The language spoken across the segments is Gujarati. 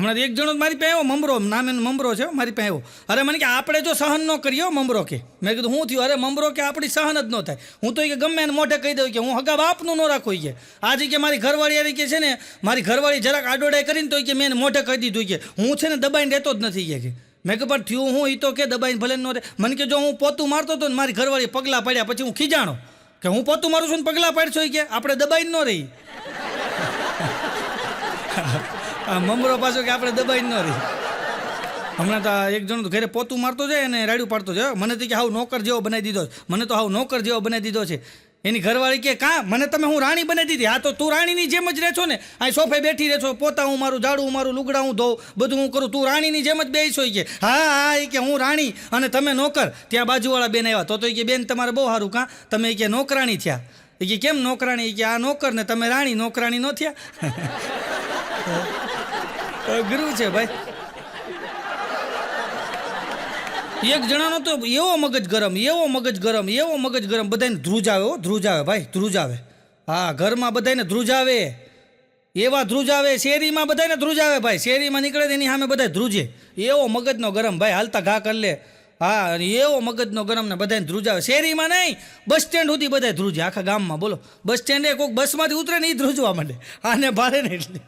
હમણાં એક જણો મારી પાસે આવ્યો, મમરો નામ એનો મમરો છે, મારી પાસે આવ્યો. અરે મને કે આપણે જો સહન ન કરીએ મમરો કે. મેં કીધું શું થયું? અરે મમરો કે આપણી સહન જ ન થાય. હું તો કે ગમે એને મોઢે કહી દઉં કે હું હગા બાપનું ન રાખું કે. આજે કે મારી ઘરવાળી આવી કે છે ને, મારી ઘરવાળી જરાક આડોડાઈ કરીને તો કે મેં એને મોઢે કહી દીધું કે હું છે ને દબાઈને રહેતો જ નથી કે. મેં કે પણ થયું હું, એ તો કે દબાઈને ભલે ન રહે. મને કે જો હું પોતું મારતો હતો ને મારી ઘરવાળી પગલાં પડ્યા પછી હું ખીજાણો કે હું પોતું મારું છું ને પગલાં પાડશો કે આપણે દબાઈને ન રહી. મમરો પાછો કે આપણે દબાઈને ન રહી. હમણાં તો એક જણ ઘરે પોતું મારતો જાય અને રાડ્યું પાડતો જાય. મને તો કે હાવ નોકર જેવો બનાવી દીધો છે. મને તો હાવ નોકર જેવો બનાવી દીધો છે. એની ઘરવાળી કે કાં મને તમે હું રાણી બનાવી દીધી? હા તો તું રાણીની જેમ જ રહે છો ને. અહીં સોફે બેઠી રહે છો, પોતા હું મારું, ઝાડું હું મારું, લુગડા હું ધોઉં, બધું હું કરું, તું રાણીની જેમ જ બેસો કે. હા હા એ કે હું રાણી અને તમે નોકર. ત્યાં બાજુવાળા બેન આવ્યા તો એ કે બેન તમારે બહુ સારું, કાં તમે કે નોકરાણી થયા? એ કે કેમ નોકરાણી? કે આ નોકર ને તમે રાણી, નોકરાણી ન થયા? અઘરું છે ભાઈ. એક જણાનો તો એવો મગજ ગરમ, એવો મગજ ગરમ, એવો મગજ ગરમ, બધાને ધ્રુજાવે. હો ધ્રુજાવે ભાઈ, ધ્રુજાવે. હા ઘરમાં બધાને ધ્રુજાવે, એવા ધ્રુજાવે. શેરીમાં બધાને ધ્રુજાવે ભાઈ. શેરીમાં નીકળે તેની સામે બધા ધ્રુજે. એવો મગજનો ગરમ ભાઈ, હાલતા ઘા કરી લે. હા એવો મગજનો ગરમ ને બધાને ધ્રુજાવે. શેરીમાં નહીં, બસ સ્ટેન્ડ સુધી બધા ધ્રુજે આખા ગામમાં. બોલો બસ સ્ટેન્ડે કોઈક બસમાંથી ઉતરે ને એ ધ્રુજવા માંડે. આને ભારે ને એટલે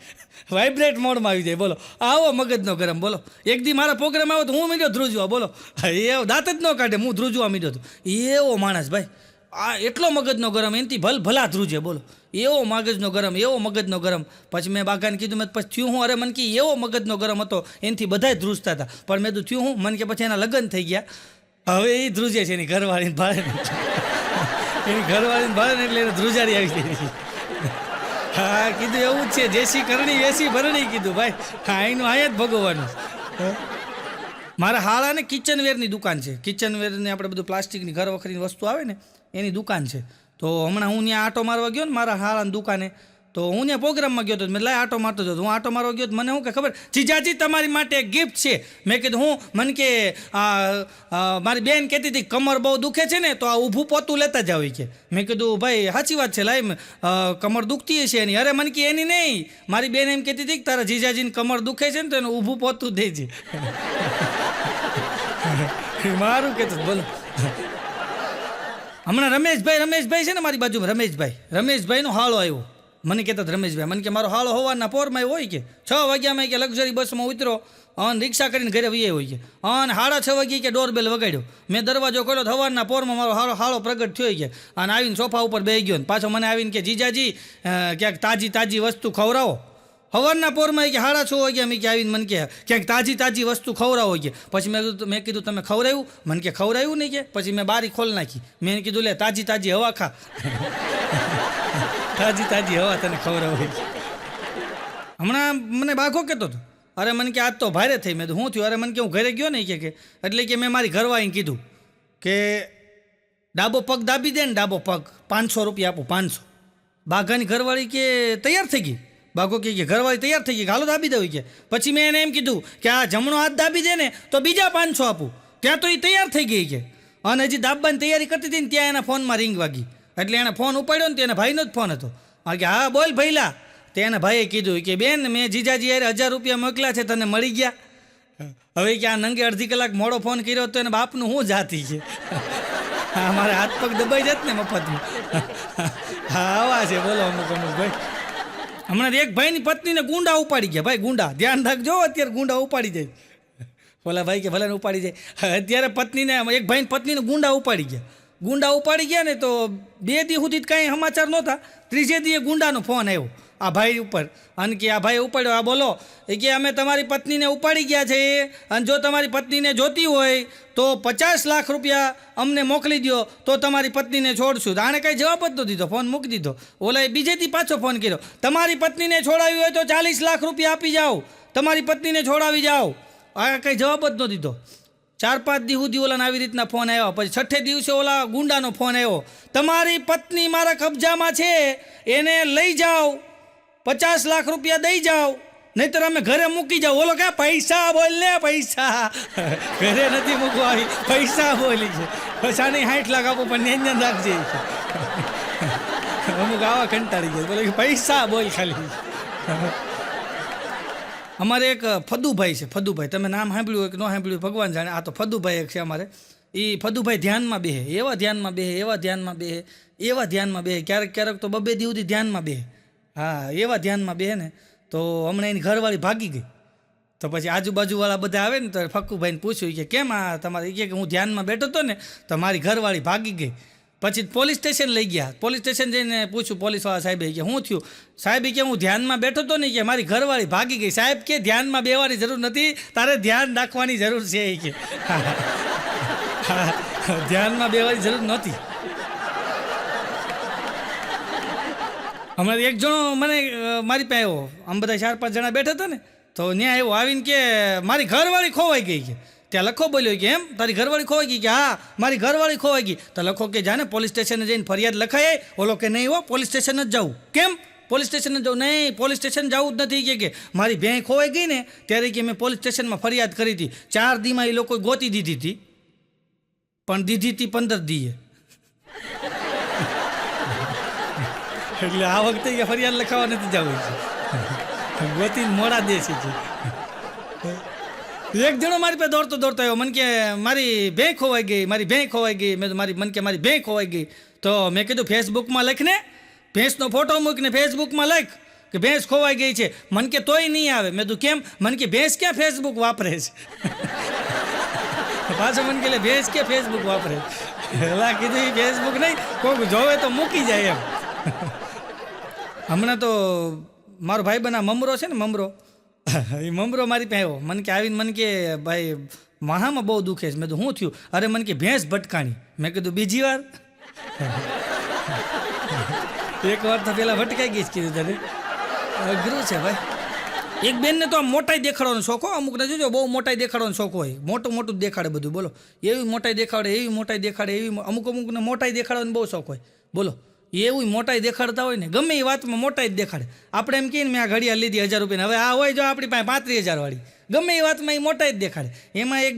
વાઇબ્રેટ મોડમાં આવી જાય. બોલો આવો મગજનો ગરમ. બોલો એક દી મારા પ્રોગ્રામ આવ્યો તો હું મીડ્યો ધ્રુજવા. બોલો એવો દાંત જ ન કાઢે, હું ધ્રુજવા મીડ્યો હતો. એવો માણસ ભાઈ, આ એટલો મગજનો ગરમ, એનાથી ભલા ધ્રુજે. બોલો એવો મગજનો ગરમ, એવો મગજનો ગરમ. પછી મેં બાગાને કીધું, મેં પછી થયું હું? અરે મને કે એવો મગજનો ગરમ હતો એનાથી બધા ધ્રુજતા હતા. પણ મેં તો થયું હું? મને કે પછી એના લગ્ન થઈ ગયા, હવે એ ધ્રુજે છે એની ઘરવાળીને ભારે. એની ઘરવાળીને ભારે એટલે એને ધ્રુજારી આવી ગઈ. હા કીધું એવું જ છે, જેસી કરણી વેસી ભરણી કીધું ભાઈ. હા એનું આ જ ભોગવવાનું. મારા હાળાને કિચનવેરની દુકાન છે. કિચનવેરની આપણે બધું પ્લાસ્ટિકની ઘર વખરીની વસ્તુ આવે ને એની દુકાન છે. તો હમણાં હું ત્યાં આટો મારવા ગયો ને મારા હાળાની દુકાને, તો હું ત્યાં પ્રોગ્રામમાં ગયો હતો. મેં લાય આટો મારતો હતો. હું આટો મારવા ગયો તો મને શું કે ખબર, જીજાજી તમારી માટે એક ગિફ્ટ છે. મેં કીધું હું? મને કે મારી બેન કહેતી હતી કમર બહુ દુખે છે ને તો આ ઊભું પોતું લેતા જાવ કે. મેં કીધું ભાઈ સાચી વાત છે, લાય કમર દુખતી હશે એની. અરે મને કે એની નહીં, મારી બેન એમ કહેતી હતી કે તારા જીજાજીને કમર દુખે છે ને તો એનું ઊભું પોતું દેજે. મારું કહેતું. બોલો હમણાં રમેશભાઈ છે ને મારી બાજુમાં, રમેશભાઈનો હાળો આવ્યો. મને કહેતા રમેશભાઈ, મને કે મારો હાળો હવારના પોરમાં હોય કે 6 વાગ્યામાં કે લક્ઝરી બસમાં ઉતરો અને રિક્ષા કરીને ઘરે વહી હોય કે. અને 6:30 વાગ્યે કે ડોરબેલ વગાડ્યો. મેં દરવાજો ખોલ્યો તો હવારના પોરમાં મારો હાળો પ્રગટ થયો કે. અને આવીને સોફા ઉપર બેસી ગયો ને પાછો મને આવીને કે જીજાજી ક્યાંક તાજી વસ્તુ ખવડાવો. હવારના પોરમાં કે 6:30 વાગ્યા મેં કે આવીને મને કે ક્યાંક તાજી વસ્તુ ખવડાવો કે. પછી મેં કીધું તમે ખવડાવ્યું? મને કે ખવડાવ્યું નહીં કે. પછી મેં બારી ખોલી નાખી. મેં કીધું લે તાજી હવા ખા. તાજી હવા તને ખવડાવો. હમણાં મને બાઘો કહેતો હતો, અરે મને કે આજ તો ભારે થઈ. મેં તો શું થયું? અરે મને કે હું ઘરે ગયો નહીં કે એટલે કે મેં મારી ઘરવાળીને કીધું કે ડાબો પગ દાબી દે ને, ડાબો પગ 500 રૂપિયા આપું. 500. બાઘાની ઘરવાળી કે તૈયાર થઈ ગઈ. બાઘો કે ઘરવાળી તૈયાર થઈ ગઈ, હાલો દાબી દઉં કે. પછી મેં એને એમ કીધું કે આ જમણો હાથ દાબી દે ને તો બીજા 500 આપું. ત્યાં તો એ તૈયાર થઈ ગઈ કે. અને હજી દાબવાની તૈયારી કરતી હતી ને ત્યાં એના ફોનમાં રિંગ વાગી. એટલે એણે ફોન ઉપાડ્યો ને તેના ભાઈનો જ ફોન હતો. કે હા બોલ ભઈલા. તે એના ભાઈએ કીધું કે બેન મેં જીજાજી યાર 1000 રૂપિયા મોકલ્યા છે, તને મળી ગયા? હવે કે આ નંગે અડધી કલાક મોડો ફોન કર્યો તો એને બાપનું શું જાતી છે. હા મારે હાથ પગ દબાઈ જાત ને મફતમાં. હા આવા છે. બોલો અમુક ભાઈ. હમણાં એક ભાઈની પત્નીને ગુંડા ઉપાડી ગયા. ભાઈ ગુંડા, ધ્યાન રાખજો અત્યારે ગુંડા ઉપાડી જાય. બોલા ભાઈ કે ભલે ને ઉપાડી જાય. અત્યારે એક ભાઈની પત્નીને ગુંડા ઉપાડી ગયા ને તો 2 દી સુધી કાંઈ સમાચાર નહોતા. 3જે દીએ ગુંડાનો ફોન આવ્યો આ ભાઈ ઉપર. અને કે આ ભાઈ ઉપાડ્યો. આ બોલો એ કે અમે તમારી પત્નીને ઉપાડી ગયા છે અને જો તમારી પત્નીને જોતી હોય તો 50 લાખ રૂપિયા અમને મોકલી દો તો તમારી પત્નીને છોડશું. આણે કાંઈ જવાબ જ ન દીધો, ફોન મૂકી દીધો. ઓલાએ બીજેથી પાછો ફોન કર્યો, તમારી પત્નીને છોડાવી હોય તો 40 લાખ રૂપિયા આપી જાઓ, તમારી પત્નીને છોડાવી જાઓ. આ કંઈ જવાબ જ ન દીધો. 4-5 દી સુધી ઓલાને આવી રીતના ફોન આવ્યો. પછી 6ઠે દિવસે ઓલા ગુંડાનો ફોન આવ્યો, તમારી પત્ની મારા કબજામાં છે, એને લઈ જાઓ, 50 લાખ રૂપિયા દઈ જાઓ, નહીતર અમે ઘરે મૂકી જાઓ. ઓલો કે પૈસા બોલ ને, પૈસા. ઘરે નથી મૂકવા આવી, પૈસા બોલી છે. પૈસા નહીં 60 લાખ આપો પણ નેન રાખજે. અમુક આવા કંટાળી ગયા. બોલે પૈસા બોલ ખાલી. અમારે એક ફદુભાઈ છે, ફદુભાઈ, તમે નામ સાંભળ્યું હોય કે ન સાંભળ્યું હોય ભગવાન જાણે. આ તો ફદુભાઈ એક છે અમારે. એ ફદુભાઈ ધ્યાનમાં બેહે, એવા ધ્યાનમાં બેહે, એવા ધ્યાનમાં બેહે, એવા ધ્યાનમાં બેહે, ક્યારેક ક્યારેક તો બબે દી સુધી ધ્યાનમાં બેહે. હા, એવા ધ્યાનમાં બેહે ને. તો હમણાં એની ઘરવાળી ભાગી ગઈ. તો પછી આજુબાજુવાળા બધા આવે ને તો ફક્કુભાઈને પૂછ્યું કે કેમ આ તમારે, કે હું ધ્યાનમાં બેઠો હતો ને તો મારી ઘરવાળી ભાગી ગઈ. પછી પોલીસ સ્ટેશન લઈ ગયા. પોલીસ સ્ટેશન જઈને પૂછ્યું પોલીસવાળા સાહેબે કે શું થયું? સાહેબે કે હું ધ્યાનમાં બેઠો હતો ને કે મારી ઘરવાળી ભાગી ગઈ. સાહેબ કે ધ્યાનમાં બેવાની જરૂર નથી, તારે ધ્યાન રાખવાની જરૂર છે એ કે. ધ્યાનમાં બેવાની જરૂર નહોતી. હમણાં એક જણો મને મારી પાસે આવ્યો, આમ બધા 4-5 જણા બેઠા હતા ને તો ત્યાં આવ્યો, આવીને કે મારી ઘરવાળી ખોવાઈ ગઈ કે. ત્યાં લખો બોલ્યો કે એમ તારી ઘરવાળી ખોવાઈ ગઈ? કે હા મારી ઘરવાળી ખોવાઈ ગઈ. તો લખો કે જાને પોલીસ સ્ટેશને જઈને ફરિયાદ લખાય. ઓલો કે નહીં હો, પોલીસ સ્ટેશન જ જવું. કેમ પોલીસ સ્ટેશન જ જવું? નહીં, પોલીસ સ્ટેશન જવું જ નથી કે મારી ભેં ખોવાઈ ગઈ ને ત્યારે કે મેં પોલીસ સ્ટેશનમાં ફરિયાદ કરી હતી. 4 દીમાં એ લોકો ગોતી દીધી હતી, પણ દીધી હતી 15 દીએ. એટલે આ વખતે કે ફરિયાદ લખાવા નથી જવું છે, ગોતીને મોડા દે છે. એક જણો મારી પાસે દોડતો દોડતો આવ્યો, મને કે મારી ભેં ખોવાઈ ગઈ, મારી ભેં ખોવાઈ ગઈ. મેં મને કે મારી ભેં ખોવાઈ ગઈ. તો મેં કીધું ફેસબુકમાં લખને, ભેંસનો ફોટો મૂકને ફેસબુકમાં લખ કે ભેંસ ખોવાઈ ગઈ છે. મને કે તોય નહીં આવે. મેં કીધું કેમ? મને કે ભેંસ ક્યાં ફેસબુક વાપરે છે. પાછો મને કે ભેંસ ક્યાં ફેસબુક વાપરે? એલા કીધું એ ફેસબુક નહીં, કોઈક જોવે તો મૂકી જાય એમ. હમણાં તો મારો ભાઈ બના મમરો છે ને, મમરો, એ મમરો મારી પાસે આવ્યો. મને કે આવીને મને કે ભાઈ માહામાં બહુ દુખે છે. મેં તો શું થયું? અરે મને કે ભેંસ ભટકાણી. મેં કીધું બીજી વાર? એક વાર તો પેલા ભટકાઈ ગઈ જ કીધું તને. અઘરું છે ભાઈ. એક બેનને તો આમ મોટાઈ દેખાડવાનો શોખ હોય, અમુકને જોજો બહુ મોટાઈ દેખાડવાનો શોખ હોય, મોટું મોટું દેખાડે બધું. બોલો એવી મોટાઈ દેખાડે, એવી મોટાઈ દેખાડે, એવી અમુકને મોટાઈ દેખાડવાનો બહુ શોખ હોય. બોલો એવું મોટાઈ દેખાડતા હોય ને, ગમે એ વાતમાં મોટાઈ જ દેખાડે. આપણે એમ કહીએ ને મેં આ ઘડિયાળ લીધી 1000 રૂપિયાની, હવે આ હોય જો આપણી પાસે 35,000 વાળી, ગમે એ વાતમાં એ મોટાઈ જ દેખાડે. એમાં એક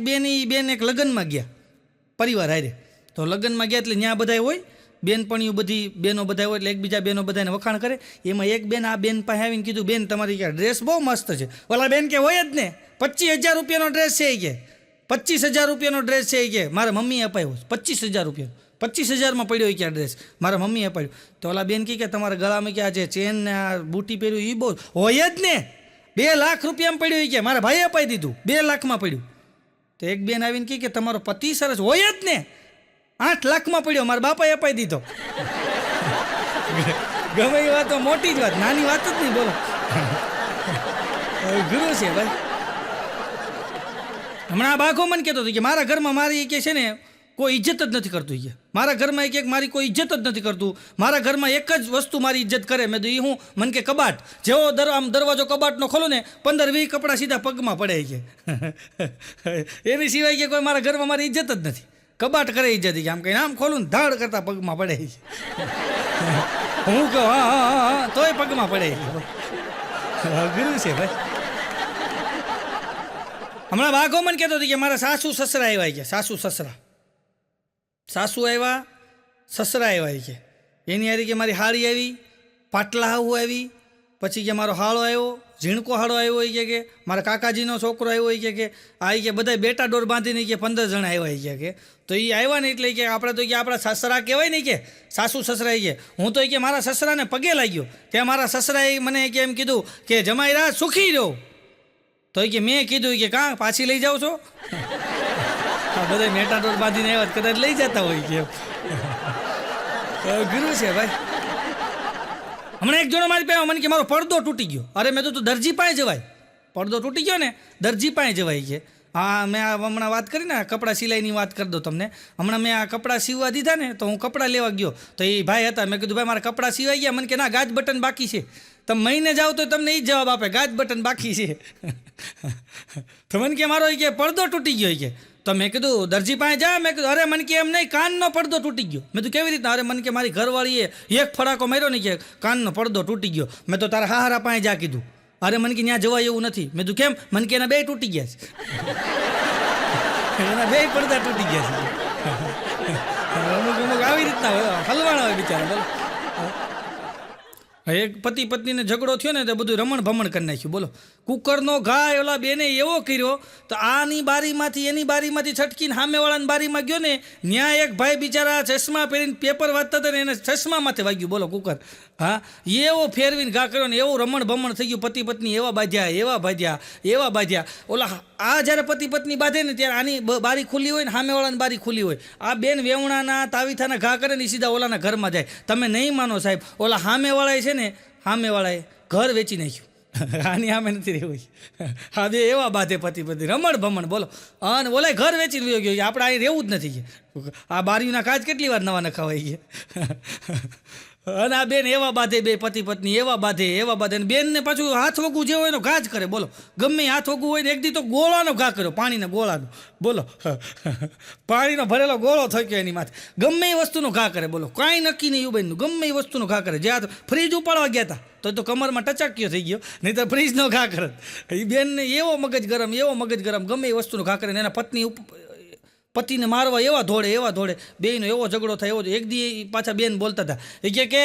બેન એક લગ્નમાં ગયા પરિવાર હારે. તો લગ્નમાં ગયા એટલે ત્યાં બધા હોય, બેનપણીઓ બધી બેનો બધા હોય એટલે એકબીજા બેનો બધાને વખાણ કરે. એમાં એક બેન આ બેન પાસે આવીને કીધું, બેન તમારી ક્યાં ડ્રેસ બહુ મસ્ત છે. ઓલા બેન કે હોય જ ને, 25,000 રૂપિયાનો ડ્રેસ છે એ કે, 25,000 રૂપિયાનો ડ્રેસ છે એ કે મારા મમ્મીએ અપાયો. 25,000 રૂપિયા, 25,000માં પડ્યો એ ક્યાં ડ્રેસ મારા મમ્મીએ અપાયો. તો ઓલા બેન કે તમારા ગળામાં કે આ જે ચેન ને આ બુટી પહેર્યું એ બહુ હોય જ ને, 2 લાખ રૂપિયામાં પડ્યું એ કે મારા ભાઈએ અપાઈ દીધું, 2 લાખમાં પડ્યું. તો એક બેન આવીને કે તમારો પતિ સરસ હોય જ ને, 8 લાખમાં પડ્યો, મારા બાપાએ અપાઈ દીધો. ગમે એ વાત મોટી જ વાત, નાની વાત જ નહીં. બોલો ગુરુ છે ભાઈ. હમણાં આ બાઘો મને કહેતો હતો કે મારા ઘરમાં મારી કે છે ને કોઈ ઇજ્જત જ નથી કરતું. કે મારા ઘરમાં એક મારી કોઈ ઇજ્જત જ નથી કરતું. મારા ઘરમાં એક જ વસ્તુ મારી ઇજ્જત કરે. મેં તો એ હું? મને કે કબાટ. જેવો આમ દરવાજો કબાટનો ખોલો ને 15-20 કપડાં સીધા પગમાં પડે કે. એની સિવાય કે કોઈ મારા ઘરમાં મારી ઇજ્જત જ નથી. કબાટ કરે ઇજ્જત કે આમ કહીને આમ ખોલું ને ધાડ કરતા પગમાં પડે છે. હું કહું હા હા હા તોય પગમાં પડે. ગુરુ છે ભાઈ. હમણાં બાઘો મને કહેતો હતો કે મારા સાસુ સસરા આવ્યા કે, સાસુ સસરા, સાસુ આવ્યા, સસરા આવ્યા કે. એની હારી કે મારી હાળી આવી, પાટલા હાવું આવી, પછી કે મારો હાળો આવ્યો, ઝીણકો હાળો આવ્યો હોય કે મારા કાકાજીનો છોકરો આવ્યો હોય કે આ કે બધા બેટા ડોર બાંધીને કે 15 જણા આવ્યા કે. તો એ આવ્યા ને એટલે કે આપણે તો કે આપણા સસરા કહેવાય ને કે, સાસુ સસરા કે. હું તો કે મારા સસરાને પગે લાગ્યો. ત્યાં મારા સસરાએ મને કે એમ કીધું કે જમાઈ રાત સુખી રહો. તો કે મેં કીધું કે કાં પાછી લઈ જાઓ છો? બધા મેટાડોર બાંધીને આવ્યા કદાચ લઈ જતા હોય કે. ગુરુ છે ભાઈ. હમણાં એક જણો મારી પાસે મને કે મારો પડદો તૂટી ગયો. અરે મેં તો દરજી પાસે જવાય, પડદો તૂટી ગયો ને દરજી પાસે જવાય કે. હા મેં આ હમણાં વાત કરી ને કપડાં સિલાઈની વાત કરી દો તમને. હમણાં મેં આ કપડાં સીવવા દીધા ને તો હું કપડાં લેવા ગયો તો એ ભાઈ હતા. મેં કીધું ભાઈ મારા કપડાં સિવાઈ ગયા. મને કે ના ગાજ બટન બાકી છે. તમે મહિને જાઓ તો તમને એ જ જવાબ આપે, ગાજ બટન બાકી છે. તો મને કે મારો કે પડદો તૂટી ગયો કે. તો મેં કીધું દરજી પાસે જા. મેં કીધું અરે મને કે એમ નહીં, કાનનો પડદો તૂટી ગયો. મેં તો કેવી રીતના? અરે મને કે મારી ઘરવાળીએ એક ફડાકો માર્યો ને કે કાનનો પડદો તૂટી ગયો. મેં તો તારા હારા પાસે જા કીધું. અરે મને કે ત્યાં જવાય એવું નથી. મેં તું કેમ? મને કે એના 2 તૂટી ગયા છે. એના 2 પડદા તૂટી ગયા છે. અમુક આવી રીતના હલવાણા હોય બિચારા. બોલો એક પતિ પત્નીને ઝઘડો થયો ને તો બધું રમણ ભમણ કરી નાખ્યું. બોલો, કુકરનો ઘા ઓલા બેને એવો કર્યો તો આની બારીમાંથી એની બારીમાંથી છટકીને સામેવાળાની બારીમાં ગયો ને, ત્યાં એક ભાઈ બિચારા ચશ્મા પહેરીને પેપર વાંચતા હતા ને એને ચશ્મા માથે વાગ્યું. બોલો, કુકર. હા, એવો ફેરવીને ઘા કર્યો ને એવું રમણ ભમણ થઈ ગયું. પતિ પત્ની એવા બાંધ્યા. ઓલા આ જ્યારે પતિ પત્ની બાંધે ને ત્યારે આની બારી ખુલ્લી હોય ને સામેવાળાની બારી ખુલ્લી હોય. આ બેન વેવણાના તાવીથાના ઘા કરે ને સીધા ઓલાના ઘરમાં જાય. તમે નહીં માનો સાહેબ, ઓલા સામેવાળાએ છે ને, સામેવાળાએ ઘર વેચી નાખ્યું. આની સામે નથી રહેવું. હા, બે એવા બાંધે પતિ પત્ની, રમણ ભમણ. બોલો, અને ઓલાય ઘર વેચીને વયો ગયો. આપણે અહીં રહેવું જ નથી. આ બારીઓના કાચ કેટલી વાર નવા નખાવાઈ ગયા. અને આ બેન એવા બાંધે, બે પતિ પત્ની એવા બાંધે. અને બેનને પાછું હાથ વગું જે હોય એનો ઘા જ કરે. બોલો, ગમે હાથ વગું હોય ને એક દી તો ગોળાનો ઘા કર્યો, પાણીના ગોળાનો. બોલો, પાણીનો ભરેલો ગોળો થઈ ગયો એની માથે. ગમે એ વસ્તુનો ઘા કરે. બોલો, કાંઈ નક્કી નહીં બેનનું, ગમે એ વસ્તુનો ઘા કરે. જ્યાં ફ્રીજ ઉપાડવા ગયા હતા તો કમરમાં ટચાક્યો થઈ ગયો, નહીં તો ફ્રીજનો ઘા કરે. એ બેનને એવો મગજ ગરમ, ગમે એ વસ્તુનો ઘા કરે. ને એના પતિને મારવા એવા દોડે. બેયનો એવો ઝઘડો થાય. એક દી પાછા બેન બોલતા હતા. એ કે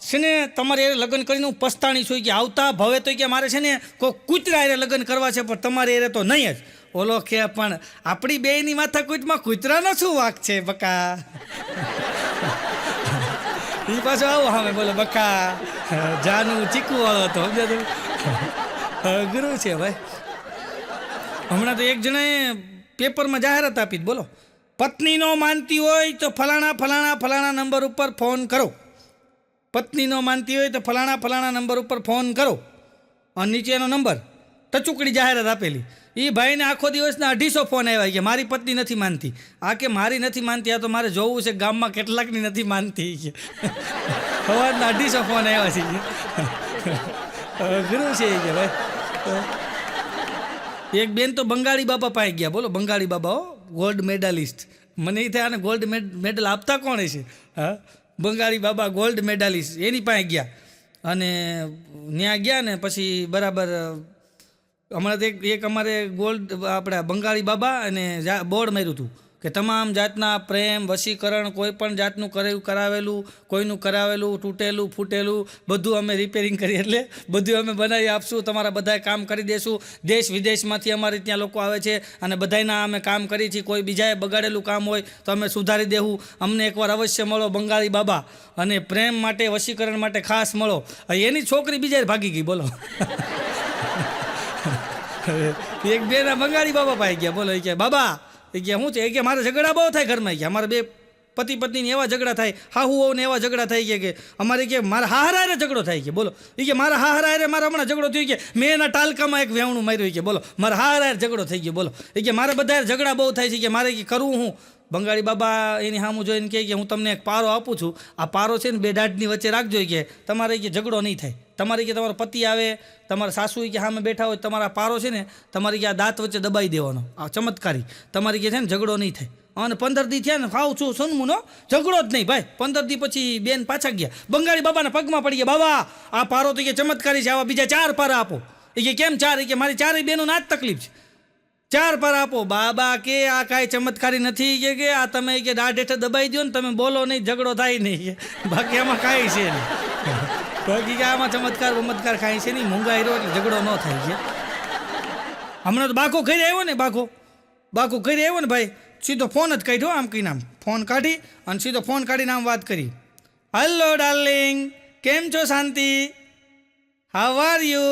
છે ને તમારે એ લગ્ન કરીને હું પસ્તાણી છું કે આવતા ભવે તો કે મારે છે ને કોઈ કૂતરા એ લગ્ન કરવા છે, પણ તમારે એ તો નહીં જ. ઓલો કે પણ આપણી બેયની માથાકૂટમાં કૂતરાનો શું વાંક છે બકા? એ પાછો આવું સામે બોલો, બકા જાનું ચીકુ વાળો હતો. સમજ્યા તમે? ગુરુ છે ભાઈ. હમણાં તો એક જણાએ પેપરમાં જાહેરાત આપી. બોલો, પત્ની ન માનતી હોય તો ફલાણા નંબર ઉપર ફોન કરો. પત્ની ન માનતી હોય તો ફલાણા નંબર ઉપર ફોન કરો. અને નીચેનો નંબર ટચુકડી જાહેરાત આપેલી. એ ભાઈને આખો દિવસના 250 ફોન આવ્યા કે મારી પત્ની નથી માનતી. આ કે મારી નથી માનતી, આ તો મારે જોવું છે ગામમાં કેટલાકની નથી માનતી. સવારના 250 ફોન આવ્યા છે. ગુરુ છે કે ભાઈ. એક બેન તો બંગાળી બાબા પાસે ગયા. બોલો, બંગાળી બાબા, ગોલ્ડ મેડાલિસ્ટ. મને એ થાય આને ગોલ્ડ મેડલ આપતા કોણ છે? હા, બંગાળી બાબા ગોલ્ડ મેડાલિસ્ટ. એની પાસે ગયા અને ત્યાં ગયા ને પછી બરાબર હમણાં એક અમારે ગોલ્ડ આપણા બંગાળી બાબા અને બોર્ડ માર્યું હતું કે તમામ જાતના પ્રેમ વશીકરણ કોઈ પણ જાતનું કરાવેલું, કોઈનું કરાવેલું, તૂટેલું ફૂટેલું બધું અમે રિપેરિંગ કરી, એટલે બધું અમે બનાવી આપશું. તમારા બધાએ કામ કરી દેશું. દેશ વિદેશમાંથી અમારે ત્યાં લોકો આવે છે અને બધાના અમે કામ કરી છીએ. કોઈ બીજાએ બગાડેલું કામ હોય તો અમે સુધારી દેવું. અમને એકવાર અવશ્ય મળો બંગાળી બાબા, અને પ્રેમ માટે વશીકરણ માટે ખાસ મળો. એની છોકરી બીજા ભાગી ગઈ. બોલો, એક બેના બંગાળી બાબા પાસે ગયા. બોલો, કે બાબા એ કે શું છે? એ કે મારે ઝઘડા બહુ થાય ઘરમાં. કે અમારે બે પતિ પત્નીને એવા ઝઘડા થાય, હાહુઓને એવા ઝઘડા થાય કે અમારે કે મારા હાહરારે ઝઘડો થાય. કે બોલો, એ કે મારા હાહરારે મારા હમણાં ઝઘડો થયો. કે મેં એના ટાલકામાં એક વેવણું માર્યું. કે બોલો, મારા હાહરારે ઝઘડો થઈ ગયો. બોલો, એ કે મારે બધા ઝઘડા બહુ થાય છે. કે મારે કે કરવું હું? બંગાળી બાબા એની સામું જોઈને કહે કે હું તમને એક પારો આપું છું. આ પારો છે ને બે દાઢની વચ્ચે રાખજો. કે તમારે કે ઝઘડો નહીં થાય. તમારે કે તમારો પતિ આવે, તમારા સાસુ કે સામે બેઠા હોય, તમારા પારો છે ને તમારી કે આ દાંત વચ્ચે દબાઈ દેવાનો. આ ચમત્કારી તમારી કે છે ને ઝઘડો નહીં થાય. અને 15 દી થયા ને ખાઉં છું સનમુનો, ઝઘડો જ નહીં ભાઈ. 15 દી પછી બેન પાછા ગયા બંગાળી બાબાના પગમાં પડી ગયા. બાબા આ પારો તો કે ચમત્કારી છે, આવા બીજા 4 પારા આપો. એ કે કેમ 4? એ કે મારી 4 બહેનોને આ જ તકલીફ છે, 4 પારા આપો. બાબા કે આ કાંઈ ચમત્કારી નથી. કે આ તમે કે દાઢ હેઠળ દબાઈ દો ને, તમે બોલો નહીં, ઝઘડો થાય નહીં. બાકી આમાં કાંઈ છે નહીં. બાકી કે આમાં ચમત્કાર કાંઈ છે નહીં. મૂંગાઈ રહ્યો એટલે ઝઘડો ન થાય છે. હમણાં તો બાકો ઘરે આવ્યો ને, બાકો ઘરે આવ્યો ને ભાઈ, સીધો ફોન જ કાઢ્યો. આમ કહીને આમ ફોન કાઢી અને સીધો ફોન કાઢીને આમ વાત કરી. હેલો ડાર્લિંગ, કેમ છો? શાંતિ? How are you?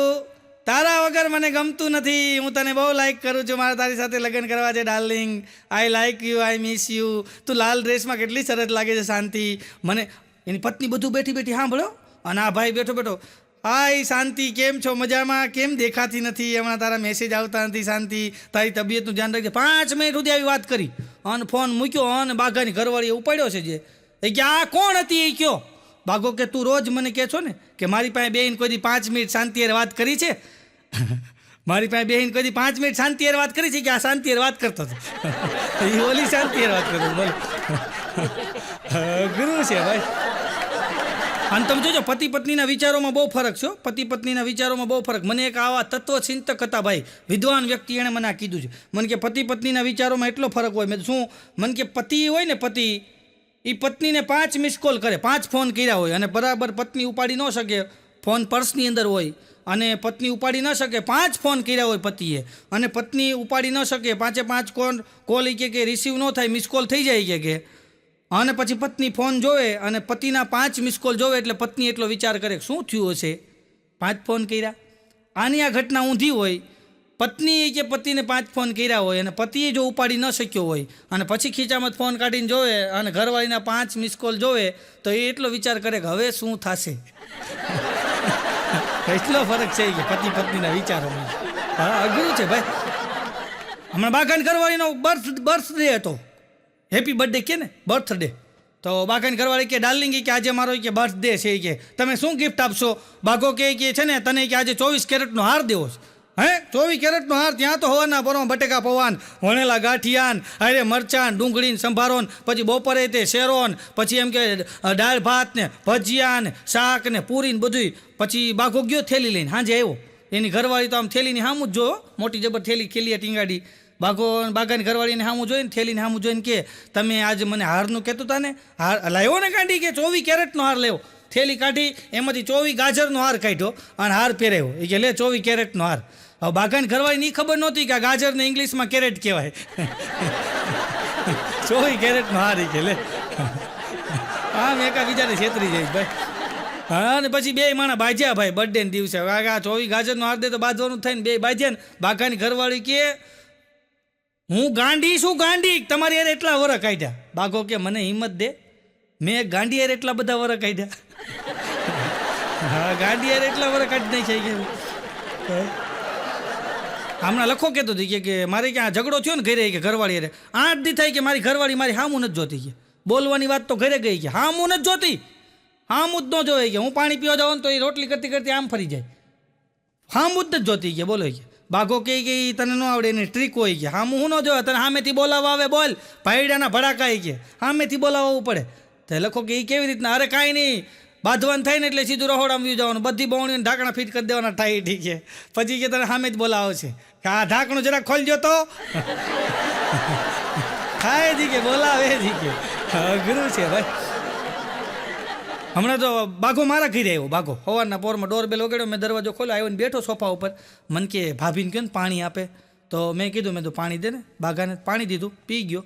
તારા વગર મને ગમતું નથી. હું તને બહુ લાઈક કરું છું. મારે તારી સાથે લગ્ન કરવા છે darling. I like you, I miss you. તું લાલ ડ્રેસમાં કેટલી સરસ લાગે છે શાંતિ. મને એની પત્ની બધું બેઠી સાંભળો. અને આ ભાઈ બેઠો હાય શાંતિ, કેમ છો? મજામાં? કેમ દેખાતી નથી? હમણાં તારા મેસેજ આવતા નથી. શાંતિ, તારી તબિયતનું ધ્યાન રાખજે. 5 મિનિટ સુધી આવી વાત કરી અને ફોન મૂક્યો. અને બાઘાની ઘરવાળીએ ઉપાડ્યો છે. જે એ કે આ કોણ હતી? એ કયો? બાઘો કે તું રોજ મને કહે છો ને કે મારી પાસે બેહીને કોઈ 5 મિનિટ શાંતિએ વાત કરી છે. મારી પાસે બેહીને કોઈ 5 મિનિટ શાંતિએ વાત કરી છે. કે આ શાંતિએ વાત કરતો હતો. એ ઓલી શાંતિએ વાત કરતો. બોલો, ગુરુ છે ભાઈ. અને તમે જોજો પતિ પત્નીના વિચારોમાં બહુ ફરક છે. પતિ પત્નીના વિચારોમાં બહુ ફરક. મને એક આવા તત્વચિંતક હતા ભાઈ, વિદ્વાન વ્યક્તિ, એણે મને આ કીધું છે. મને કે પતિ પત્નીના વિચારોમાં એટલો ફરક હોય. મેં શું? મને કે પતિ હોય ને, પતિ એ પત્નીને 5 મિસ કોલ કરે, 5 ફોન કર્યા હોય અને બરાબર પત્ની ઉપાડી ન શકે, ફોન પર્સની અંદર હોય અને પત્ની ઉપાડી ન શકે, 5 ફોન કર્યા હોય પતિએ અને પત્ની ઉપાડી ન શકે, 5 કોલ કે રિસીવ ન થાય, મિસ કોલ થઈ જાય કે અને પછી પત્ની ફોન જોવે અને પતિના 5 મિસ કોલ જોવે એટલે પત્ની એટલો વિચાર કરે શું થયું હશે, 5 ફોન કર્યા. આની આ ઘટના ઊંધી હોય. પત્નીએ કે પતિને 5 ફોન કર્યા હોય અને પતિએ જો ઉપાડી ન શક્યો હોય અને પછી ખીચામાં ફોન કાઢીને જોવે અને ઘરવાળીના 5 મિસ કોલ જોવે તો એ એટલો વિચાર કરે કે હવે શું થશે. એટલો ફરક છે કે પતિ પત્નીના વિચારોમાં. હા, અઘરું છે ભાઈ. હમણાં બાગાન ઘરવાળીનો બર્થડે હતો, હેપી બર્થડે કે ને, બર્થડે. તો બાગાન ઘરવાળી કે ડાર્લિંગ કે આજે મારો કે બર્થડે છે કે તમે શું ગિફ્ટ આપશો? બાઘો કે છે ને તને કે આજે 24 કેરેટનો હાર દેવો છે. હે 24 કેરેટનો હાર? ત્યાં તો હવાના બરોબર બટેકા પૌવાન, વણેલા ગાંઠિયાન, અરે મરચાં, ડુંગળીને સંભારોન, પછી બપોરે તે શેરોન, પછી એમ કે દાળ ભાત ને ભજીયા ને શાક ને પૂરી ને બધું. પછી બાઘો ગયો થેલી લઈને, સાંજે આવ્યો. એની ઘરવાળી તો આમ થેલીની સામું જ જો, મોટી જબર થેલી ખેલીએ ટીંગાડી. બાગાની ઘરવાળીને સામું જોઈને, થેલીને સામું જોઈને કે તમે આજે મને હારનું કહેતું હતા ને, હાર લાવ્યો ને કાઢી કે 24 કેરેટનો હાર લેવો. થેલી કાઢી, એમાંથી 24 ગાજરનો હાર કાઢ્યો અને હાર પહેરાવ્યો. એ કે લે 24 કેરેટનો હાર. હવે બાગાની ઘરવાળીની ખબર નહોતી કે આ ગાજરને ઇંગ્લિશમાં કેરેટ કહેવાય. 24 કેરેટનો હાર એ કે લે. આમ એકાબીજાને છેતરી જાય ભાઈ. હા, અને પછી બે માણા બાજ્યા ભાઈ બર્થડે દિવસે. આ 24 ગાજરનો હાર દે તો બાંધવાનું થાય ને, બે બાજ્યા ને. બાગાની ઘરવાળી કે હું ગાંડી શું ગાંડી, તમારી યાર એટલા વરસ કાઢ્યા. બાઘો કે મને હિંમત દે, મેં ગાંડી યાર એટલા બધા વરસ કાઢ્યા. હા, ગાંડી યાર એટલા વરસ કાઢી નાખી ગયા. હમણાં લખો કહેતો હતી કે મારે ક્યાં ઝઘડો થયો ને ઘરે કે ઘરવાળી યારે 8 દી થાય કે મારી ઘરવાળી મારી હામું નથી જોતી કે બોલવાની વાત તો ઘરે ગઈ કે હામું નથી જોતી, હામું જ ન જોવે કે હું પાણી પીવા જાઉં ને તો એ રોટલી કરતી કરતી આમ ફરી જાય, હામું જ નથી જોતી કે બોલો કે. બાઘો કે તને ન આવડે એની ટ્રીક હોય કે હામું હું ન જોવે, તને સામેથી બોલાવવા આવે બોલ, ભાઈડાના ભડાકા કે સામેથી બોલાવવું પડે. તો લખો કે એ કેવી રીતના? અરે કાંઈ નહીં, બાંધવાનું થાય ને એટલે સીધું રહોડામાં વ્યુ જવાનું, બધી બવણીને ઢાંકણા ફીટ કરી દેવાના ટાઈ ઠીક છે. પછી કે તને સામે જ બોલાવો છે કે આ ઢાંકણું જરાક ખોલજો તો થાય જી કે બોલાવે જી કે. અઘરું છે ભાઈ. હમણાં તો બાઘો મારા ઘરે આવ્યો. બાઘો સવારના પોરમાં ડોરબેલ વગાડ્યો, મેં દરવાજો ખોલ્યો, આવ્યો ને બેઠો સોફા ઉપર. મને કે ભાભીને કહો ને પાણી આપે. તો મેં કીધું મેં તો પાણી દે ને. બાઘાને પાણી દીધું, પી ગયો.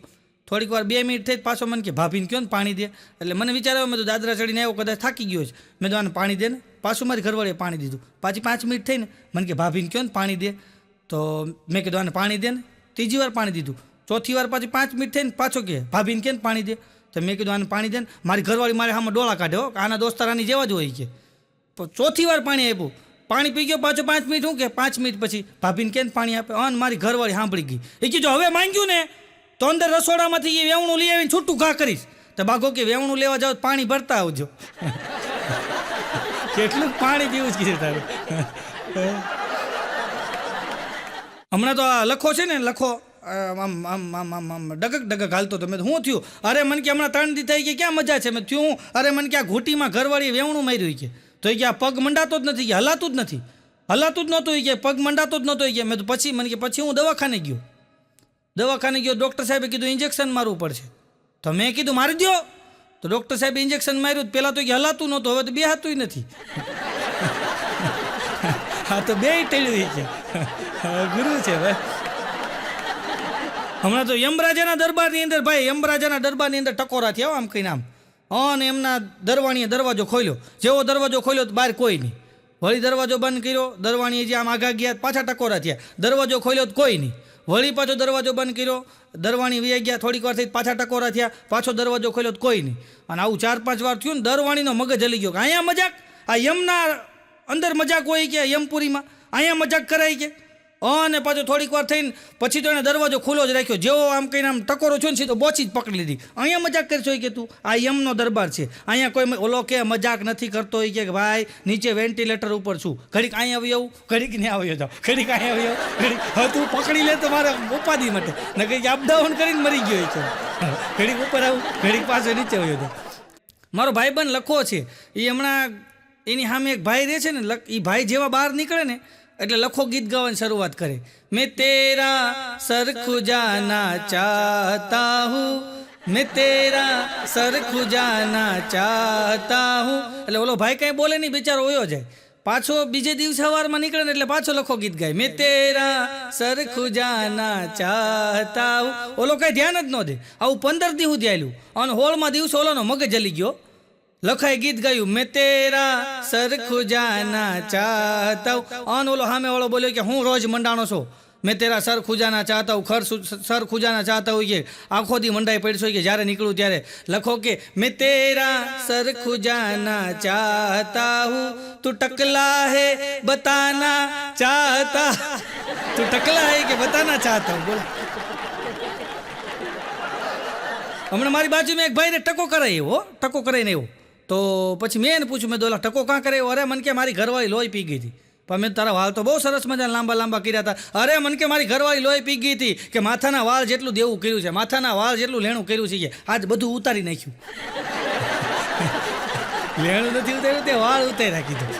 થોડીક વાર 2 મિનિટ થઈ પાછો મને કે ભાભીને કહો ને પાણી દે. એટલે મને વિચાર આવ્યો, મેં તો દાદરા ચડીને આવ્યો, કદાચ થાકી ગયો છે, મેં તો આને પાણી દે ને. પાછું મારી ઘરવાળીએ પાણી દીધું. પાછી 5 મિનિટ થઈને મને કે ભાભીને કહો ને પાણી દે. તો મેં કીધું આને પાણી દે ને. ત્રીજી વાર પાણી દીધું. ચોથી વાર પાછી 5 મિનિટ થઈને પાછો કે ભાભીને કે પાણી દે. તો મેં કીધું આને પાણી દે ને. મારી ઘરવાળી મારે આમાં ડોળા કાઢે, આના દોસ્તારાની જેવા જ હોય કે. ચોથી વાર પાણી આપ્યું, પાણી પી ગયો. પાછો 5 મિનિટ હું કે 5 મિનિટ પછી ભાભીને કે પાણી આપે. અને મારી ઘરવાળી સાંભળી ગઈ. એ કીધું હવે માંગ્યું ને તો અંદર રસોડામાંથી એ વેવણું લઈ આવીને છૂટું ઘા કરીશ. તો બાઘો કે વેવણું લેવા જાવ પાણી ભરતા આવજો. કેટલું પાણી પીવું જ કીધું તારે. હમણાં તો આ લખો છે ને, લખો આમ આમ આમ આમ આમ ડગક ડગક હાલતો તો મેં શું થયું? અરે મને કે હમણાં 3 દી થઈ કે ક્યાં મજા છે? મેં થયું અરે મને કે આ ઘૂંટીમાં ઘરવાળી વેવણું માર્યું કે. તો એ કે આ પગ મંડાતો જ નથી કે, હલાતું જ નથી, હલાતું જ નહોતું કે, પગ મંડાતો જ નહોતો કે. મેં તો પછી મને કે પછી હું દવાખાને ગયો. ડૉક્ટર સાહેબે કીધું ઇન્જેક્શન મારવું પડશે. તો મેં કીધું મારી દો. તો ડૉક્ટર સાહેબે ઇન્જેક્શન માર્યું. પહેલાં તો કે હલાતું નહોતું, હવે તો બેહાતું નથી. હા, તો બે ટેળ્યું છે. ગુરુ છે ભાઈ. હમણાં તો યમરાજાના દરબારની અંદર ભાઈ, યમરાજાના દરબારની અંદર ટકોરા થયા આમ કહીને આમ. અને એમના દરવાણીએ દરવાજો ખોલ્યો. જેવો દરવાજો ખોલ્યો તો બહાર કોઈ નહીં. વળી દરવાજો બંધ કર્યો. દરવાણીએ જે આમ આગા ગયા પાછા ટકોરા થયા. દરવાજો ખોલ્યો તો કોઈ નહીં. વળી પાછો દરવાજો બંધ કર્યો. દરવાણી વહી ગયા. થોડીક વાર થઈ પાછા ટકોરા થયા. પાછો દરવાજો ખોલ્યો તો કોઈ નહીં. અને આવું 4-5 વાર થયું ને દરવાણીનો મગજ હલી ગયો કે અહીંયા મજાક, આ યમના અંદર મજાક હોય કે યમપુરીમાં અહીંયા મજાક કરાય કે. અને પાછો થોડીક વાર થઈને પછી તો એને દરવાજો ખુલ્લો જ રાખ્યો. જેવો આમ કહીને આમ ટકોરો છો ને સીધો બોચી જ પકડી લીધી. અહીંયા મજાક કરશો કે તું, આ યમનો દરબાર છે, અહીંયા કોઈ ઓલો કે મજાક નથી કરતો હોય કે ભાઈ નીચે વેન્ટિલેટર ઉપર છું, ઘડીક અહીંયા આવી આવું, ઘડીક ને આવ્યો જાઉં, ઘડીક અહીંયા આવી આવું, ઘડીક હવે તું પકડી લે તો મારે ઉપાધિ માટે ને કંઈક અપડાઉન કરીને મરી ગયો છે. ઘડીક ઉપર આવું, ઘડીક પાછો નીચે આવ્યો હતો. મારો ભાઈબંધ લખો છે, એ હમણાં એની સામે એક ભાઈ રહે છે ને, એ ભાઈ જેવા બહાર નીકળે ને એટલે લખો ગીત ગાવાની શરૂઆત કરે. મેં તેરા સરખું જાના ચાહતા હું, मैं तेरा सर खुजाना चाहता हूँ. એટલે ઓલો ભાઈ કઈ બોલે નહીં, બિચારો વયો જાય. પાછો બીજે દિવસે સવારમાં નીકળે ને એટલે પાછો લખો ગીત ગાય, મેં તેરા સર ખુજાના ચાહતા હું. ઓલો કઈ ધ્યાન જ ન દે. આવું 15 દી સુધી આલ્યું અને 16મા દિવસે ઓલોનો મગજ જલી ગયો. લખાય ગીત ગાયું, મેં તેરા સર ખુજાના ચાહતા હું. અને ઓલો સામે વાળો બોલ્યો કે હું રોજ મંડાણો છો, મેં તેરા સર ખુજાના ચાહતા હું, સર ખુજાના ચાહતા હું. કે આખો દી મંડાઈ પડશો કે જ્યારે નીકળું ત્યારે લખો કે મેં તેરા સર ખુજાના ચાહતા હું, તું ટકલા હે બતાના ચાહતા, તું ટકલા હે કે બતાના ચાહતા હું. બોલો, હમણાં મારી બાજુમાં એક ભાઈને ટકો કરાવ્યો, ટકો કરાવીને આવ્યો. તો પછી મેં એને પૂછ્યું, મેં દોલા ટકો કાં કરાવ્યો? અરે મને કે મારી ઘરવાળી લોહી પી ગઈ હતી. પણ મેં તારા વાળ તો બહુ સરસ મજા લાંબા લાંબા કર્યા હતા. અરે મને કે મારી ઘરવાળી લોહી પી ગઈ હતી કે માથાના વાળ જેટલું દેવું કર્યું છે, માથાના વાળ જેટલું લેણું કર્યું છે, આજ બધું ઉતારી નાખ્યું. લેણું નથી ઉતાર્યું, તે વાળ ઉતારી નાખી દીધું.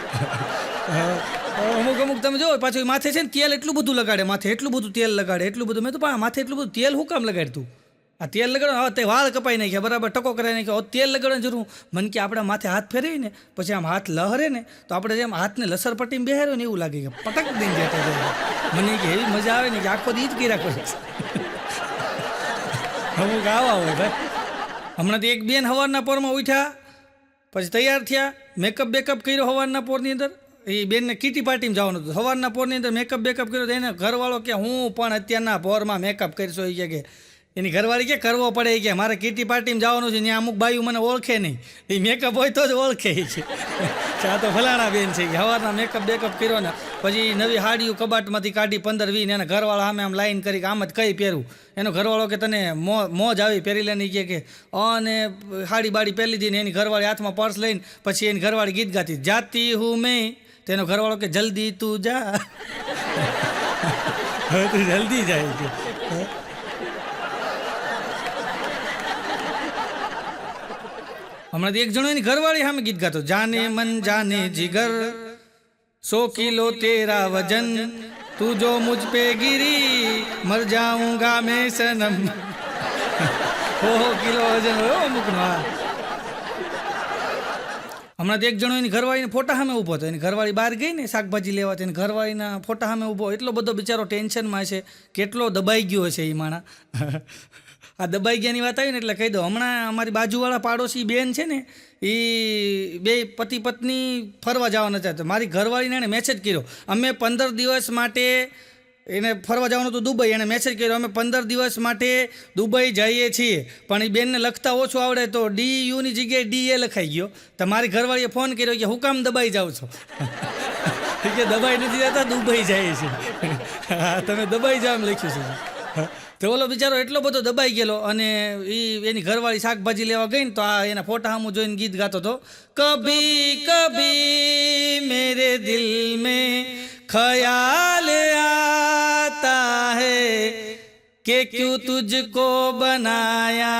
અમુક તમે જો પાછું માથે છે ને તેલ એટલું બધું લગાડે, માથે એટલું બધું તેલ લગાડે, એટલું બધું. મેં તો પણ માથે એટલું બધું તેલ હું કામ લગાડતું? આ તેલ લગાડો, હવે તે વાળ કપાઈ નાખ્યા, બરાબર ટકો કરાવી નાખ્યો, તેલ લગાડવાની જરૂર. મને કે આપણે માથે હાથ ફેરવી ને પછી આમ હાથ લહરે ને તો આપણે જેમ હાથને લસર પટ્ટીમાં બેહાર્યો ને એવું લાગે કે પટક દઈને જતા જાય. મને કે એવી મજા આવે ને કે આખો દી જ કર્યા કરે. અમુક આવા હોય ભાઈ. હમણાં તો એક બેન સવારના પોરમાં ઉઠ્યા, પછી તૈયાર થયા, મેકઅપ બેકઅપ કર્યો સવારના પોરની અંદર. એ બેનને કીટી પાર્ટીમાં જવાનું હતું, સવારના પોરની અંદર મેકઅપ બેકઅપ કર્યો. એને ઘરવાળો કે હું પણ અત્યારના પોરમાં મેકઅપ કરીશો. એ કે એની ઘરવાળી કે કરવો પડે કે મારે કીટી પાર્ટીમાં જવાનું છે, ત્યાં અમુક બાયું મને ઓળખે નહીં, એ મેકઅપ હોય તો જ ઓળખે છે. આ તો ફલાણા બેન છે કે સવારના મેકઅપ બેકઅપ કર્યો ને પછી નવી હાડીઓ કબાટમાંથી કાઢી 15-20 એના ઘરવાળા સામે આમ લાઈન કરી કે આમ જ કઈ પહેરવું. એનો ઘરવાળો કે તને મોજ આવી પહેરી લેની કે અને હાડી બાડી પહેરી લીધી ને એની ઘરવાળી હાથમાં પર્સ લઈને પછી એની ઘરવાળી ગીત ગાતી, જાતી હું મેં. તેનો ઘરવાળો કે જલ્દી તું જા. હવે તું જલ્દી જાય કે. હમણાં એક જણો એની ઘરવાળી સામે ગીત ગાતો, જાને મન જાને જીગર 100 કિલો તેરા વજન, તું જો મુझ पे गिरी मर जाऊंगा मैं सनम. 100 કિલો વજન હોય અમુકનો. હમણાં એક જણો એની ઘરવાળીને ફોટા સામે ઊભો હતો. એની ઘરવાળી બહાર ગઈ ને શાકભાજી લેવા, એની ઘરવાળીના ફોટા સામે ઊભો. એટલો બધો બિચારો ટેન્શનમાં છે, કેટલો દબાઈ ગયો છે એ માણા. આ દબાઈ ગયાની વાત આવી ને એટલે કહી દો, હમણાં અમારી બાજુવાળા પાડોશી બેન છે ને, એ બે પતિ પત્ની ફરવા જવાના હતા. મારી ઘરવાળીને એણે મેસેજ કર્યો, અમે 15 દિવસ માટે, એને ફરવા જવાનું હતું દુબઈ, એણે મેસેજ કર્યો અમે 15 દિવસ માટે દુબઈ જઈએ છીએ. પણ એ બેનને લખતા ઓછું આવડે તો DUની જગ્યાએ DA લખાઈ ગયો. તો મારી ઘરવાળીએ ફોન કર્યો કે હું કામ દબાઈ જાઓ છો? કે દબાઈ નથી જતા, દુબઈ જાય છે. હા, તમે દબાઈ જાઓ એમ લખ્યું છે. તો ઓલો બિચારો એટલો બધો દબાઈ ગયેલો અને એની ઘરવાળી શાકભાજી લેવા ગઈ ને તો આ એના ફોટા સામું જોઈને ગીત ગાતો હતો, કભી કભી મેરે દિલ મેં ખ્યાલ आता है कि क्यों तुझको बनाया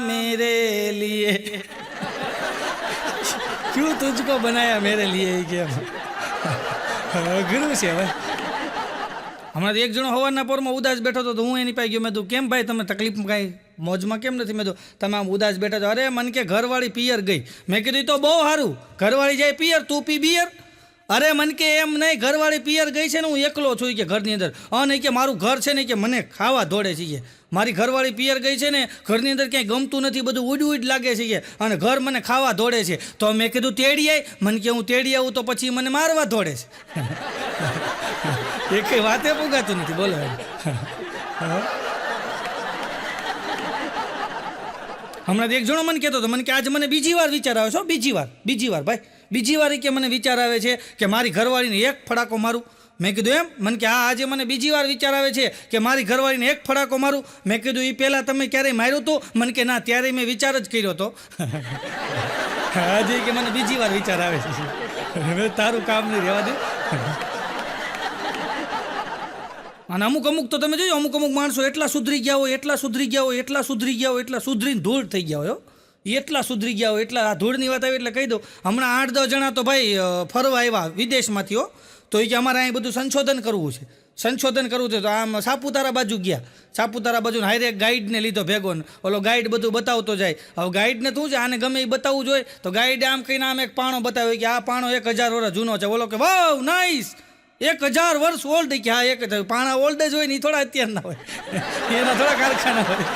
मेरे लिए, क्यों तुझको बनाया मेरे लिए. કેમ અઘરું છે ભાઈ. હમણાં એક જણો હવારના પોરમાં ઉદાસ બેઠો હતો તો હું એની પાસે ગયો. મેં તું કેમ ભાઈ તમે તકલીફમાં કાંઈ મોજમાં કેમ નથી? મેં તો તમે આમ ઉદાસ બેઠા છો. અરે મને કે ઘરવાળી પિયર ગઈ. મેં કીધું તો બહુ સારું, ઘરવાળી જાય પિયર, તું પી બિયર. અરે મને કે એમ નહીં, ઘરવાળી પિયર ગઈ છે ને હું એકલો છું કે ઘરની અંદર. નહીં કે મારું ઘર છે ને કે મને ખાવા દોડે છે કે મારી ઘરવાળી પિયર ગઈ છે ને ઘરની અંદર ક્યાંય ગમતું નથી, બધું ઉડ લાગે છે કે અને ઘર મને ખાવા દોડે છે. તો મેં કીધું તેડી આય. મને કે હું તેડી આવું તો પછી મને મારવા દોડે છે. એ કઈ વાતે પૂગાતું નથી. બોલો. હમણાં એક જણો મને કહેતો હતો, મને કે આજે મને બીજી વાર વિચાર આવે છે, બીજી વાર ભાઈ, બીજી વાર કે મને વિચાર આવે છે કે મારી ઘરવાળીને એક ફડાકો મારું. મેં કીધું એમ? મને કે હા, આજે મને બીજી વાર વિચાર આવે છે કે મારી ઘરવાળીને એક ફડાકો મારું. મેં કીધું એ પહેલાં તમે ક્યારેય માર્યું હતું? મને કે ના, ત્યારે મેં વિચાર જ કર્યો હતો. આજે કે મને બીજી વાર વિચાર આવે છે. હવે તારું કામ નહીં રહેવા દે. અને અમુક તો તમે જોયું, અમુક માણસો એટલા સુધરી ગયા હોય, એટલા સુધરીને ધૂળ થઈ ગયા હોય, એટલા સુધરી ગયા હોય. એટલા ધૂળની વાત આવી એટલે કહી દઉં, હમણાં 8-10 જણા તો ભાઈ ફરવા આવ્યા વિદેશમાંથી. તો એ કે અમારે અહીં બધું સંશોધન કરવું છે. તો આમ સાપુતારા બાજુ ગયા. સાપુતારા બાજુ હારે ગાઈડને લીધો ભેગો ને ઓલો ગાઈડ બધું બતાવતો જાય. હવે ગાઈડને શું છે, આને ગમે એ બતાવવું જોઈએ. તો ગાઈડે આમ કહીને આમ એક પાણો બતાવ્યો કે આ પાણો 1000 વર્ષ જૂનો છે. ઓલો કે વાવ નાઈસ, 1000 વર્ષ ઓલ્ડ. કે હા, 1000 પાણા ઓલ્ડ જ હોય ને, એ થોડા અત્યારના હોય, એના થોડા કારખાના હોય.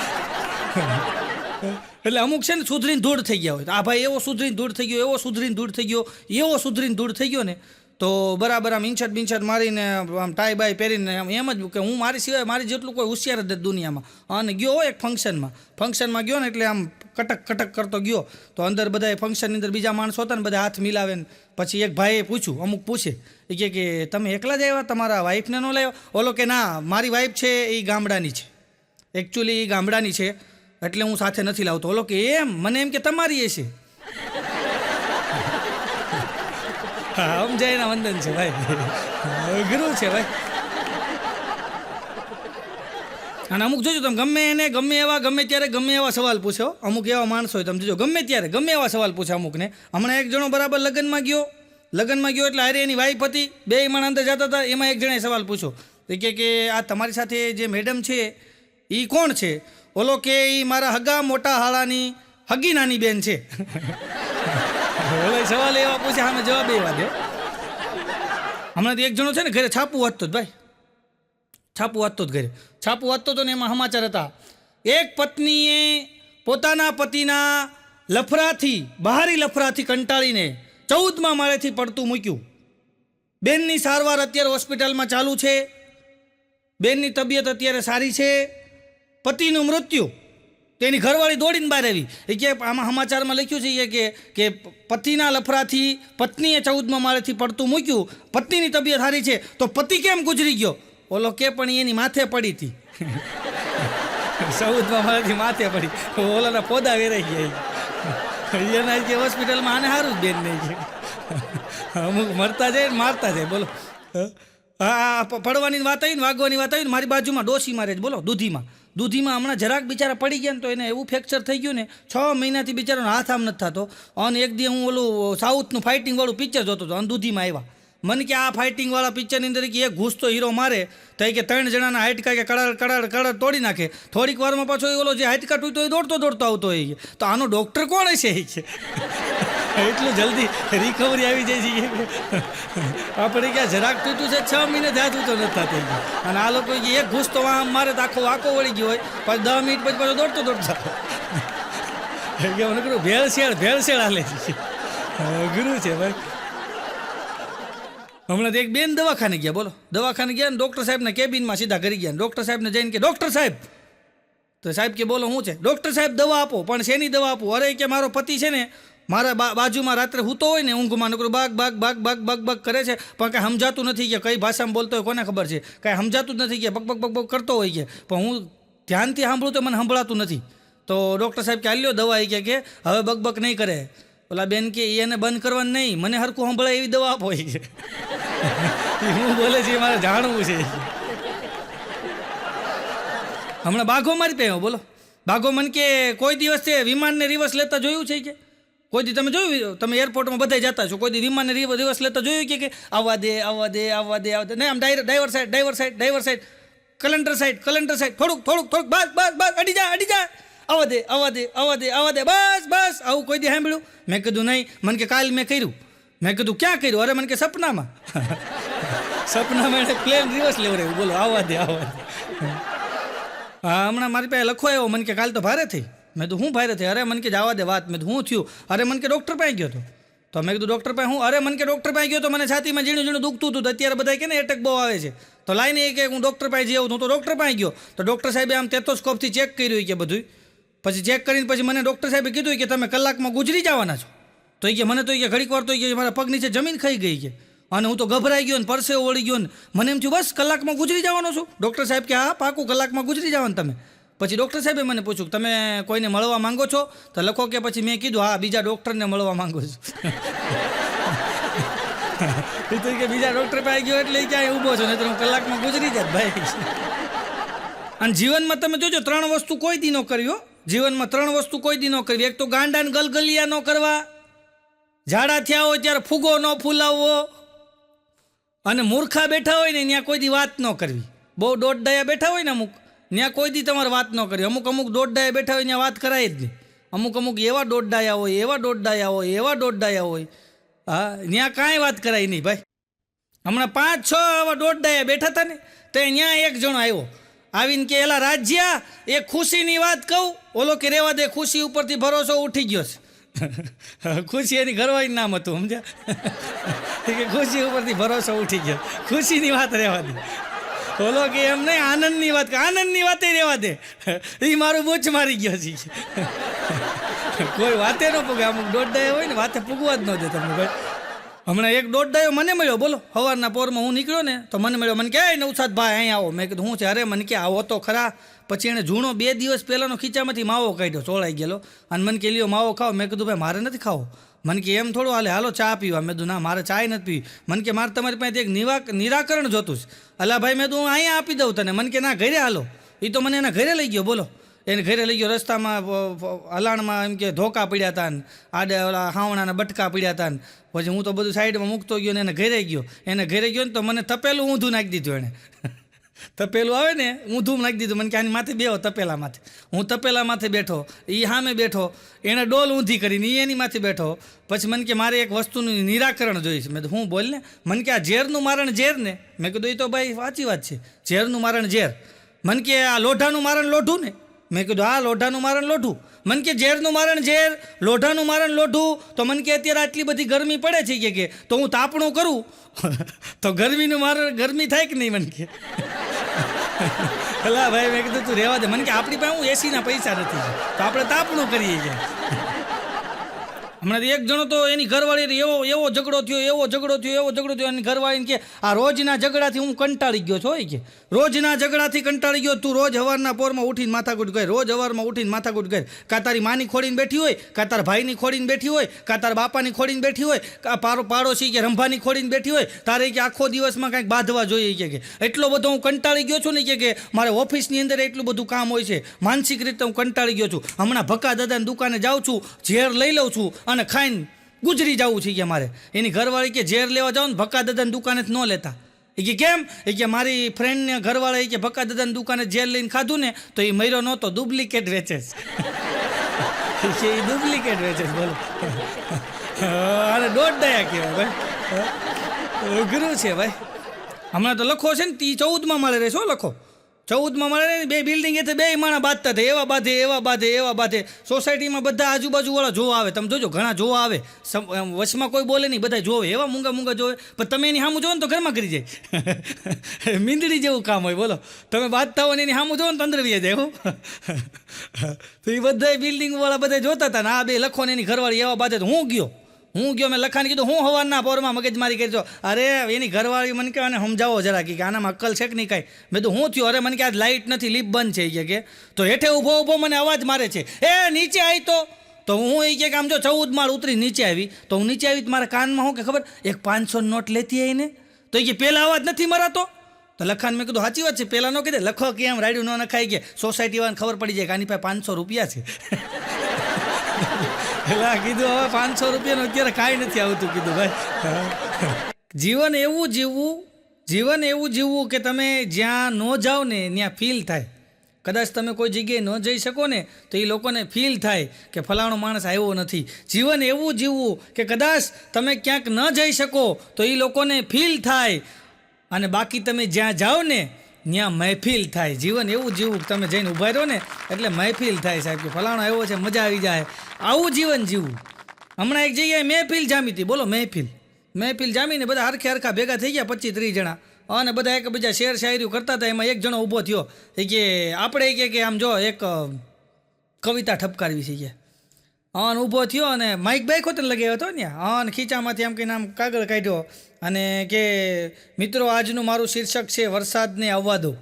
એટલે અમુક છે ને સુધરીને દૂર થઈ ગયા હોય. આ ભાઈ એવો સુધરીને દૂર થઈ ગયો, એવો સુધરીને દૂર થઈ ગયો, એવો સુધરીને દૂર થઈ ગયો ને, તો બરાબર આમ ઇન્છટ મારીને આમ ટાઈ બાય પહેરીને એમ જ કે હું મારી સિવાય મારી જેટલું કોઈ હોશિયાર જ નથી દુનિયામાં. અને ગયો હોય એક ફંક્શનમાં ગયો ને, એટલે આમ કટક કરતો ગયો. તો અંદર બધા ફંક્શનની અંદર બીજા માણસો હતા ને, બધા હાથ મિલાવે ને પછી એક ભાઈએ પૂછ્યું, અમુક પૂછે એ કે તમે એકલા જ આવ્યા, તમારા વાઈફને ન લાવ્યા? ઓલો કે ના, મારી વાઈફ છે એ ગામડાની છે, એકચ્યુઅલી એ ગામડાની છે, એટલે હું સાથે નથી લાવતો. ઓલો કે એમ, મને એમ કે તમારી એ છે. હા, સમજાયના વંદન છે ભાઈ, ગુરુ છે ભાઈ. અને અમુક જોજો તમે, ગમે એને ગમે ત્યારે ગમે એવા સવાલ પૂછો. અમુક એવા માણસો હોય, તમે જોજો, ગમે ત્યારે ગમે એવા સવાલ પૂછે અમુકને. હમણાં એક જણો બરાબર લગ્નમાં ગયો એટલે હારે એની વાઈફ હતી, બે માણસ અંદર જતા હતા. એમાં એક જણાએ સવાલ પૂછ્યો કે આ તમારી સાથે જે મેડમ છે એ કોણ છે? ઓલો કે એ મારા હગા મોટા હાળાની હગી નાની બેન છે. ઓલો સવાલ એવા પૂછે, સામે જવાબ એવા દે. હમણાં એક જણો છે ને ઘરે છાપું વાંચતો જ ભાઈ, છાપું વાંચતો હતો ને, એમાં સમાચાર હતા, એક પત્નીએ પોતાના પતિના બહારી લફરાથી કંટાળીને 14મા માળેથી પડતું મૂક્યું. બેનની સારવાર અત્યારે હોસ્પિટલમાં ચાલુ છે, બેનની તબિયત અત્યારે સારી છે. પતિનું મૃત્યુ, તેની ઘરવાળી દોડીને બહાર આવી. એ કે આમાં સમાચારમાં લખ્યું છે કે પતિના લફરાથી પત્નીએ 14મા માળેથી પડતું મૂક્યું, પત્નીની તબિયત સારી છે, તો પતિ કેમ ગુજરી ગયો? ઓલો કે પણ એની માથે પડી હતી. 14મા માળેથી માથે પડી, ઓલાના પોદા વેરાઈ ગયા. એના કે હોસ્પિટલમાં આને સારું જ બેન નહીં. અમુક મરતા જાય ને મારતા જાય. બોલો, હા, પડવાની વાત આવી ને, વાગવાની વાત આવી ને, મારી બાજુમાં ડોસી મારે જ, બોલો, દૂધીમાં હમણાં જરાક બિચારા પડી ગયા ને, તો એને એવું ફ્રેક્ચર થઈ ગયું ને, 6 મહિનાથી બિચારાનો હાથ આમ નથી થતો. અને એક દી હું ઓલું સાઉથનું ફાઇટિંગવાળું પિક્ચર જોતો હતો, અને દૂધીમાં આવ્યા. મને કે આ ફાઇટિંગવાળા પિક્ચરની અંદર કે એક ઘૂસતો હીરો મારે તો કે 3 જણાના હાઈટકા કે કડાડ તોડી નાખે. થોડીક વારમાં પાછો ઓલો જે હાઈટકા તૂટતો એ દોડતો આવતો હોય. તો આનો ડૉક્ટર કોણ હશે? એટલું જલ્દી રિકવરી આવી જાય છે. આપણે ક્યાં જરાક તૂટ્યું છે, 6 મહિને હાથ ઊંચો નથી થતો. અને આ લોકો એક ઘૂસતો આમ મારે તો આખો વાંકો વળી ગયો હોય, પાછું 10 મિનિટ પછી પાછો દોડતો ભેળસેળ હાલે છે. ગુરુ છે ભાઈ. હમણાં એક બેન દવાખાને ગયા, બોલો, દવાખાને ગયા ને ડૉક્ટર સાહેબના કેબિનમાં સીધા કરી ગયા. ડૉક્ટર સાહેબને જઈને કે ડૉક્ટર સાહેબ, તો સાહેબ કે બોલો શું છે? ડૉક્ટર સાહેબ દવા આપો. પણ શેની દવા આપો? અરે કે મારો પતિ છે ને મારા બાજુમાં રાત્રે સૂતો હોય ને, ઊંઘમાં નકરું બાગ કરે છે, પણ કાંઈ સમજાતું નથી. કે કઈ ભાષામાં બોલતો હોય કોને ખબર છે, કાંઈ સમજાતું જ નથી. કે બક કરતો હોય કે, પણ હું ધ્યાનથી સાંભળું તો મને સંભળાતું નથી. તો ડૉક્ટર સાહેબ કે હાલ્યો દવા, કે હવે બક નહીં કરે. ઓલા બેન કે એને બંધ કરવાનું નહીં, મને હરખું સંભળાય એવી દવા આપો. હું બોલે છે મારે જાણવું છે. હમણાં બાઘો મારી પહેર્યો, બોલો, બાઘો મને કે કોઈ દિવસ છે વિમાનને રિવર્સ લેતા જોયું છે? કે કોઈ દી તમે જોયું? તમે એરપોર્ટમાં બધા જતા છો, કોઈ દી વિમાનને રિવર્સ લેતા જોયું? કે આવવા દે નહીં, આમ ડાઈવર સાઈડ કલેન્ડર સાઈડ થોડુંક બસ અડી જા આવવા દે બસ આવું કોઈ દી સાંભળ્યું? મેં કીધું નહીં. મને કે કાલ મેં કર્યું. મેં કીધું ક્યાં કર્યું? અરે મને કે સપનામાં એને પ્લેન રિવર્સ લેવડાવ્યું. બોલો, આવવા દે. હા, હમણાં મારી પાસે લખો આવ્યો. મને કે કાલ તો ભારે થઈ. મેં તો હું ભારે થઈ? અરે મને કે જવા દે વાત. મેં તો હું થયું? અરે મને કે ડૉક્ટર પાસે ગયો હતો. તો મેં કીધું ડૉક્ટર પાસે હું? અરે મને કે ડૉક્ટર પાસે ગયો તો મને છાતીમાં ઝીણું દુખતું હતું. અત્યારે બધા કે ને એટેક બહુ આવે છે, તો લાઈને કે હું ડૉક્ટર પાસે જઈ આવું. તો ડૉક્ટર પાસે ગયો તો ડૉક્ટર સાહેબે આમ ટેથોસ્કોપથી ચેક કર્યું કે બધું. પછી ચેક કરીને પછી મને ડૉક્ટર સાહેબે કીધું કે તમે કલાકમાં ગુજરી જવાના છો. તો એ કે મને તો ઘડીક વાર તો મારા પગ નીચે જમીન ખાઈ ગઈ કે, અને હું તો ગભરાઈ ગયો ને, પરસેવો વળી ગયો ને. મને એમ થયું બસ કલાકમાં ગુજરી જવાનો છું. ડૉક્ટર સાહેબ કે હા પાકું કલાકમાં ગુજરી જવાનું તમે. પછી ડૉક્ટર સાહેબે મને પૂછ્યું તમે કોઈને મળવા માંગો છો? તો લખો કે પછી મેં કીધું હા બીજા ડૉક્ટરને મળવા માંગુ છું. એ તો કે બીજા ડૉક્ટર પાસે ગયો એટલે ક્યાંય ઊભો છો, નહીં તો હું કલાકમાં ગુજરી જાત ભાઈ. અને જીવનમાં તમે જોજો 3 વસ્તુ કોઈ દી ન કર્યો. જીવનમાં 3 વસ્તુ કોઈ દી ન કરવી. એક તો ગાંડાને ગલગલિયા ન કરવા, ઝાડા થયા હોય ત્યારે ફૂગો ન ફૂલાવવો, અને મૂર્ખા બેઠા હોય ને ત્યાં કોઈ દી વાત ન કરવી. બહુ દોડડાયા બેઠા હોય ને અમુક, ત્યાં કોઈ દી તમારે વાત ન કરવી. અમુક દોડડાયા બેઠા હોય ત્યાં વાત કરાય જ નહીં. અમુક એવા દોડડાયા હોય, એવા દોડડાયા હોય, એવા દોડડાયા હોય, હા, ત્યાં કાંઈ વાત કરાય નહીં ભાઈ. હમણાં 5-6 આવા દોડડાયા બેઠા હતા ને, તો ત્યાં એક જણો આવ્યો આવીને કે એલા રાજ્યા, એ ખુશીની વાત કહું. ઓલો કે રેવા દે, ખુશી ઉપરથી ભરોસો ઉઠી ગયો છે. ખુશી એની ઘરવાળીનું નામ હતું, સમજ્યા કે ખુશી ઉપરથી ભરોસો ઉઠી ગયો. ખુશીની વાત રહેવા દે. ઓલો કે એમ નહીં, આનંદની વાત, આનંદની વાતે રહેવા દે. એ મારું બૂચ મારી ગયો છે. કોઈ વાતે ન પૂગે. અમુક દોડડાયો હોય ને વાતે પૂગવા જ ન દે તમને ભાઈ. હમણાં એક દોડડાયો મને મળ્યો, બોલો, સવારના પોરમાં હું નીકળ્યો ને તો મને મળ્યો. મને કહે નવસાદ ભાઈ અહીં આવો. મેં કીધું હું છે? અરે મને કે આવો તો ખરા. પછી એણે જૂનો 2 દિવસ પહેલાંનો ખીચામાંથી માવો કાઢ્યો, ચોળાઈ ગયેલો, અને મને કે લ્યો માવો ખાઓ. મેં કીધું ભાઈ મારે નથી ખાવો. મને કે એમ થોડું હાલે, હાલો ચા પીવા. મેં કીધું ના, મારે ચાય નથી પીવી. મને કે મારે તમારી પાસે એક નિરાકરણ જોતું છે. અલા ભાઈ, મેં કીધું હું અહીંયા આપી દઉં તને. મને કે ના, ઘરે હાલો. એ તો મને એના ઘરે લઈ ગયો, બોલો. એને ઘરે લઈ ગયો. રસ્તામાં હલાણમાં એમ કે ધોકા પડ્યા હતા ને આડે ઓલા હાવણાના બટકા પડ્યા હતા ને. પછી હું તો બધું સાઈડમાં મૂકતો ગયો ને એને ઘરે ગયો. એને ઘરે ગયો ને તો મને તપેલું ઊંધું નાખી દીધું એણે. તપેલું આવે ને ઊંધું નાખી દીધું. મને કે આની માથે બેહો, તપેલા માથે. હું તપેલા માથે બેઠો, એ સામે બેઠો. એણે ડોલ ઊંધી કરીને એ એની માથે બેઠો. પછી મને કે મારે એક વસ્તુનું નિરાકરણ જોઈએ છે. મેં તો હું બોલ ને. મને કે આ ઝેરનું મારણ ઝેર ને. મેં કીધું એ તો ભાઈ સાચી વાત છે, ઝેરનું મારણ ઝેર. મને કે આ લોઢાનું મારણ લોઢું ને. મેં કીધું હા, લોઢાનું મારણ લોઢું. મને કે ઝેરનું મારણ ઝેર, લોઢાનું મારણ લોઢું. તો મને કે અત્યારે આટલી બધી ગરમી પડે છે કે તો હું તાપણું કરું તો ગરમીનું મારણ ગરમી થાય કે નહીં? મને કે ભલા ભાઈ, મેં કીધું તું રહેવા દે. મને કે આપણી પાસે હું એસીના પૈસા નથી, તો આપણે તાપણું કરીએ છીએ. હમણાં એક જણો તો એની ઘરવાળી એવો ઝઘડો થયો. એની ઘરવાળીને કે આ રોજના ઝઘડાથી હું કંટાળી ગયો છું. કે રોજના ઝઘડાથી કંટાળી ગયો તું. રોજ સવારના પોરમાં ઉઠીને માથાકૂટ કરે, રોજ સવારમાં ઉઠીને માથાકૂટ કરે. કાં તારી માની ખોડીને બેઠી હોય, કાં તારા ભાઈની ખોડીને બેઠી હોય, કાં તારા બાપાની ખોડીને બેઠી હોય, કાં પાડોશી કે રંભાની ખોડીને બેઠી હોય. તારે કે આખો દિવસમાં કાંઈક બાંધવા જોઈએ. કે એટલો બધો હું કંટાળી ગયો છું ને કે મારે ઓફિસની અંદર એટલું બધું કામ હોય છે. માનસિક રીતે હું કંટાળી ગયો છું. હમણાં ભક્કા દાદાની દુકાને જાઉં છું, ઝેર લઈ લઉં છું અને ખાઈને ગુજરી જવું છે. કે મારે એની ઘરવાળી કે ઝેર લેવા જાઓ ને ભક્કા દાદાની દુકાને જ ન લેતા. એ કે કેમ? એ કે મારી ફ્રેન્ડને ઘરવાળા કે ભક્કા દાદાની દુકાને ઝેર લઈને ખાધું ને તો એ મર્યો નહોતો, ડુપ્લિકેટ વેચે છે. એ ડુપ્લિકેટ વેચે છે, બોલો. અરે દોડડાયા કહેવાય ભાઈ, અઘરું છે ભાઈ. હમણાં તો લખો છે ને 14માં માળે રહેશો. લખો 14માં માળે ને 2 બિલ્ડિંગ એ 2 માણા બાંધતા હતા. એવા બાંધે. સોસાયટીમાં બધા આજુબાજુવાળા જોવા આવે. તમે જોજો, ઘણા જોવા આવે. વચમાં કોઈ બોલે નહીં, બધા જોવે. એવા મૂંગા જોવે. પણ તમે એની સામું જોવો ને તો ઘરમાં કરી જાય. મીંદડી જેવું કામ હોય, બોલો. તમે બાંધતા હોય ને એની સામું જોવો ને તો અંદર વી જાય. તો એ બધા બિલ્ડિંગવાળા બધા જોતા હતા ને આ 2 લખો ને એની ઘરવાળી એવા બાંધે. તો હું ગયો મેં લખાને કીધું હું સવારના પોરમાં મગજમારી કરી છો. અરે એની ઘરવાળી મને કહે સમજાવો જરા કે આનામાં અક્કલ છે કે નહીં કાંઈ. મેં તો હું થયું? અરે મને કે આજ લાઇટ નથી, લીપ બંધ છે. કે તો હેઠે ઊભો મને અવાજ મારે છે, એ નીચે આવી. તો હું એ કે આમ જો 14 માળ ઉતરી નીચે આવી. તો હું નીચે આવી, મારા કાનમાં શું કે ખબર, એક 500 નોટ લેતી આવીને. તો એ કે પહેલાં અવાજ નથી મરાતો. તો લખાણ મેં કીધું સાચી વાત છે, પહેલાં ન કીધે. લખો કે આમ રાડ્યું ન નખાય. કે સોસાયટીવાળાને ખબર પડી જાય કે આની પાસે 500 રૂપિયા છે. એટલે કીધું હવે 500 રૂપિયાનું અત્યારે કાંઈ નથી આવતું. કીધું ભાઈ, જીવન એવું જીવવું કે તમે જ્યાં ન જાઓ ને ત્યાં ફીલ થાય. કદાચ તમે કોઈ જગ્યાએ ન જઈ શકો ને તો એ લોકોને ફીલ થાય કે ફલાણો માણસ આવ્યો નથી. જીવન એવું જીવવું કે કદાચ તમે ક્યાંક ન જઈ શકો તો એ લોકોને ફીલ થાય. અને બાકી તમે જ્યાં જાઓ ને ત્યાં મહેફિલ થાય. જીવન એવું જીવવું તમે જઈને ઊભા રહો ને એટલે મહેફિલ થાય. સાહેબ કે ફલાણો આવ્યો છે, મજા આવી જાય. આવું જીવન જીવવું. હમણાં એક જગ્યાએ મહેફિલ જામી હતી, બોલો. મહેફિલ જામીને બધા હરખા ભેગા થઈ ગયા 25-30 જણા. અને બધા એકબીજા શેર શાયરીઓ કરતા હતા. એમાં એક જણો ઊભો થયો. એ કે આપણે કે આમ જો એક કવિતા ઠપકારવી છે. કે અને ઊભો થયો અને માઇક બાઇક હોતે લગાવ્યો હતો ને. અને ખીચામાંથી આમ કહીને આમ કાગળ કાઢ્યો અને કે મિત્રો આજનું મારું શીર્ષક છે વરસાદને આવવા દો.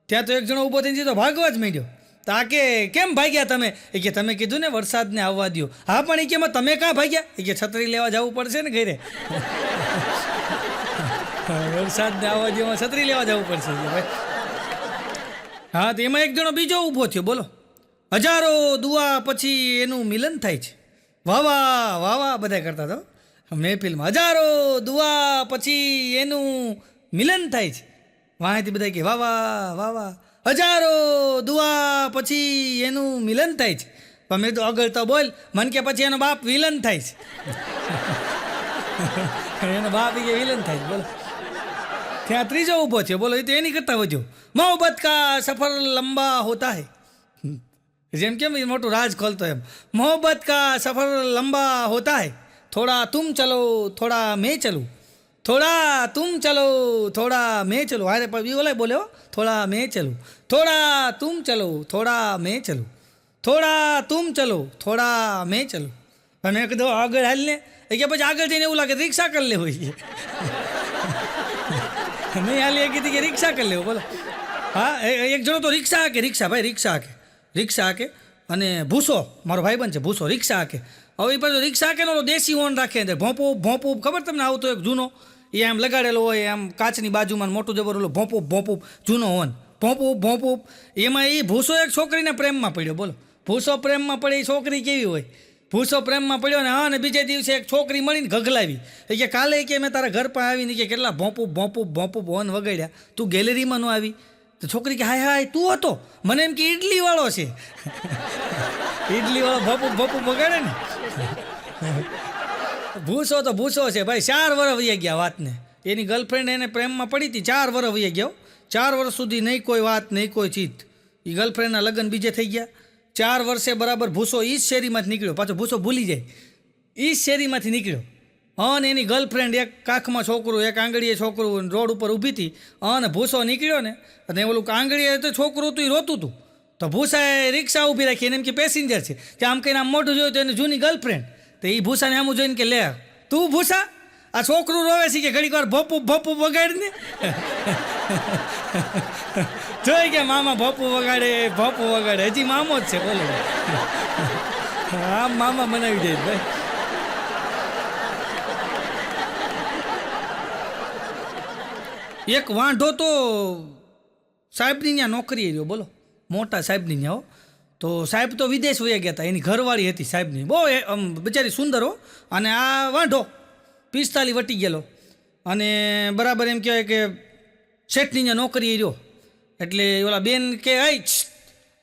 ત્યાં તો એક જણો ઊભો થઈને તો ભાગવા જ માંડ્યો. તો આ કે કેમ ભાગ્યા તમે? એ કે તમે કીધું ને વરસાદને આવવા દો. હા પણ એ કે તમે કાં ભાગ્યા? એ કે છત્રી લેવા જવું પડશે ને ઘરે. વરસાદને આવવા દો, છત્રી લેવા જવું પડશે ભાઈ. હા, તો એમાં એક જણો બીજો ઊભો થયો, બોલો. હજારો દુઆ પછી એનું મિલન થાય છે. વાહ વાહ બધા કરતા હતો. મહેફિલમાં હજારો દુઆ પછી એનું મિલન થાય છે. વાંથી બધા કે વાહ વાહ વાહ વાહ, હજારો દુઆ પછી એનું મિલન થાય છે. પણ મેં તો આગળ તો બોલ, મન કે પછી એનો બાપ વિલન થાય છે. એનો બાપ કે વિલન થાય છે. બોલો ત્યાં ત્રીજો ઊભો છે. બોલો એ તો એની કરતા વધ્યો. મોહબ્બત કા સફર લંબા હોતા હૈ. જેમ કેમ એ મોટું રાજ ખોલતો એમ. મોહબ્બત કા સફર લંબા હોતા હૈ, થોડા તુમ ચલો થોડા મેં ચલું, થોડા તુમ ચલો થોડા મેં ચલું. હારે પણ ઓલા બોલે હો, થોડા મેં ચલું, થોડા તુમ ચલો થોડા મેં ચલું, થોડા તુમ ચલો થોડા મેં ચલું. અને મેં કીધું આગળ હાલ ને. એ કે પછી આગળ જઈને એવું લાગે રિક્ષા કરી લેવું હોય. નહીં હાલી એ કીધી કે રિક્ષા કરી લેવું. બોલો હા, એક જણો તો રિક્ષા હાકે, રિક્ષા ભાઈ રિક્ષા હાકે, રિક્ષા હાકે. અને ભૂસો મારો ભાઈબંધ છે, ભૂસો રિક્ષા હાકે. હવે એ પાછો રિક્ષા હાકે ને દેશી હોર્ન રાખે અંદર, ભોંપો ભોંપો ખબર તમને આવતો એક જૂનો, એ આમ લગાડેલો હોય આમ કાચની બાજુમાં, મોટું જબર ઓલો ભોંપો ભોંપો જૂનો હોર્ન, ભોંપો ભોંપો. એમાં એ ભૂસો એક છોકરીને પ્રેમમાં પડ્યો. બોલો ભૂસો પ્રેમમાં પડે એ છોકરી કેવી હોય? ભૂસો પ્રેમમાં પડ્યો ને હા, ને બીજે દિવસે એક છોકરી મળીને ગગલાવી. એ કે કાલે કે મેં તારા ઘર પર આવીને કે કેટલા ભોંપું ભોંપું ભોંપું હોર્ન વગાડ્યા, તું ગેલેરીમાં ન આવી? તો છોકરી કે હાય હાય તું હતો, મને એમ કે ઇડલીવાળો છે. ઇડલીવાળો ભોંપું ભોંપું વગાડે ને. ભૂસો તો ભૂસો છે ભાઈ. 4 વર્ષ વહી ગયા વાતને. એની ગર્લફ્રેન્ડ એને પ્રેમમાં પડી હતી, 4 વર્ષ વહી ગયા. 4 વર્ષ સુધી નહીં કોઈ વાત નહીં કોઈ ચીત. એ ગર્લફ્રેન્ડના લગ્ન બીજે થઈ ગયા. 4 વર્ષે બરાબર ભૂસો એ જ શેરીમાંથી નીકળ્યો. પાછો ભૂસો ભૂલી જાય, એ જ શેરીમાંથી નીકળ્યો. અને એની ગર્લફ્રેન્ડ એક કાખમાં છોકરું, એક આંગળીએ છોકરું રોડ ઉપર ઊભી હતી. અને ભૂસો નીકળ્યો ને, અને ઓલું આંગળીએ તો છોકરું હતું એ રોતું હતું. તો ભૂસાએ રિક્ષા ઊભી રાખી, એને એમ કે પેસેન્જર છે. કે આમ કહીને આમ મોઢું જોયું તો એની જૂની ગર્લફ્રેન્ડ. તો એ ભૂસાને આમ જોઈને કે લે તું ભૂસા, આ છોકરું રોવે છે કે ઘડીક વાર ભોપું ભોપું વગાડીને. જોઈ કે મામા ભોપું વગાડે ભોપું વગાડે, હજી મામો જ છે. બોલો આમ મામા બનાવી દે ભાઈ. એક વાંઢો તો સાહેબની ત્યાં નોકરી રહ્યો. બોલો મોટા સાહેબની ત્યાં હો. તો સાહેબ તો વિદેશ વયા ગયા હતા. એની ઘરવાળી હતી સાહેબની, બહુ બિચારી સુંદર હો. અને આ વાંઢો 45 વટી ગયેલો. અને બરાબર એમ કહેવાય કે શેઠની ત્યાં નોકરી રહ્યો. એટલે ઓલા બેન કે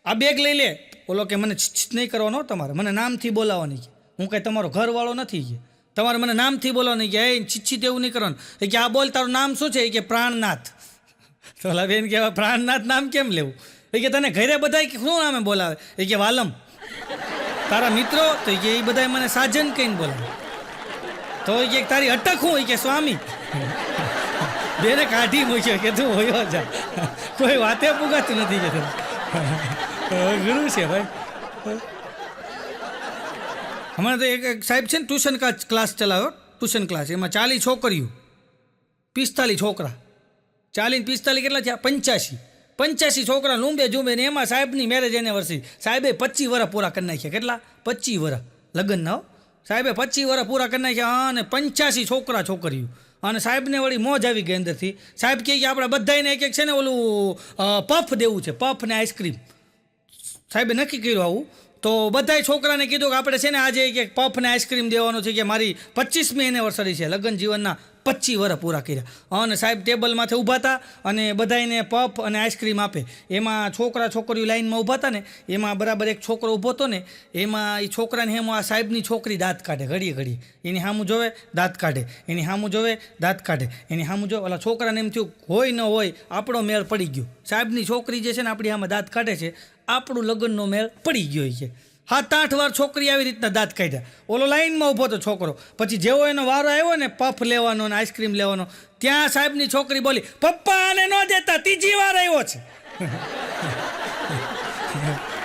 આ બેગ લઈ લે. ઓલો કે મને નહીં કરવાનો તમારે, મને નામથી બોલાવવાની. હું કાંઈ તમારો ઘરવાળો નથી કે તમારે મને નામથી બોલાવવાની. કે એ છીછી તેવું નહીં કરવાનું. એ કે આ બોલ તારું નામ શું છે? એ કે પ્રાણનાથ. તો ઓલા બેન કહેવાય પ્રાણનાથ નામ કેમ લેવું? એ કે તને ઘરે બધા શું નામે બોલાવે? એ કે વાલમ. તારા મિત્રો? તો કે એ બધા મને સાજન કહીને બોલાવે. તો એ કે તારી અટક હું? એ કે સ્વામી. બેને કાઢી મૂક્યો કે તું હોયો જા, કોઈ વાતે પુગાતું નથી કે ગુરુ છે ભાઈ. હમણાં તો એક સાહેબ છે ને ટ્યુશન ક્લાસ ચલાવ્યો, ટ્યુશન ક્લાસ. એમાં 40 છોકરીઓ 45 છોકરા. 40 ને 45 કેટલા થયા? 85 છોકરા લૂંબે ઝૂંબે. ને એમાં સાહેબની મેરેજ એનિવર્સરી. સાહેબે 25 વર્ષ પૂરા કરી નાખ્યા. કેટલા? 25 વર્ષ લગ્નના. સાહેબે 25 વર્ષ પૂરા કરી નાખ્યા. અને 85 છોકરા છોકરીઓ. અને સાહેબને વળી મોજ આવી ગઈ અંદરથી. સાહેબ કહે કે આપણે બધાને એક એક છે ને ઓલું પફ દેવું છે, પફ ને આઈસ્ક્રીમ. સાહેબે નક્કી કર્યું આવું. તો બધાય છોકરાને કીધું કે આપણે છે ને આજે એક પફ ને આઈસ્ક્રીમ દેવાનો છે, કે મારી 25મી એનિવર્સરી છે. લગ્ન જીવનના 25 વર્ષ પૂરા કર્યા. અને સાહેબ ટેબલમાંથી ઊભા હતા અને બધાને પફ અને આઈસ્ક્રીમ આપે. એમાં છોકરા છોકરીઓ લાઈનમાં ઊભા હતા ને, એમાં બરાબર એક છોકરો ઊભો હતો ને, એમાં એ છોકરાને હેમ આ સાહેબની છોકરી દાંત કાઢે ઘડીએ ઘડીએ. એની સામું જોવે દાંત કાઢે, એની સામું જોવે દાંત કાઢે, એની સામું જોવે. ઓલા છોકરાને એમ થયું હોય ન હોય આપણો મેળ પડી ગયો. સાહેબની છોકરી જે છે ને આપણી આમાં દાંત કાઢે છે, આપણું લગ્નનો મેળ પડી ગયો છે. 7-8 વાર છોકરી આવી રીતના દાંત કાઢ્યા. ઓલો લાઈનમાં ઊભો હતો છોકરો. પછી જેવો એનો વારો આવ્યો ને પફ લેવાનો ને આઈસ્ક્રીમ લેવાનો, ત્યાં સાહેબની છોકરી બોલી, પપ્પા આને ન દેતા, 3જી વાર આવ્યો છે.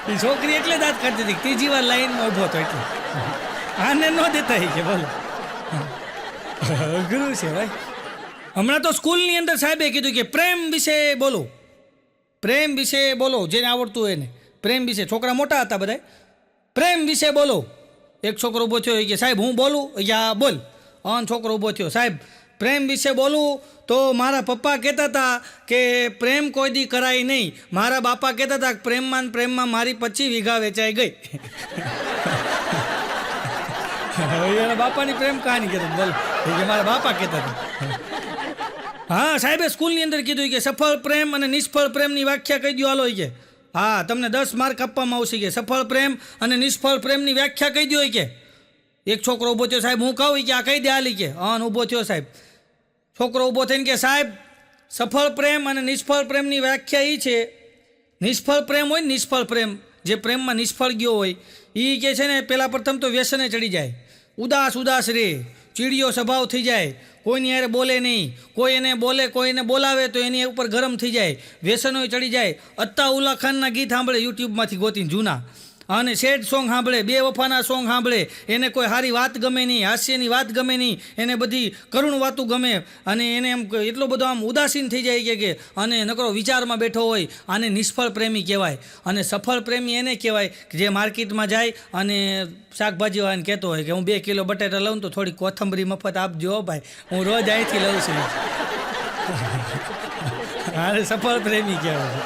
એ છોકરી એટલે દાંત કાઢતી હતી, 3જી વાર લાઈનમાં ઊભો હતો એટલે. આને ન દેતા કે બોલો અઘરું છે ભાઈ. હમણાં તો સ્કૂલની અંદર સાહેબે કીધું કે પ્રેમ વિશે બોલો, પ્રેમ વિશે બોલો, જેને આવડતું એને પ્રેમ વિશે. છોકરા મોટા હતા બધા. પ્રેમ વિશે બોલો. એક છોકરો ઊભો થયો કે સાહેબ હું બોલું? યા બોલ. છોકરો ઊભો થયો, સાહેબ પ્રેમ વિશે બોલું તો મારા પપ્પા કહેતા હતા કે પ્રેમ કોઈ દી કરાય નહીં. મારા બાપા કહેતા હતા કે પ્રેમમાં મારી 25 વીઘા વેચાઈ ગઈ. એના બાપાની પ્રેમ કહાની કહેતો બોલ કે મારા બાપા કહેતા હતા. હા સાહેબે સ્કૂલની અંદર કીધું કે સફળ પ્રેમ અને નિષ્ફળ પ્રેમની વ્યાખ્યા કહી દો હાલો કે. હા તમને 10 માર્ક આપવામાં આવશે કે સફળ પ્રેમ અને નિષ્ફળ પ્રેમની વ્યાખ્યા કહી દો કે. એક છોકરો ઊભો થયો સાહેબ હું કહું કે આ કહી દે હાલી કે હા ઊભો થયો સાહેબ. છોકરો ઊભો થઈને કે સાહેબ સફળ પ્રેમ અને નિષ્ફળ પ્રેમની વ્યાખ્યા એ છે નિષ્ફળ પ્રેમ હોય ને નિષ્ફળ પ્રેમ જે પ્રેમમાં નિષ્ફળ ગયો હોય એ કે છે ને પહેલાં પ્રથમ તો વ્યસને ચડી જાય ઉદાસ રહે ચીડિયો સ્વભાવ થઈ જાય કોઈની યારે બોલે નહીં કોઈ એને બોલે કોઈને બોલાવે તો એની ઉપર ગરમ થઈ જાય વ્યસનોય ચડી જાય અત્તાઉલ્લા ખાનના ગીત સાંભળે યુટ્યુબમાંથી ગોતીને જૂના અને સેડ સોંગ સાંભળે બેવફાના સોંગ સાંભળે એને કોઈ સારી વાત ગમે નહીં હાસ્યની વાત ગમે નહીં એને બધી કરુણ વાતું ગમે અને એને એમ એટલો બધો આમ ઉદાસીન થઈ જાય કે અને નકરો વિચારમાં બેઠો હોય આને નિષ્ફળ પ્રેમી કહેવાય. અને સફળ પ્રેમી એને કહેવાય કે જે માર્કેટમાં જાય અને શાકભાજીવાળાને કહેતો હોય કે હું 2 કિલો બટાટા લઉં તો થોડી કોથમરી મફત આપજો ભાઈ હું રોજ અહીંથી લઉં છું. આને સફળ પ્રેમી કહેવાય.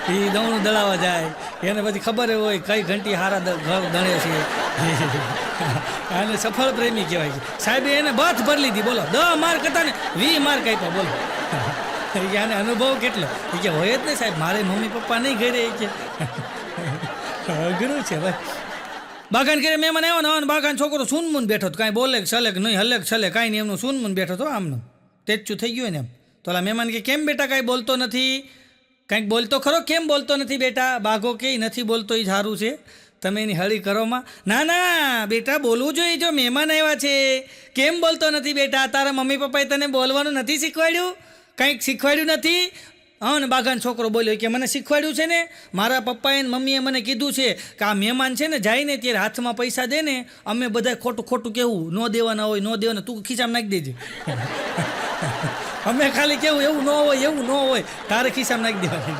એ દવણું દળાવવા જાય એને પછી ખબર હોય કઈ ઘંટી હારા ઘર દણે છે. આને સફળ પ્રેમી કહેવાય છે. સાહેબે એને બથ ભરી લીધી બોલો 10 માર્ક હતા ને 20 માર્ક આપ્યા બોલો. આને અનુભવ કેટલો એ કે હોય જ ને સાહેબ મારે મમ્મી પપ્પા નહીં ઘરે કે અઘરું છે ભાઈ. બાગાન ઘરે મહેમાન આવ્યો ને બાગાન છોકરો સૂનમૂન બેઠો હતો કાંઈ બોલે છલે કે નહીં હલે છલે કાંઈ નહીં એમનું સૂનમૂન બેઠો હતો આમનું ટેચું થઈ ગયું ને એમ. તો ઓલા મહેમાન કે કેમ બેટા કાંઈ બોલતો નથી કંઈક બોલતો ખરો કેમ બોલતો નથી બેટા. બાઘો કે નથી બોલતો એ સારું છે તમે એની હળી કરોમાં. ના બેટા બોલવું જોઈએ જો મહેમાન આવ્યા છે. કેમ બોલતો નથી બેટા તારા મમ્મી પપ્પાએ તને બોલવાનું નથી શીખવાડ્યું કંઈક શીખવાડ્યું નથી. હા ને બાઘાનો છોકરો બોલ્યો કે મને શીખવાડ્યું છે ને મારા પપ્પાએ ને મમ્મીએ મને કીધું છે કે આ મહેમાન છે ને જાય ને ત્યારે હાથમાં પૈસા દે ને અમે બધા ખોટું કહેવું ન દેવાના હોય ન દેવાના તું ખીચામાં નાખી દેજે. અમે ખાલી કેવું એવું ન હોય તારે ખિસ્સામાં નાખી દેવાનું.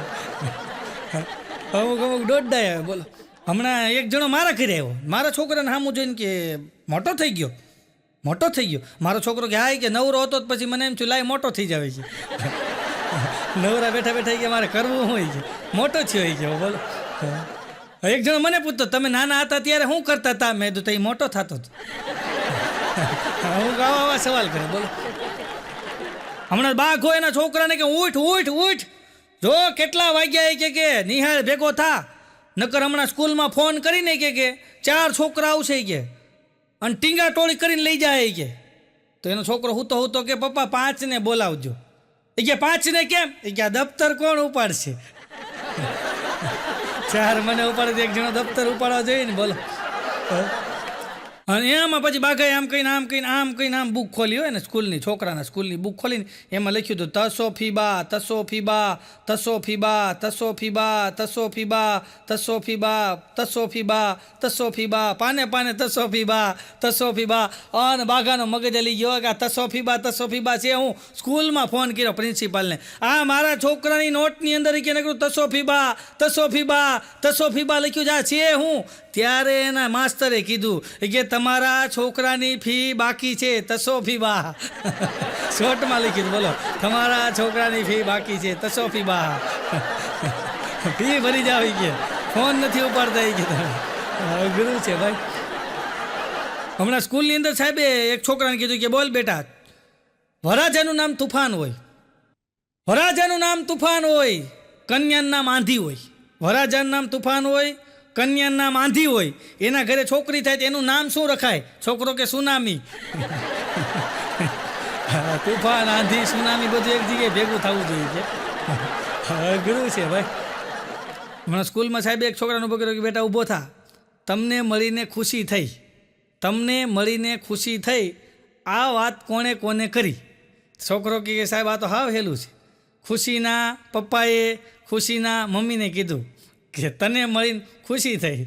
અમુક દોડડાય બોલો. હમણાં એક જણો મારા ઘરે આવ્યો મારા છોકરાને સામું જોઈને કે મોટો થઈ ગયો મારો છોકરો કે હા કે નવરો હતો પછી મને એમ થયું લાય મોટો થઈ જાય છે. નવરા બેઠા કે મારે કરવું હોય છે મોટો થયો હોય છે બોલો. એક જણો મને પૂછતો તમે નાના હતા ત્યારે શું કરતા હતા મેં તો એ મોટો થતો હતો. હું આવા સવાલ કરે બોલો. હમણાં બાઘ હોય એના છોકરાને કે ઉઠ જો કેટલા વાગ્યા કે નિહાળ ભેગો થા નકર હમણાં સ્કૂલમાં ફોન કરીને કે 4 છોકરા આવશે કે અને ટીંગા ટોળી કરીને લઈ જાય કે. તો એનો છોકરો હું કે પપ્પા 5 ને બોલાવજો. એ કે 5 ને કેમ એ કે આ દફતર કોણ ઉપાડશે. 4 મને ઉપાડે એક જણો દફતર ઉપાડવા જોઈએ ને બોલો. અને એમાં પછી બાઘાએ આમ કહીને આમ બુક ખોલી હોય ને સ્કૂલની છોકરાના સ્કૂલની બુક ખોલીને એમાં લખ્યું હતું તસોફીબા પાને તસોફીબા અને બાઘાનો મગજ લઈ ગયો કે આ તસોફીબા છે. હું સ્કૂલમાં ફોન કર્યો પ્રિન્સિપાલને આ મારા છોકરાની નોટની અંદર કે નકરું તસોફીબા લખ્યું જા છે હું. ત્યારે એના માસ્તરે કીધું કે તમારા છોકરાની ફી બાકી છે તસોફીબા. શોર્ટમાં લખી દીધું બોલો તમારા છોકરાની ફી બાકી છે તસોફીબા. ફી ભરી જાવ કે ફોન નથી ઉપાડતા કે અઘરું છે ભાઈ. હમણાં સ્કૂલની અંદર સાહેબે એક છોકરાને કીધું કે બોલ બેટા વરાજાનું નામ તુફાન હોય કન્યાનું નામ આંધી હોય. વરાજાનું નામ તુફાન હોય કન્યાનું નામ આંધી હોય એના ઘરે છોકરી થાય તો એનું નામ શું રખાય. છોકરો કે સુનામી. તુફાન આંધી સુનામી બધું એક જગ્યાએ ભેગું થવું જોઈએ છે. અઘરું છે ભાઈ. હમણાં સ્કૂલમાં સાહેબ એક છોકરાનો ઉભો કર્યો કે બેટા ઊભો થા તમને મળીને ખુશી થઈ આ વાત કોને કરી. છોકરો કે સાહેબ આ તો હાવ હેલું છે. ખુશીના પપ્પાએ ખુશીના મમ્મીને કીધું કે તને મળીને ખુશી થઈ.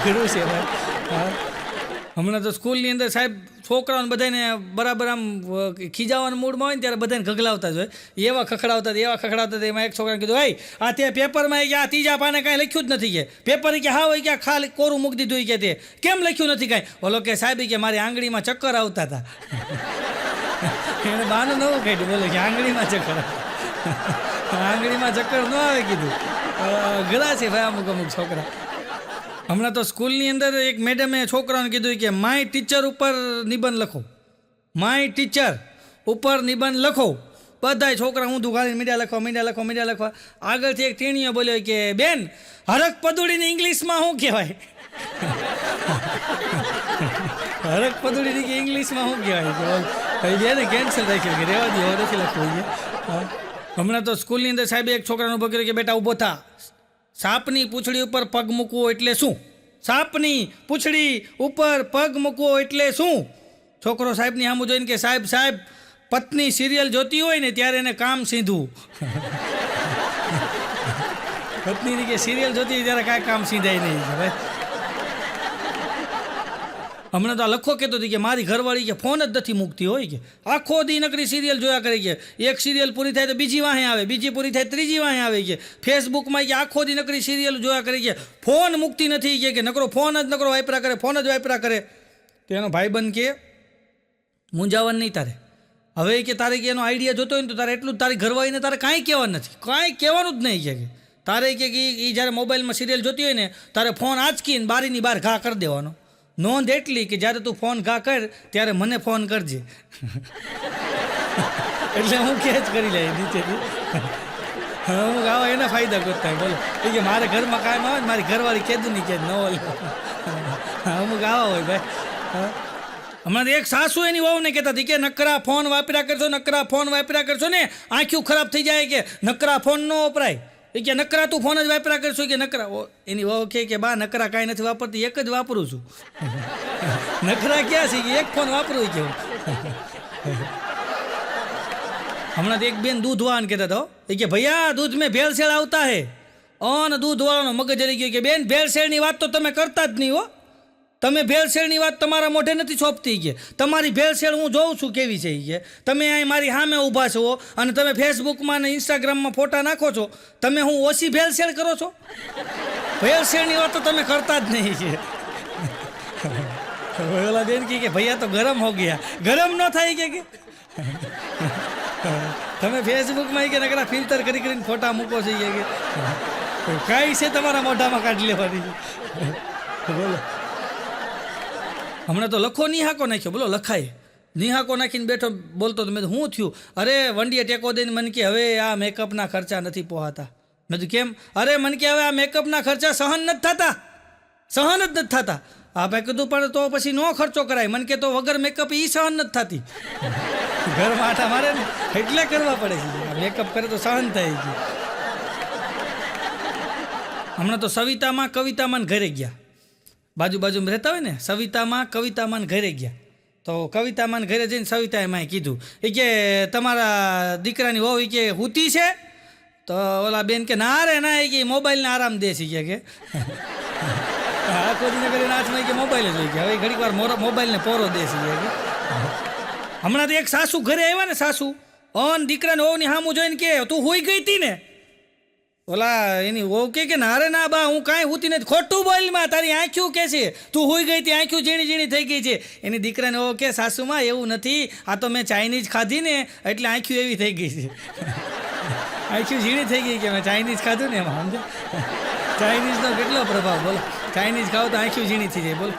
ઘણું છે ભાઈ. હમણાં તો સ્કૂલની અંદર સાહેબ છોકરાઓને બધાને બરાબર આમ ખીજાવાના મૂડમાં હોય ને ત્યારે બધાને ગગલાવતા જ હોય. એવા ખખડાવતા એમાં એક છોકરાને કીધું ભાઈ આ તે પેપરમાં કે આ ત્રીજા પાને કાંઈ લખ્યું જ નથી કે પેપર કે હા હોય કે ખાલી કોરું મૂકી દીધું કે તે કેમ લખ્યું નથી કાંઈ. બોલો કે સાહેબ કે મારી આંગળીમાં ચક્કર આવતા હતા. એને બાનું નવું કાઢ્યું બોલો કે આંગળીમાં ચક્કર ન આવે કીધું. ગળા છે ભાઈ અમુક છોકરા. હમણાં તો સ્કૂલની અંદર એક મેડમે છોકરાઓને કીધું કે માય ટીચર ઉપર નિબંધ લખો, માય ટીચર ઉપર નિબંધ લખો. બધા છોકરા ઊંધું ગાળીને મીડિયા લખવા. આગળથી એક ટીણીઓ બોલ્યો કે બેન, હરક પદુડીને ઇંગ્લિશમાં શું કહેવાય? હરક પદુડીની કે ઇંગ્લિશમાં શું કહેવાય? બેને કેન્સલ રાખ્યું કે રહેવા દો, નથી લખવું. હમણાં તો સ્કૂલની અંદર સાહેબે એક છોકરાને ઊભો કર્યો કે બેટા ઊભો થા, સાપની પૂંછડી ઉપર પગ મૂકવો એટલે શું? સાપની પૂંછડી ઉપર પગ મૂકવો એટલે શું? છોકરો સાહેબની સામું જોઈને કે સાહેબ પત્ની સિરિયલ જોતી હોય ને ત્યારે એને કામ સીધું. પત્નીની કે સિરિયલ જોતી હોય ત્યારે કાંઈ કામ સીધાય નહીં છે ભાઈ. હમણાં તો આ લખો કહેતો હતી કે મારી ઘરવાળી કે ફોન જ નથી મૂકતી હોય કે આખો દી નકરી સિરિયલ જોયા કરે કે એક સિરિયલ પૂરી થાય તો બીજી વાહે આવે, બીજી પૂરી થાય ત્રીજી વાહે આવે કે ફેસબુકમાં કે આખો દી નકરી સિરિયલ જોયા કરે કે ફોન મૂકતી નથી કે નકરો ફોન જ નકરો વાપરા કરે, ફોન જ વાપરા કરે. તો એનો ભાઈબંધ કે મૂંઝાવાનું નહીં તારે, હવે કે તારે કે એનો આઈડિયા જોતો હોય ને તો તારે એટલું જ તારી ઘરવાળીને તારે કાંઈ કહેવાનું નથી, કાંઈ કહેવાનું જ નહીં કે તારે કે એ જ્યારે મોબાઈલમાં સિરિયલ જોતી હોય ને તારે ફોન આંચકીને બારીની બહાર ઘા કરી દેવાનો. નોંધ એટલી કે જ્યારે તું ફોન ઘા કર ત્યારે મને ફોન કરજે. એટલે હું કેચ કરી લે નીચેથી. હું આવા એના ફાયદા કરતા બોલો કે મારે ઘરમાં કાંઈ ન હોય મારી ઘરવાળી કહેતું નહીં કે ન હોય. અમુક આવા હોય ભાઈ. હમણાં એક સાસુ એની વહુને કહેતા હતી કે નકરા ફોન વાપર્યા કરશો ને આંખ્યું ખરાબ થઈ જાય કે નકરા ફોન ન વપરાય. એ કે નકરા તું ફોન જ વાપર્યા કરશો કે નકરા. એની વહુ કે બા નકરા કાંઈ નથી વાપરતી, એક જ વાપરું છું. નકરા ક્યાં છે કે એક ફોન વાપરું કે. હમણાં એક બેન દૂધ વાળાને કહેતા હતા કે ભૈયા દૂધ મેં ભેળસેળ આવતા હે. અને દૂધ વાળાનો મગજ હલી ગયો કે બેન ભેળસેળની વાત તો તમે કરતા જ નહીં હો, તમે ભેળસેળની વાત તમારા મોઢે નથી છોપતી કે તમારી ભેળસેળ હું જોઉં છું કેવી છે કે તમે અહીં મારી સામે ઊભા છો અને તમે ફેસબુકમાં ને ઇન્સ્ટાગ્રામમાં ફોટા નાખો છો, તમે હું ઓછી ભેળસેળ કરો છો? ભેળસેળની વાત તો તમે કરતા જ નહીં કે. ઓલા બેન કે ભૈયા તો ગરમ હો ગયા, ગરમ ન થાય કે તમે ફેસબુકમાં કે નકરા ફિલ્ટર કરીને ફોટા મૂકો છો કે કાંઈ છે તમારા મોઢામાં કાઢી લેવાની. બોલો હમણાં તો લખો નિહાકો નાખ્યો, બોલો લખાય નિહાકો નાખીને બેઠો બોલતો તો મેં શું થયું? અરે વંડીએ ટેકો દઈને મને કે હવે આ મેકઅપના ખર્ચા નથી પોહાતા. મેં કીધું કેમ? અરે મને કે હવે આ મેકઅપના ખર્ચા સહન જ નથી થતા. હા ભાઈ કીધું પણ તો પછી નો ખર્ચો કરાય. મને કે તો વગર મેકઅપ એ સહન નથી થતી. ઘરમાં આટા મારે ને એટલે કરવા પડે છે, મેકઅપ કરે તો સહન થાય છે. હમણાં તો સવિતામાં કવિતામાં ઘરે ગયા, બાજુમાં રહેતા હોય ને સવિતામાં કવિતામાં ઘરે ગયા. તો કવિતામાં ઘરે જઈને સવિતાએ માએ કીધું એ કે તમારા દીકરાની વહુ કે હુતી છે? તો ઓલા બેન કે ના રે ના, એ કે મોબાઈલને આરામ દે છે કે આખો દિને કરીને હાથમાં કે મોબાઈલ જ હોય કે હવે ઘડીક વાર મોબાઈલને પોરો દે છે કે. હમણાં તો એક સાસુ ઘરે આવ્યા ને, સાસુ ઓન દીકરાને વહુની સામું જોઈને કે તું હુઈ ગઈ હતી ને? ઓલા એની વહુ કે ના રે ના બા હું કાંઈ હુતી નથી. ખોટું બોલમાં, તારી આંખ્યું કે છે તું હુઈ ગઈ હતી, આંખ્યું ઝીણી ઝીણી થઈ ગઈ છે. એની દીકરાને વહુ કે સાસુમાં એવું નથી, આ તો મેં ચાઇનીઝ ખાધી ને એટલે આંખ્યું એવી થઈ ગઈ છે. આંખ્યું ઝીણી થઈ ગઈ કે મેં ચાઇનીઝ ખાધું ને એમાં. સમજો ચાઇનીઝનો કેટલો પ્રભાવ, બોલો ચાઇનીઝ ખાવ તો આંખ્યું ઝીણી થઈ જાય. બોલો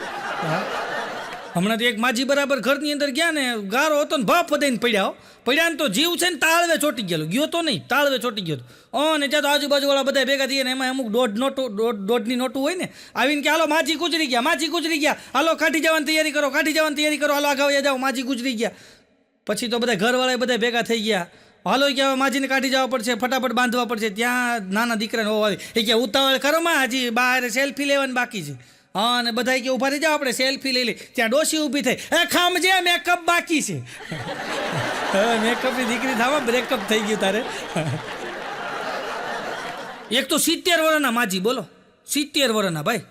હા. હમણાં તો એક માજી બરાબર ઘરની અંદર ગયા ને, ગારો હતો ને ભાપ દઈને પડ્યા ને તો જીવ છે ને તાળવે ચોટી ગયો તો નહીં, તાળવે ચોટી ગયો. ને ત્યાં તો આજુબાજુવાળા બધા ભેગા થઈએ ને એમાં અમુક દોઢની નોટું હોય ને, આવીને કે હાલો માજી ગુજરી ગયા, હાલો કાઢી જવાની તૈયારી કરો, હાલો આગળ જાઓ માજી ગુજરી ગયા. પછી તો બધા ઘરવાળા બધા ભેગા થઈ ગયા, હાલો કે હવે માજીને કાઢી જવા પડશે, ફટાફટ બાંધવા પડશે. ત્યાં નાના દીકરાને હોવા એ કે ઉતાવળ કરો માં, હજી બહાર સેલ્ફી લેવાની બાકી છે. હા અને બધા કે ઊભા થઈ જાઓ આપણે સેલ્ફી લઈ લે. ત્યાં ડોશી ઊભી થઈ, એ ખામજે મેકઅપ બાકી છે. મેકઅપની દીકરી થાવા બ્રેકઅપ થઈ ગયું તારે. એક તો 70 વર્ષના માજી, બોલો 70 વર્ષના ભાઈ,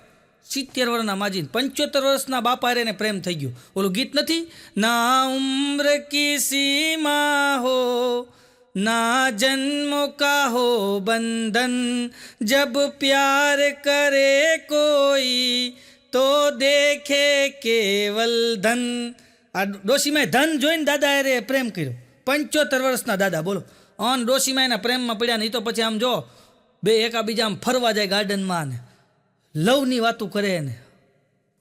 70 વર્ષના માજી, 75 વર્ષના બાપા એને પ્રેમ થઈ ગયો. ઓલું ગીત નથી, ના ઉમ્ર કી સીમા હો ના જન્મો કા હો બંધન, જબ પ્યાર કરે કોઈ તો દેખે કેવલ ધન. આ ડોશીમાએ ધન જોઈને દાદા અરે પ્રેમ કર્યો. 75 વર્ષના દાદા, બોલો. અન ડોશીમા એના પ્રેમમાં પડ્યા નહીં તો પછી આમ જો બે એકાબીજા આમ ફરવા જાય ગાર્ડનમાં ને લવની વાતું કરે ને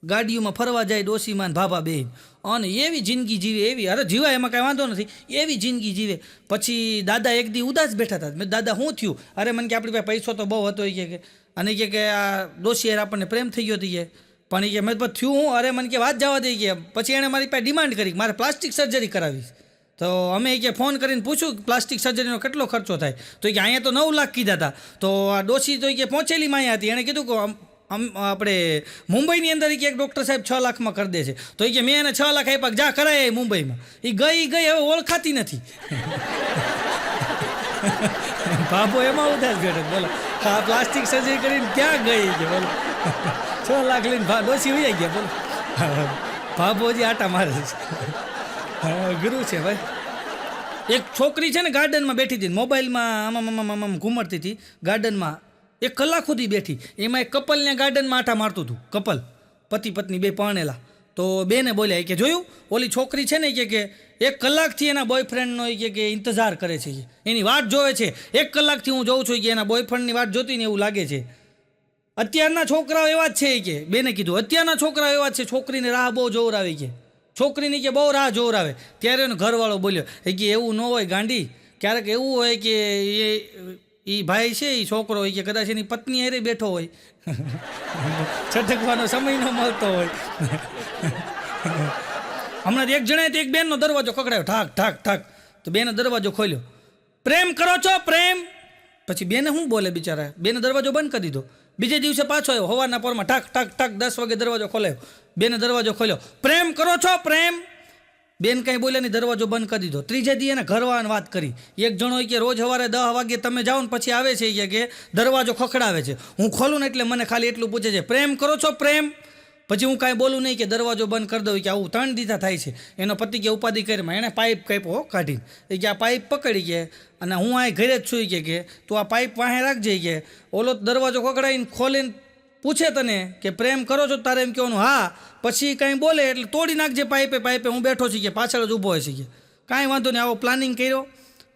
ગાડીઓમાં ફરવા જાય ડોશીમાં ને ભાભા બેન અને એવી જિંદગી જીવે એવી અરે જીવાય એમાં કાંઈ વાંધો નથી એવી જિંદગી જીવે પછી દાદા એક દી ઉદાસ બેઠા હતા મેં દાદા શું થયું અરે મને કે આપણી પાસે પૈસો તો બહુ હતો એ કે અને કે આ ડોશી યાર આપણને પ્રેમ થઈ ગયો હતી પણ એ કે મેં થયું હું અરે મને કે વાત જવા દઈ ગયા પછી એણે મારી પાસે ડિમાન્ડ કરી મારે પ્લાસ્ટિક સર્જરી કરાવીશ તો અમે કે ફોન કરીને પૂછ્યું પ્લાસ્ટિક સર્જરીનો કેટલો ખર્ચો થાય તો કે અહીંયા તો 9 લાખ કીધા હતા તો આ ડોશી તો કે પહોંચેલી માં અહીંયા હતી એણે કીધું કે આપણે મુંબઈની અંદર કે એક ડૉક્ટર સાહેબ 6 લાખમાં કરી દે છે તો એ કે મેં એને 6 લાખ આપ્યા જા કરાય મુંબઈમાં એ ગઈ હવે ઓળખાતી નથી બાબો એમાં ઉદાસ બેઠો બોલો હા પ્લાસ્ટિક સર્જરી કરીને ક્યાં ગઈ કે બોલો 6 લાખ લઈને ડોશી વહી ગયા બોલો બાબોજી આટા મારે છે ગુરુ છે ભાઈ એક છોકરી છે ને ગાર્ડનમાં બેઠી હતી મોબાઈલમાં આમ ઘૂમરતી હતી ગાર્ડનમાં 1 કલાક સુધી બેઠી એમાં એક કપલને ગાર્ડનમાં આટા મારતું હતું કપલ પતિ પત્ની બે પરણેલા તો બેને બોલ્યા કે જોયું ઓલી છોકરી છે ને કે 1 કલાકથી એના બોયફ્રેન્ડનો કે ઇંતજાર કરે છે એની વાટ જોવે છે 1 કલાકથી હું જોઉં છું કે એના બોયફ્રેન્ડની વાટ જોતી ને એવું લાગે છે અત્યારના છોકરાઓ એવા જ છે કે બેને કીધું અત્યારના છોકરાઓ એવા જ છે છોકરીને રાહ બહુ જોવરાવી કે છોકરીની કે બહુ રાહ જોવરાવે ત્યારે એનો ઘરવાળો બોલ્યો કે એવું ન હોય ગાંડી ક્યારેક એવું હોય કે એ ભાઈ છે એ છોકરો હોય કે કદાચ એની પત્ની હારે બેઠો હોય છટકવાનો સમય ન મળતો હોય હમણાં એક જણાએ તો એક બેનનો દરવાજો ખખડાયો ઠાક ઠાક ઠાક તો બેને દરવાજો ખોલ્યો પ્રેમ કરો છો પ્રેમ પછી બેને શું બોલે બિચારા બેને દરવાજો બંધ કરી દીધો બીજે દિવસે પાછો આવ્યો સવારના પોરમાં ઠાક ઠાક ઠાક 10 વાગે દરવાજો ખોલાયો બેને દરવાજો ખોલ્યો પ્રેમ કરો છો પ્રેમ બેન કાંઈ બોલ્યા નહીં દરવાજો બંધ કરી દીધો ત્રીજે દી એને ઘરવાળાને વાત કરી એક જણો કે રોજ સવારે 10 વાગે તમે જાઓ ને પછી આવે છે કે દરવાજો ખખડાવે છે હું ખોલું ને એટલે મને ખાલી એટલું પૂછે છે પ્રેમ કરો છો પ્રેમ પછી હું કાંઈ બોલું નહીં કે દરવાજો બંધ કરી દઉં કે આવું 3 દીધા થાય છે એનો પતિ કે ઉપાધિ કરીમાં એણે પાઇપ કાપ્યો કાઢીને એ કે આ પાઇપ પકડી કે અને હું આ ઘરે જ છું કે તું આ પાઇપ વાહે રાખજે કે ઓલો દરવાજો ખખડાવીને ખોલીને પૂછે તને કે પ્રેમ કરો છો તારે એમ કહેવાનું હા પછી કાંઈ બોલે એટલે તોડી નાખજે પાઇપે હું બેઠો છું કે પાછળ જ ઊભો હોય છે કે કાંઈ વાંધો નહીં આવો પ્લાનિંગ કર્યો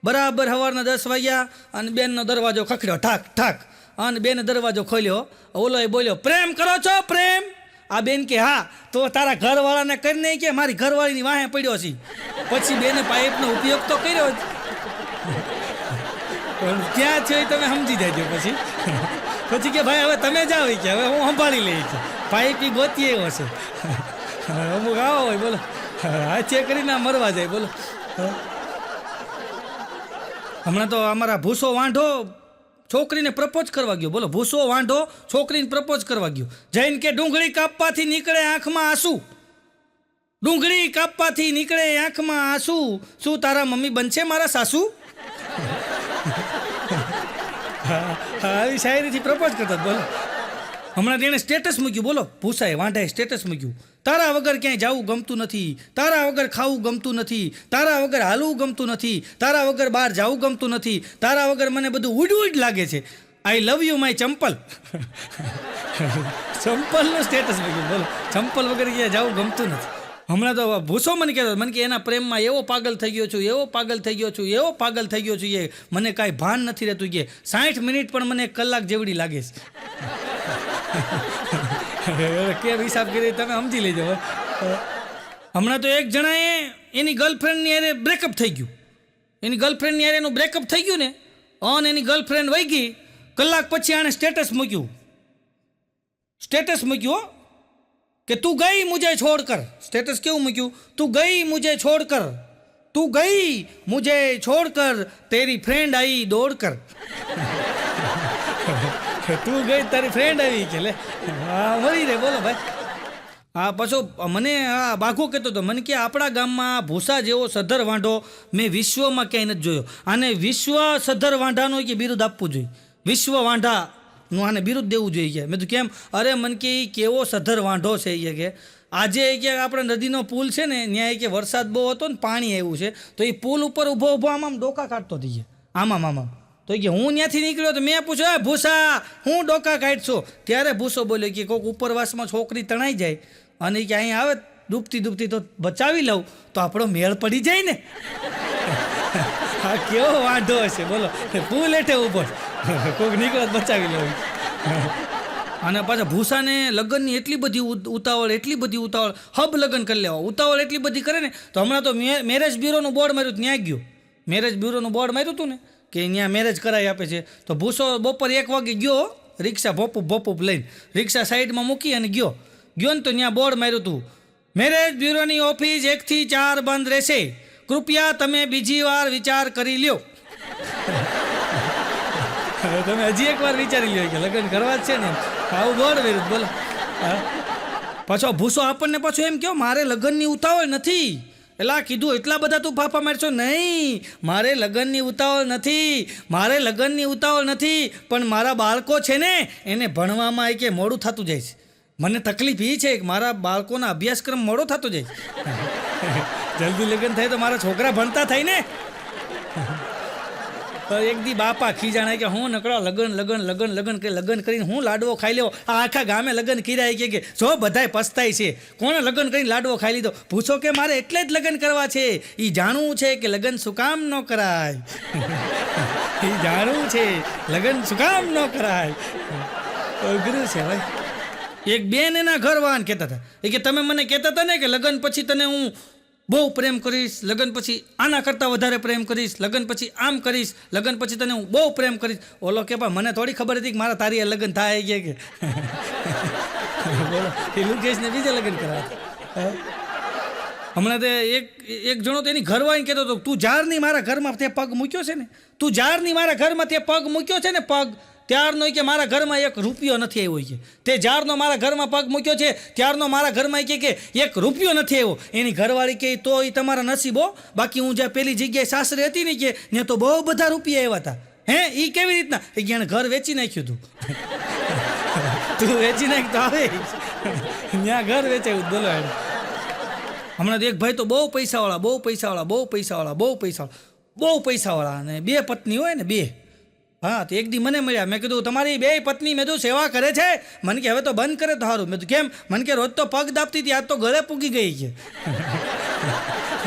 બરાબર સવારના 10 વાગ્યા અને બેનનો દરવાજો ખખડ્યો ઠાક ઠાક અને બેને દરવાજો ખોલ્યો ઓલો એ બોલ્યો પ્રેમ કરો છો પ્રેમ આ બેન કે હા તો તારા ઘરવાળાને કરી નહીં કે મારી ઘરવાળીની વાહે પડ્યો છે પછી બેને પાઇપનો ઉપયોગ તો કર્યો જ ક્યાં છે એ તમે સમજી જાજો પછી કે ભાઈ હવે તમે જાઓ કે હવે હું સંભાળી લઈ છે પાઇપ ગોતી એવો છે અમુક આવો હોય બોલો આ ચેક કરીને મરવા જાય બોલો હમણાં તો અમારા ભૂસો વાંઢો છોકરીને પ્રપોઝ કરવા ગયો બોલો ભૂસો વાંઢો છોકરીને પ્રપોઝ કરવા ગયો જઈને કે ડુંગળી કાપવાથી નીકળે આંખમાં આંસુ ડુંગળી કાપવાથી નીકળે આંખમાં આંસુ શું તારા મમ્મી બનશે મારા સાસુ આવી શાયરીથી પ્રપોઝ કરતા બોલો હમણાં તેણે સ્ટેટસ મૂક્યું બોલો ભૂસાએ વાંઢાએ સ્ટેટસ મૂક્યું તારા વગર ક્યાંય જવું ગમતું નથી તારા વગર ખાવું ગમતું નથી તારા વગર હાલવું ગમતું નથી તારા વગર બહાર જવું ગમતું નથી તારા વગર મને બધું ઉડ ઉડ લાગે છે આઈ લવ યુ માય ચંપલ ચંપલનું સ્ટેટસ મૂક્યું બોલો ચંપલ વગર ક્યાંય જવું ગમતું નથી હમણાં તો ભૂસો મને કહેતો મને કે એના પ્રેમમાં એવો પાગલ થઈ ગયો છું એવો પાગલ થઈ ગયો છું એવો પાગલ થઈ ગયો છું એ મને કાંઈ ભાન નથી રહેતું કે 60 મિનિટ પણ મને 1 કલાક જેવડી લાગે છે કેમ હિસાબ કરી તમે સમજી લેજો હમણાં તો એક જણાએ એની ગર્લફ્રેન્ડની હારે બ્રેકઅપ થઈ ગયું એની ગર્લફ્રેન્ડની હારે એનું બ્રેકઅપ થઈ ગયું ને અને એની ગર્લફ્રેન્ડ વહી ગઈ કલાક પછી આણે સ્ટેટસ મૂક્યું કે તું ગઈ મુझे छोड़कर स्टेटस क्यों મૂક્યું તું ગઈ मुझे छोड़कर तेरी फ्रेंड आई दौड़कर તું ગઈ તારી ફ્રેન્ડ આવી કે લે હા મરી રે બોલો ભાઈ હા પાછો મને આ બાઘો કહેતો હતો મને કે આપણા ગામમાં ભૂસા જેવો સધર વાંઢો મેં વિશ્વમાં ક્યાંય નથી જોયો આને વિશ્વ સધર વાંઢાનો કે બિરુદ આપવું જોઈએ વિશ્વ વાંઢાનું આને બિરુદ દેવું જોઈએ કે મેં તો કેમ અરે મને કે કેવો સધર વાંઢો છે એ કે આજે કે આપણે નદીનો પુલ છે ને ત્યાં કે વરસાદ બહુ હતો ને પાણી આવ્યું છે તો એ પુલ ઉપર ઊભો આમ ડોકા કાઢતો થઈ ગયા આમ તો કે હું ત્યાંથી નીકળ્યો તો મેં પૂછ્યું ભૂસા હું ડોકા કાઢશો ત્યારે ભૂસો બોલ્યો કે કોઈક ઉપરવાસમાં છોકરી તણાઈ જાય અને કે અહીં આવે ડૂબતી તો બચાવી લઉં તો આપણો મેળ પડી જાય ને હા કેવો વાંઢો હશે બોલો પુલ હેઠે ઊભો કોઈક નીકળો બચાવી લઉં અને પાછા ભૂસાને લગ્નની એટલી બધી ઉતાવળ હબ લગ્ન કરી લેવા ઉતાવળ એટલી બધી કરે ને તો હમણાં તો મેરેજ બ્યુરોનું બોર્ડ માર્યું ત્યાં ગયો મેરેજ બ્યુરોનું બોર્ડ માર્યું હતું ને કે અહીંયા મેરેજ કરાવી આપે છે તો ભૂસો બપોર 1 વાગે ગયો રિક્ષા ભોપુપ લઈને રિક્ષા સાઈડમાં મૂકી અને ગયો ને તો ત્યાં બોર્ડ માર્યું હતું મેરેજ બ્યુરોની ઓફિસ 1 થી 4 બંધ રહેશે કૃપયા તમે બીજી વાર વિચાર કરી લ્યો તમે હજી એકવાર વિચારી લ્યો કે લગ્ન કરવા જ છે ને આવું બોર્ડ માર્યું બોલો પાછો ભૂસો આપણને પાછો એમ કહો મારે લગ્નની ઉતાવળ નથી એલા કીધું એટલા બધા તું ફાફા મારશો નહીં મારે લગ્નની ઉતાવળ નથી પણ મારા બાળકો છે ને એને ભણવામાં કે મોડું થતું જાય છે મને તકલીફ એ છે કે મારા બાળકોના અભ્યાસક્રમ મોડો થતો જાય જલ્દી લગ્ન થાય તો મારા છોકરા ભણતા થાય ને તો એક દી બાપા ખીજાણા કે હું નકળો લગ્ન કરીને હું લાડવો ખાઈ લેવો આ આખા ગામે લગ્ન કર્યા કે જો બધાય પસ્તાય છે કોણે લગ્ન કરીને લાડવો ખાઈ લીધો પૂછો કે મારે એટલે જ લગ્ન કરવા છે એ જાણવું છે કે લગ્ન શું કામ ન કરાય અઘરું છે ભાઈ એક બેન એના ઘરવાળાને કહેતા હતા કે તમે મને કહેતા હતા ને કે લગ્ન પછી તને હું બહુ પ્રેમ કરીશ લગ્ન પછી આના કરતાં વધારે પ્રેમ કરીશ લગ્ન પછી આમ કરીશ લગ્ન પછી તને હું બહુ પ્રેમ કરીશ ઓલો કે પણ મને થોડી ખબર હતી કે મારા તારી લગ્ન થાય કે બોલો એ લુકેશને બીજે લગ્ન કરાવે હમણાં તે એક જણો તો એની ઘરવાળીને કહેતો હતો તું જ્યારની મારા ઘરમાં તે પગ મૂક્યો છે ને પગ ત્યારનો કે મારા ઘરમાં 1 રૂપિયો નથી આવ્યો છે તે જ્યારનો મારા ઘરમાં પગ મૂક્યો છે ત્યારનો મારા ઘરમાં કે 1 રૂપિયો નથી આવ્યો એની ઘરવાળી કે તો એ તમારા નસીબો બાકી હું જ્યાં પેલી જગ્યાએ સાસરે હતી ને કે ત્યાં તો બહુ બધા રૂપિયા આવ્યા હતા એ કેવી રીતના એને ઘર વેચી નાખ્યું તું વેચી નાખ તો આવે ત્યાં ઘર વેચાયું બોલો હમણાં એક ભાઈ તો બહુ પૈસાવાળા અને 2 પત્ની હોય ને 2 હા તો એક દી મને મળ્યા મેં કીધું તમારી 2 પત્ની મેં સેવા કરે છે મને કે હવે તો બંધ કરે તો સારું મેં તો કેમ મને કે રોજ તો પગ દાબતી હતી આજ તો ગળે પૂગી ગઈ છે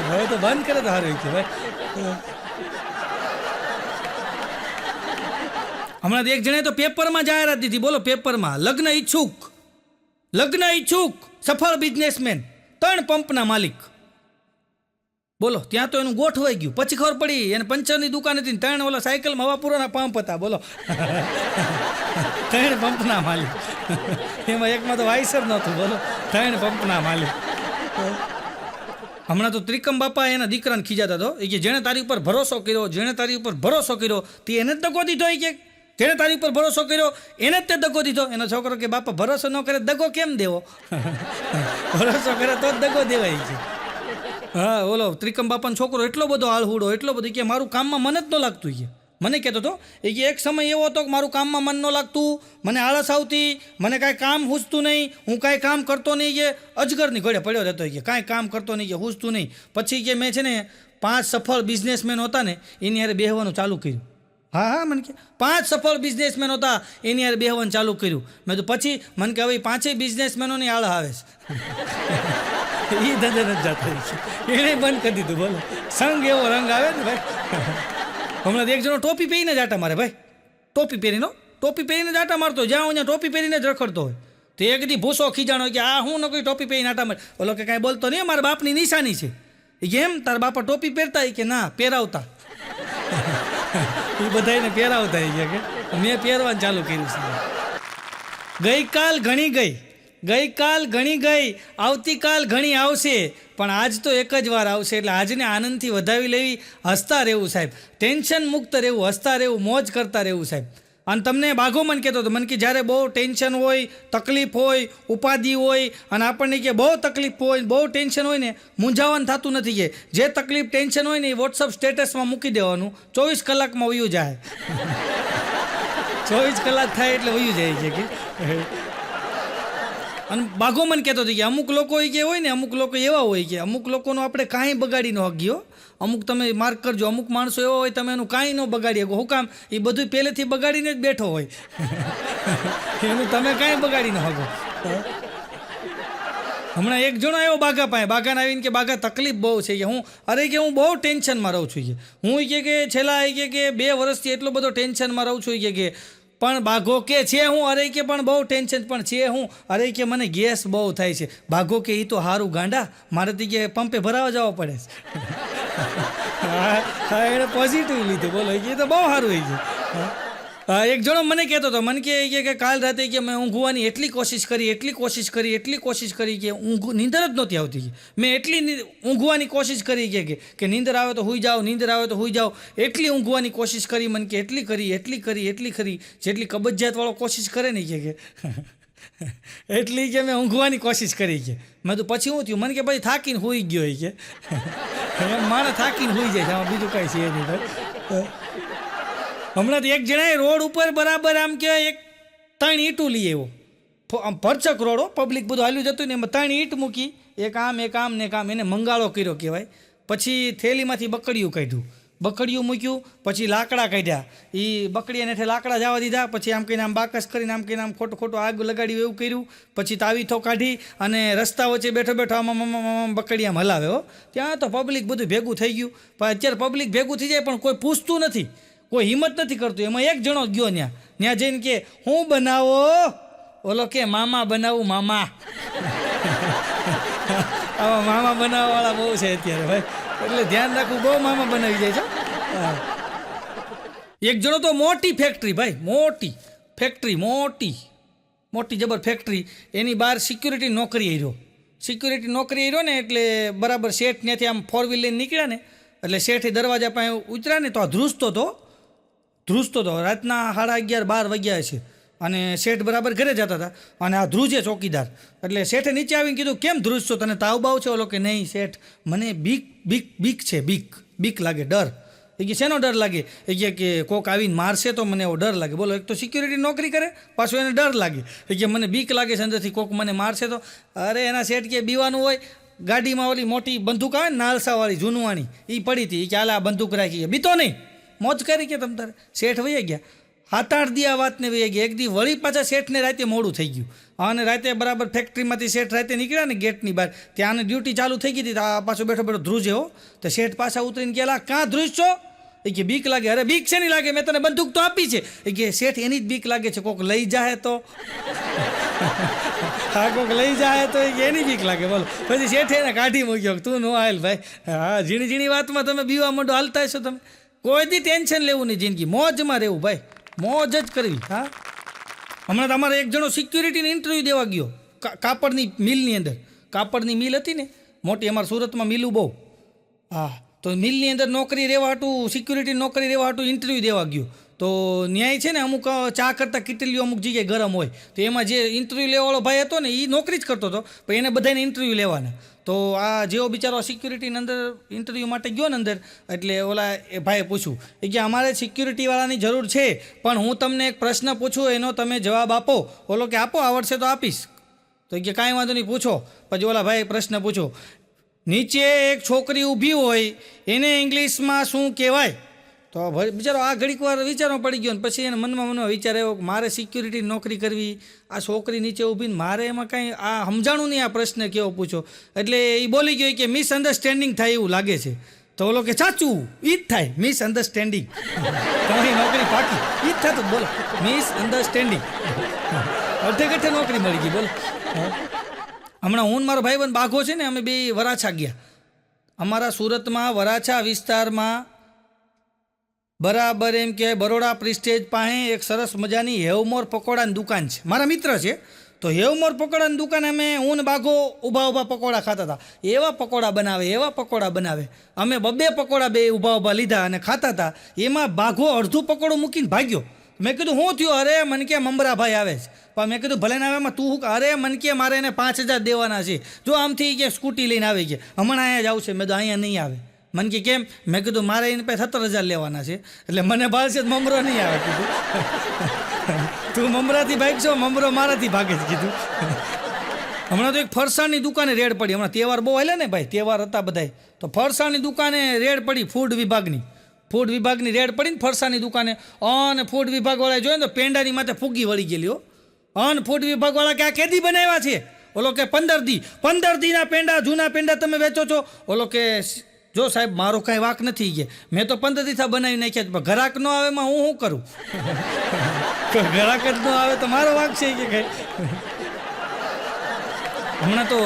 હવે તો બંધ કરે તો સારું છે ભાઈ હમણાં એક જણે તો પેપરમાં જાહેરાત દીધી બોલો પેપરમાં લગ્ન ઈચ્છુક સફળ બિઝનેસમેન 3 પંપના માલિક બોલો ત્યાં તો એનું ગોઠવાઈ ગયું પછી ખબર પડી એને પંચરની દુકાન હતી 3 ઓલા સાયકલમાં હવાપુરાના પંપ હતા બોલો 3 પંપના માલિક એમાં એકમાં તો વાઇસર નહોતું બોલો 3 પંપના માલિક હમણાં તો ત્રિકમ બાપા એના દીકરાને ખીજાતા હતો કે જેણે તારી ઉપર ભરોસો કર્યો તે એને જ દગો દીધો કે જેણે તારી ઉપર ભરોસો કર્યો એને જ તે દગો દીધો એનો છોકરો કે બાપા ભરોસો ન કરે દગો કેમ દેવો ભરોસો કરે તો જ દગો દેવાય છે હા ઓલો ત્રિકમ બાપાનો છોકરો એટલો બધો આળહુડો એટલો બધો કે મારું કામમાં મન જ ન લાગતું કે મને કહેતો હતો કે એક સમય એવો હતો કે મારું કામમાં મન ન લાગતું મને આળસ આવતી મને કાંઈ કામ હૂંચતું નહીં હું કાંઈ કામ કરતો નહીં કે અજગરની ઘોડે પડ્યો રહેતો કે કાંઈ કામ કરતો નહીં કે હૂંચતું નહીં પછી કે મેં છે ને 5 સફળ બિઝનેસમેન હતા ને એની હારે બેહવાનું ચાલુ કર્યું હા મને કે 5 સફળ બિઝનેસમેન હતા એની હારે બેહવાનું ચાલુ કર્યું મેં તો પછી મને કે હવે 5 બિઝનેસમેનોની આળ આવે છે એ ધંધે નથી જતા એને બંધ કરી દીધું બોલો સંગ એવો રંગ આવે ને ભાઈ હમણાં એક જણો ટોપી પહેરીને જ આટા મારે ભાઈ ટોપી પહેરીને જ આટા મારતો જ્યાં હું ટોપી પહેરીને જ રખડતો હોય તો એક દી ભૂસો ખીજાણો કે આ હું ન કોઈ ટોપી પહેરીને આટા મારે બોલો કે કાંઈ બોલતો નહીં મારા બાપની નિશાની છે એ કેમ તારા બાપા ટોપી પહેરતા કે ના પહેરાવતા એ બધાને પહેરાવતા કે મેં પહેરવાનું ચાલુ કર્યું છે ગઈકાલ ઘણી ગઈ આવતીકાલ ઘણી આવશે પણ આજ તો એક જ વાર આવશે એટલે આજને આનંદથી વધાવી લેવી હસતા રહેવું સાહેબ ટેન્શન મુક્ત રહેવું હસતા રહેવું મોજ કરતા રહેવું સાહેબ અને તમને બાઘો મન કહેતો હતો મને કે જ્યારે બહુ ટેન્શન હોય તકલીફ હોય ઉપાધિ હોય અને આપણને કે બહુ તકલીફ હોય બહુ ટેન્શન હોય ને મૂંઝાવાનું થતું નથી કે જે તકલીફ ટેન્શન હોય ને એ વોટ્સઅપ સ્ટેટસમાં મૂકી દેવાનું 24 કલાકમાં વયું જાય 24 કલાક થાય એટલે વયું જાય છે કે અને બાઘો મને કહેતો હતો કે અમુક લોકો કે હોય ને અમુક લોકો એવા હોય કે અમુક લોકોનું આપણે કાંઈ બગાડી ન હગ્યો અમુક તમે માર્ક કરજો અમુક માણસો એવા હોય તમે એનું કાંઈ ન બગાડી શકો હું કામ એ બધું પહેલેથી બગાડીને જ બેઠો હોય એનું તમે કાંઈ બગાડી ન શકો હમણાં એક જણો આવ્યો બાઘા પાસે બાઘાને આવીને કે બાઘા તકલીફ બહુ છે કે હું બહુ ટેન્શનમાં રહું છું કે હું કે છેલ્લા કે 2 વર્ષથી એટલો બધો ટેન્શનમાં રહું છું કે પણ બાઘો કે છે હું, અરે કે પણ બહુ ટેન્શન પણ છે હું, અરે કે મને ગેસ બહુ થાય છે. બાઘો કે એ તો સારું ગાંડા, મારેથી કે પંપે ભરાવા જવો પડે છે. હા એને પોઝિટિવ લીધું, બોલો એ તો બહુ સારું હોય છે. એક જણો મને કહેતો હતો, મને કે કાલ રાતે કે મેં ઊંઘવાની એટલી કોશિશ કરી કે નીંદર જ નહોતી આવતી. મેં એટલી ઊંઘવાની કોશિશ કરી કે નીંદર આવે તો હુઈ જાઓ, એટલી ઊંઘવાની કોશિશ કરી, મને કે એટલી કરી જેટલી કબજિયાતવાળો કોશિશ કરે ને કે એટલી કે મેં ઊંઘવાની કોશિશ કરી કે. મેં તો પછી શું થયું, મને કે પછી થાકીને હુઈ ગયો કે માણસ થાકીને હુઈ જાય છે, આમાં બીજું કાંઈ છે નહીં ભાઈ. હમણાં એક જણાએ રોડ ઉપર બરાબર આમ કે એક 3 ઈંટું લઈ આવ્યો, ભરચક રોડો, પબ્લિક બધું હાલ્યું જતું ને એમાં 3 ઈંટ મૂકી, એક આમ ને એક આમ, એને મંગાળો કર્યો કહેવાય. પછી થેલીમાંથી બકડીયું કાઢ્યું, બકડીયું મૂક્યું, પછી લાકડા કાઢ્યા, એ બકડીને હેઠે લાકડા જવા દીધા, પછી આમ કહીને આમ બાકસ કરીને આમ કહીને આમ ખોટું આગ લગાડ્યું એવું કર્યું, પછી તાવીથો કાઢી અને રસ્તા વચ્ચે બેઠો આમ બકડી આમ હલાવે. ત્યાં તો પબ્લિક બધું ભેગું થઈ ગયું. પણ અત્યારે પબ્લિક ભેગું થઈ જાય પણ કોઈ પૂછતું નથી, કોઈ હિંમત નથી કરતું. એમાં એક જણો ગયો ત્યાં જઈને કે હું બનાવો, ઓલો કે મામા બનાવું મામા. આવા મામા બનાવવાવાળા બહુ છે અત્યારે ભાઈ, એટલે ધ્યાન રાખવું, બહુ મામા બનાવી જાય છે. એક જણો તો મોટી ફેક્ટરી ભાઈ, મોટી ફેક્ટરી, મોટી જબર ફેક્ટરી, એની બહાર સિક્યુરિટી નોકરી આવ્યો ને, એટલે બરાબર શેઠ ત્યાંથી આમ 4 વ્હીલ લઈને નીકળ્યા ને, એટલે શેઠે દરવાજા પાસે ઉતર્યા ને તો આ ધ્રુજતો હતો, રાતના 11:30-12 વાગ્યા છે, અને શેઠ બરાબર ઘરે જતા હતા, અને આ ધ્રુજે ચોકીદાર. એટલે શેઠે નીચે આવીને કીધું કેમ ધ્રુજશો, તને તાવ બાવ છે? ઓલો કે નહીં શેઠ, મને બીક લાગે, ડર. એ કે શેનો ડર લાગે? એ કે કોક આવીને મારશે તો મને એવો ડર લાગે. બોલો, એક તો સિક્યુરિટી નોકરી કરે, પાછું એને ડર લાગે. એ કે મને બીક લાગે છે અંદરથી, કોક મને મારશે તો. અરે એના શેઠ કે બીવાનું હોય, ગાડીમાં ઓલી મોટી બંદૂક આવે ને નાલસાવાળી જૂનવાણી, એ પડી હતી, કે હાલ આ બંદૂક રાખી, બીતો નહીં, મોજ કરી કે તમ તારે. શેઠ વહી ગયા, 7-8 દી આ વાતને વહી ગયા. એક દી વળી પાછા શેઠને રાતે મોડું થઈ ગયું, અને રાતે બરાબર ફેક્ટરીમાંથી શેઠ રાતે નીકળ્યા ને ગેટની બહાર, ત્યાં ડ્યુટી ચાલુ થઈ ગઈ હતી, આ પાછો બેઠો ધ્રુજે હો. તો શેઠ પાછા ઉતરીને ગયેલા, કાં ધ્રુજ છો? એ કે બીક લાગે. અરે બીક છે નહીં લાગે, મેં તને બંદૂક તો આપી છે. એ કે શેઠ એની જ બીક લાગે છે, કોક લઈ જાય તો. હા, કોક લઈ જાય તો એની બીક લાગે. બોલો, પછી શેઠે એને કાઢી મૂક્યો, તું નો હાલ ભાઈ. હા, ઝીણી વાતમાં તમે બીવા માંડો, હાલતા હશો તમે. કોઈ દી ટેન્શન લેવું નહીં, જિંદગી મોજમાં રહેવું ભાઈ, મોજ જ કરવી. હા, હમણાં તમારે એક જણો સિક્યુરિટીની ઇન્ટરવ્યૂ દેવા ગયો કાપડની મિલની અંદર. કાપડની મિલ હતી ને મોટી, અમારા સુરતમાં મિલું બહુ. હા, તો મિલની અંદર નોકરી રહેવા હાટું, સિક્યુરિટી નોકરી રહેવા હાટું ઇન્ટરવ્યૂ દેવા ગયો. તો ન્યાય છે ને, અમુક ચા કરતાં કિટલીઓ અમુક જગ્યાએ ગરમ હોય, તો એમાં જે ઇન્ટરવ્યૂ લેવાવાળો ભાઈ હતો ને, એ નોકરી જ કરતો હતો, પણ એને બધાને ઇન્ટરવ્યૂ લેવાના. તો આ જેવો બિચારો સિક્યુરિટીની અંદર ઇન્ટરવ્યૂ માટે ગયો ને અંદર, એટલે ઓલા એ ભાઈએ પૂછ્યું કે અમારે સિક્યુરિટીવાળાની જરૂર છે, પણ હું તમને એક પ્રશ્ન પૂછું, એનો તમે જવાબ આપો. ઓલો કે આપો, આવડશે તો આપીશ. તો કે કાંઈ વાંધો નહીં, પૂછો. પછી ઓલા ભાઈએ પ્રશ્ન પૂછો, નીચે એક છોકરી ઊભી હોય, એને ઇંગ્લિશમાં શું કહેવાય? તો બિચારો આ ઘડીક વાર વિચારવા પડી ગયો, ને પછી એને મનમાં વિચાર આવ્યો કે મારે સિક્યુરિટી નોકરી કરવી, આ છોકરી નીચે ઊભીને મારે એમાં કાંઈ આ સમજાણું નહીં, આ પ્રશ્ન કેવો પૂછો. એટલે એ બોલી ગયો કે મિસઅન્ડરસ્ટેન્ડિંગ થાય એવું લાગે છે. તો ઓલો કે સાચું, એ જ થાય મિસઅન્ડરસ્ટેન્ડિંગ, તમારી નોકરી પાકી, એ જ થતું. બોલો, મિસઅન્ડરસ્ટેન્ડિંગ, અડધે નોકરી મળી ગઈ. બોલો, હમણાં હું મારો ભાઈબંધ બાઘો છે ને, અમે બે વરાછા ગયા. અમારા સુરતમાં વરાછા વિસ્તારમાં બરાબર એમ કે બરોડા પ્રિસ્ટેજ પાસે એક સરસ મજાની હેવમોર પકોડાની દુકાન છે, મારા મિત્ર છે. તો હેવમોર પકોડાની દુકાન, અમે હું ને બાઘો ઊભા પકોડા ખાતા હતા. એવા પકોડા બનાવે. અમે 2 પકોડા બે ઊભા લીધા અને ખાતા હતા. એમાં બાઘો અડધું પકોડું મૂકીને ભાગ્યો. મેં કીધું શું થયું? અરે મને કે મમરાભાઈ આવે છે. પણ મેં કીધું ભલે ના આવે, એમાં તું અરે મને કે મારે એને 5000 દેવાના છે, જો આમથી કે સ્કૂટી લઈને આવી ગયા, હમણાં અહીંયા જ આવશે. મેં તો અહીંયા નહીં આવે. મને કે કેમ? મેં કીધું મારે એને પાસે 17000 લેવાના છે, એટલે મને ભાળશે મમરો નહીં આવે. કીધું તું મમરાથી ભાગશો, મમરો મારાથી ભાગે છે. કીધું હમણાં તો એક ફરસાણની દુકાને રેડ પડી. હમણાં તહેવાર બહુ હાલે ને ભાઈ, તહેવાર હતા બધાય, તો ફરસાણની દુકાને રેડ પડી. ફૂડ વિભાગની રેડ પડી ને ફરસાણની દુકાને. અને ફૂડ વિભાગવાળાએ જોયું ને તો પેંડાની માથે ફૂગી વળી ગયેલી હો. અને ફૂડ વિભાગવાળા કે આ કેદી બનાવ્યા છે? ઓલો કે 15 દીના પેંડા, જૂના પેંડા તમે વેચો છો? ઓલો કે જો સાહેબ મારો કાંઈ વાંક નથી, કે મેં તો 15 દી બનાવી નાખ્યા, પણ ગ્રાહક ન આવે એમાં હું શું કરું? કોઈ ગ્રાહક જ ન આવે તો મારો વાંક છે કે કઈ. હમણાં તો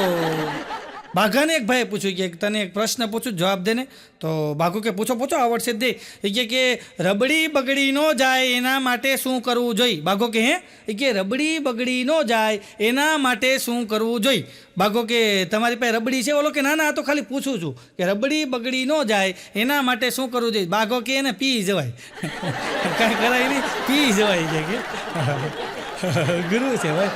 બાઘાને એક ભાઈએ પૂછ્યું કે તને એક પ્રશ્ન પૂછું જવાબ દે ને. તો બાઘો કે પૂછો પૂછો આવડશે જ દે. એ કે રબડી બગડી ન જાય એના માટે શું કરવું જોઈએ? બાઘો કે હે? એ કે રબડી બગડી ન જાય એના માટે શું કરવું જોઈએ? બાઘો કે તમારી પાસે રબડી છે? ઓલો કે ના ના આ તો ખાલી પૂછું છું કે રબડી બગડી ન જાય એના માટે શું કરવું જોઈએ? બાઘો કે એને પી જવાય. કાંઈ કરાય નહીં, પી જવાય છે કે ગુરુ છે ભાઈ.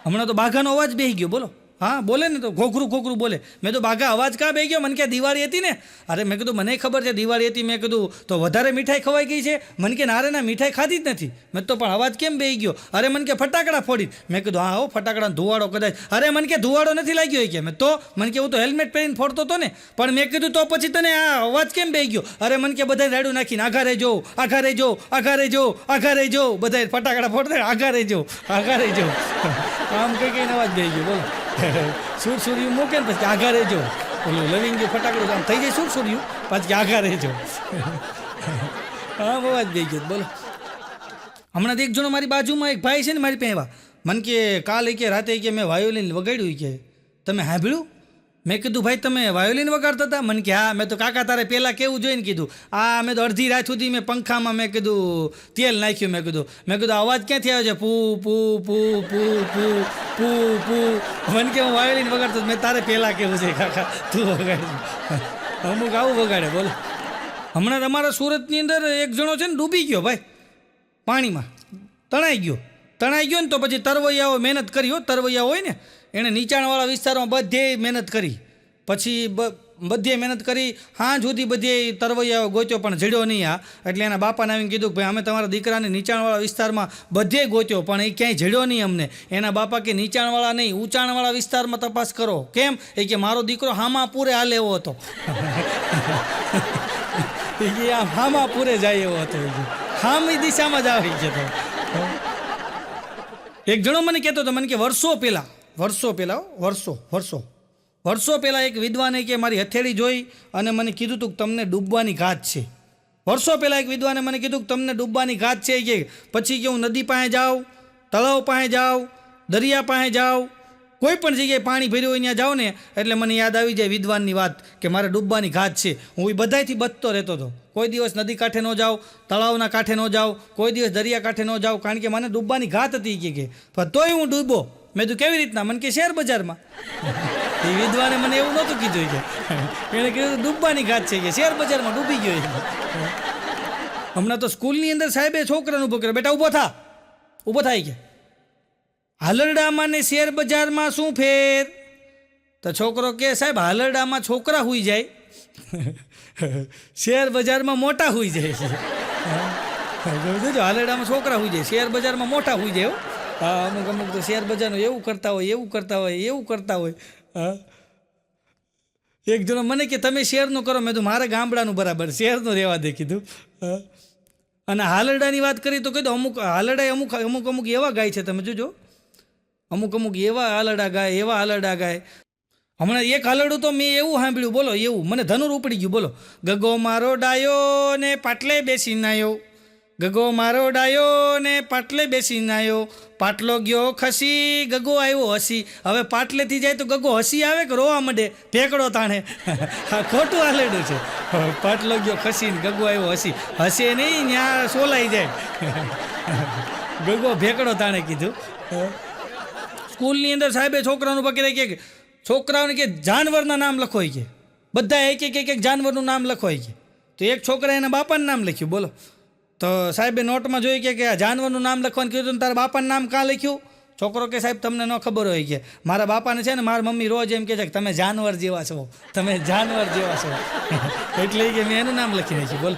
હમણાં તો બાઘાનો અવાજ બેસી ગયો. બોલો હા બોલે ને તો ઘોઘરું ઘોઘરું બોલે. મેં તો બાઘા અવાજ કાં બે ગયો? મને કે દિવાળી હતી ને. અરે મેં કીધું મને ખબર છે દિવાળી હતી. મેં કીધું તો વધારે મીઠાઈ ખવાઈ ગઈ છે? મને કે નારે ના મીઠાઈ ખાધી જ નથી. મેં તો પણ અવાજ કેમ બે ગયો? અરે મને કે ફટાકડા ફોડી. મેં કીધું હા હો ફટાકડા ધુવાડો કદાચ. અરે મને કે ધુવાડો નથી લાગ્યો કે. મેં તો મને કે હું તો હેલ્મેટ પહેરીને ફોડતો હતો ને. પણ મેં કીધું તો પછી તને આ અવાજ કેમ બે ગયો? અરે મને કે બધા રાડું નાખીને આઘા રહેજો આઘા રહેજો આઘા રહેજો આઘા રહેજો બધા ફટાકડા ફોડતા આઘા રહેજો આઘા રહેજો. આમ કઈ અવાજ બે ગયો. બોલો સુરસુર્યું મૂકે ને પછી આઘા રહેજો. ઓલું લવિંગ ગયું ફટાકડું આમ થઈ જાય સુરસુર્યું પછી આઘા રહેજો. આમ અવાજ બે ગયો. બોલો હમણાં એક જણો મારી બાજુમાં એક ભાઈ છે ને મારી પાસે એવા મને કે કાલે કે રાતે કે મેં વાયોલિન વગાડ્યું કે તમે સાંભળ્યું? મેં કીધું ભાઈ તમે વાયોલિન વગાડતા હતા? મને કે હા. મેં તો કાકા તારે પહેલાં કેવું જોઈને કીધું. આ મેં તો અડધી રાત સુધી મેં પંખામાં મેં કીધું તેલ નાખ્યું. મેં કીધું અવાજ ક્યાંથી આવે છે? પૂ પૂ પૂ પૂ પૂ પૂ પૂ. મને કે હું વાયોલિન વગાડતો. મેં તારે પહેલાં કેવું છે કાકા તું વગાડ. અમુક આવું વગાડે. બોલો હમણાં અમારા સુરતની અંદર એક જણો છે ને ડૂબી ગયો ભાઈ પાણીમાં. તણાઈ ગયો ને તો પછી તરવૈયાઓ મહેનત કરી હો. તરવૈયા હોય ને એણે નીચાણવાળા વિસ્તારમાં બધે મહેનત કરી. પછી બધે મહેનત કરી હા સુધી બધે તરવૈયાઓ ગોત્યો પણ જડ્યો નહીં. આ એટલે એના બાપાને આવીને કીધું કે ભાઈ અમે તમારા દીકરાને નીચાણવાળા વિસ્તારમાં બધે ગોત્યો પણ એ ક્યાંય જડ્યો નહીં અમને. એના બાપા કે નીચાણવાળા નહીં ઊંચાણવાળા વિસ્તારમાં તપાસ કરો. કેમ? એ કે મારો દીકરો હામા પૂરે હાલે એવો હતો. એ કે આમ હામા પૂરે જાય એવો હતો. હામી દિશામાં જ આવી ગયો. એક જણો મને કહેતો હતો મને કે વર્ષો પહેલાં એક વિદ્વાને કે મારી હથેળી જોઈ અને મને કીધું હતું કે તમને ડૂબવાની ઘાત છે. વર્ષો પહેલાં એક વિદ્વાને મને કીધું કે તમને ડૂબવાની ઘાત છે. કે પછી કે હું નદી પાસે જાઉં, તળાવ પાસે જાઉં, દરિયા પાસે જાઉં, કોઈ પણ જગ્યાએ પાણી ભર્યું હોય ત્યાં જાઉં ને એટલે મને યાદ આવી જાય વિદ્વાનની વાત કે મારે ડૂબવાની ઘાત છે. હું એ બધાથી બચતો રહેતો હતો. કોઈ દિવસ નદી કાંઠે ન જાઉં, તળાવના કાંઠે ન જાઉં, કોઈ દિવસ દરિયા કાંઠે ન જાઉં કારણ કે મને ડૂબવાની ઘાત હતી કે પણ તોય હું ડૂબો. મેં તું કેવી રીતના? મને કે શેર બજારમાં. એ વિદ્વાને મને એવું નહોતું કીધું કે એણે કીધું ડૂબવાની ઘાત છે કે શેર બજારમાં ડૂબી ગયો. હમણાં તો સ્કૂલની અંદર સાહેબે છોકરાને ઊભો કર્યો બેટા ઊભો થાય કે હાલરડામાં ને શેર બજારમાં શું ફેર? તો છોકરો કે સાહેબ હાલરડામાં છોકરા હોઈ જાય શેર બજારમાં મોટા હોઈ જાય. હાલરડામાં છોકરા હોઈ જાય શેર બજારમાં મોટા હોઈ જાય. હા અમુક તો શેર બજારનું એવું કરતા હોય. હા એક જણો મને કે તમે શેરનું કરો. મેં તો મારે ગામડાનું બરાબર શેરનું રહેવા દે કીધું. અને હાલરડાની વાત કરી તો કીધું અમુક એવા ગાય છે તમે જોજો. અમુક એવા હાલરડા ગાય. હમણાં એક હાલરડું તો મેં એવું સાંભળ્યું. બોલો એવું મને ધનુર ઉપડી ગયું. બોલો ગગો મારો ડાયો ને પાટલે બેસી નાયો. ગગો મારો ડાયો ને પાટલે બેસી નાયો. પાટલો ગયો ખસી ગગો આવ્યો હસી. હવે પાટલેથી જાય તો ગગો હસી આવે કે રોવા માંડે ફેંકડો તાણે? હા ખોટું હાલેડું છે. પાટલો ગયો ખસી ને ગગો આવ્યો હસી. હસે નહીં ત્યાં સોલાઈ જાય. ગગો ફેંકડો તાણે કીધું. સ્કૂલની અંદર સાહેબે છોકરાનું પકડે કે છોકરાઓને કે જાનવરના નામ લખો કે બધા એક જાનવરનું નામ લખો કે. તો એક છોકરાએ એના બાપાનું નામ લખ્યું. બોલો તો સાહેબે નોટમાં જોયું કે આ જાનવરનું નામ લખવાનું કીધું તારા બાપાનું નામ કાં લખ્યું? છોકરો કે સાહેબ તમને ન ખબર હોય કે મારા બાપાને છે ને મારી મમ્મી રોજ એમ કહે છે કે તમે જાનવર જેવા છો. એટલે કે મેં એનું નામ લખી નાખ્યું. બોલ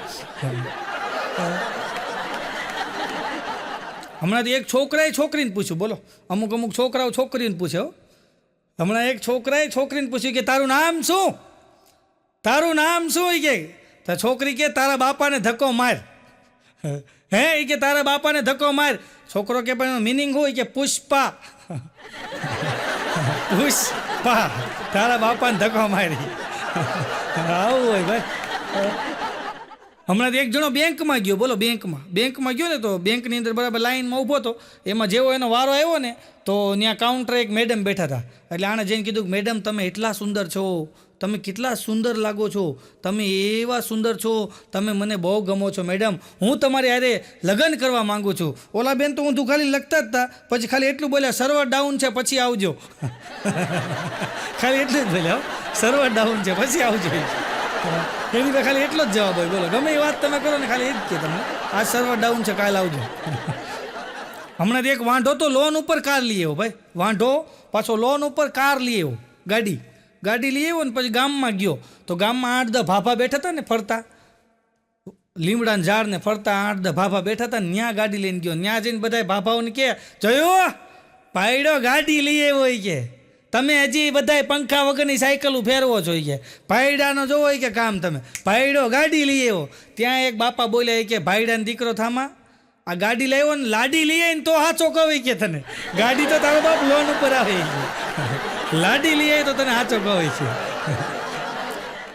હમણાં એક છોકરાએ છોકરીને પૂછ્યું. બોલો અમુક છોકરાઓ છોકરીને પૂછે. હમણાં એક છોકરાએ છોકરીને પૂછ્યું કે તારું નામ શું કે? તો છોકરી કે તારા બાપાને ધક્કો માર. હે એ કે તારા બાપાને ધક્કો માર. છોકરો કે પણ એનો મિનિંગ હોય કે પુષ્પા. તારા બાપાને ધક્કો મારી. આવું હોય ભાઈ. હમણાં એક જણો બેંકમાં ગયો, બોલો બેંકમાં ગયો ને તો બેંકની અંદર બરાબર લાઈનમાં ઊભો હતો. એમાં જેવો એનો વારો આવ્યો ને તો ત્યાં કાઉન્ટરે એક મેડમ બેઠા હતા. એટલે આણે જઈને કીધું કે મેડમ તમે એટલા સુંદર છો, તમે કેટલા સુંદર લાગો છો, તમે એવા સુંદર છો, તમે મને બહુ ગમો છો મેડમ, હું તમારી હારે લગ્ન કરવા માંગુ છું. ઓલા બેન તો ઊંધું ખાલી લખતા જ હતા, પછી ખાલી એટલું બોલ્યા સર્વર ડાઉન છે પછી આવજો. ખાલી એટલું જ બોલ્યા, સર્વર ડાઉન છે પછી આવજો. એની પાસે ખાલી એટલો જ જવાબ હોય. બોલો ગમે એ વાત તમે કરો ને ખાલી એ જ કે તમને આ સર્વર ડાઉન છે કાલે આવજો. હમણાં એક વાંઢો તો લોન ઉપર કાર લઈ આવ્યો ભાઈ, વાંઢો પાછો લોન ઉપર કાર લઈ આવ્યો, ગાડી લઈ આવ્યો ને પછી ગામમાં ગયો તો ગામમાં 8-10 ભાભા બેઠા હતા ને ફરતા, લીમડાના ઝાડને ફરતા 8-10 ભાભા બેઠા હતા ને ત્યાં ગાડી લઈને ગયો. ત્યાં જઈને બધા ભાભાઓને કે જોયો પાયડો ગાડી લઈ આવ્યો કે તમે હજી બધાય પંખા વગરની સાયકલું ફેરવો છો કે ભાઈડાનો જોવો કે કામ, તમે ભાઈડો ગાડી લઈ આવ્યો. ત્યાં એક બાપા બોલ્યા કે ભાઈડાનો દીકરો થામા, આ ગાડી લાવ્યો ને લાડી લઈ આવીને તો સાચો કહે કે તને, ગાડી તો તારો બાપ લોન ઉપર આવે, લાડી લઈ આવી તો તને સાચો કહે છે.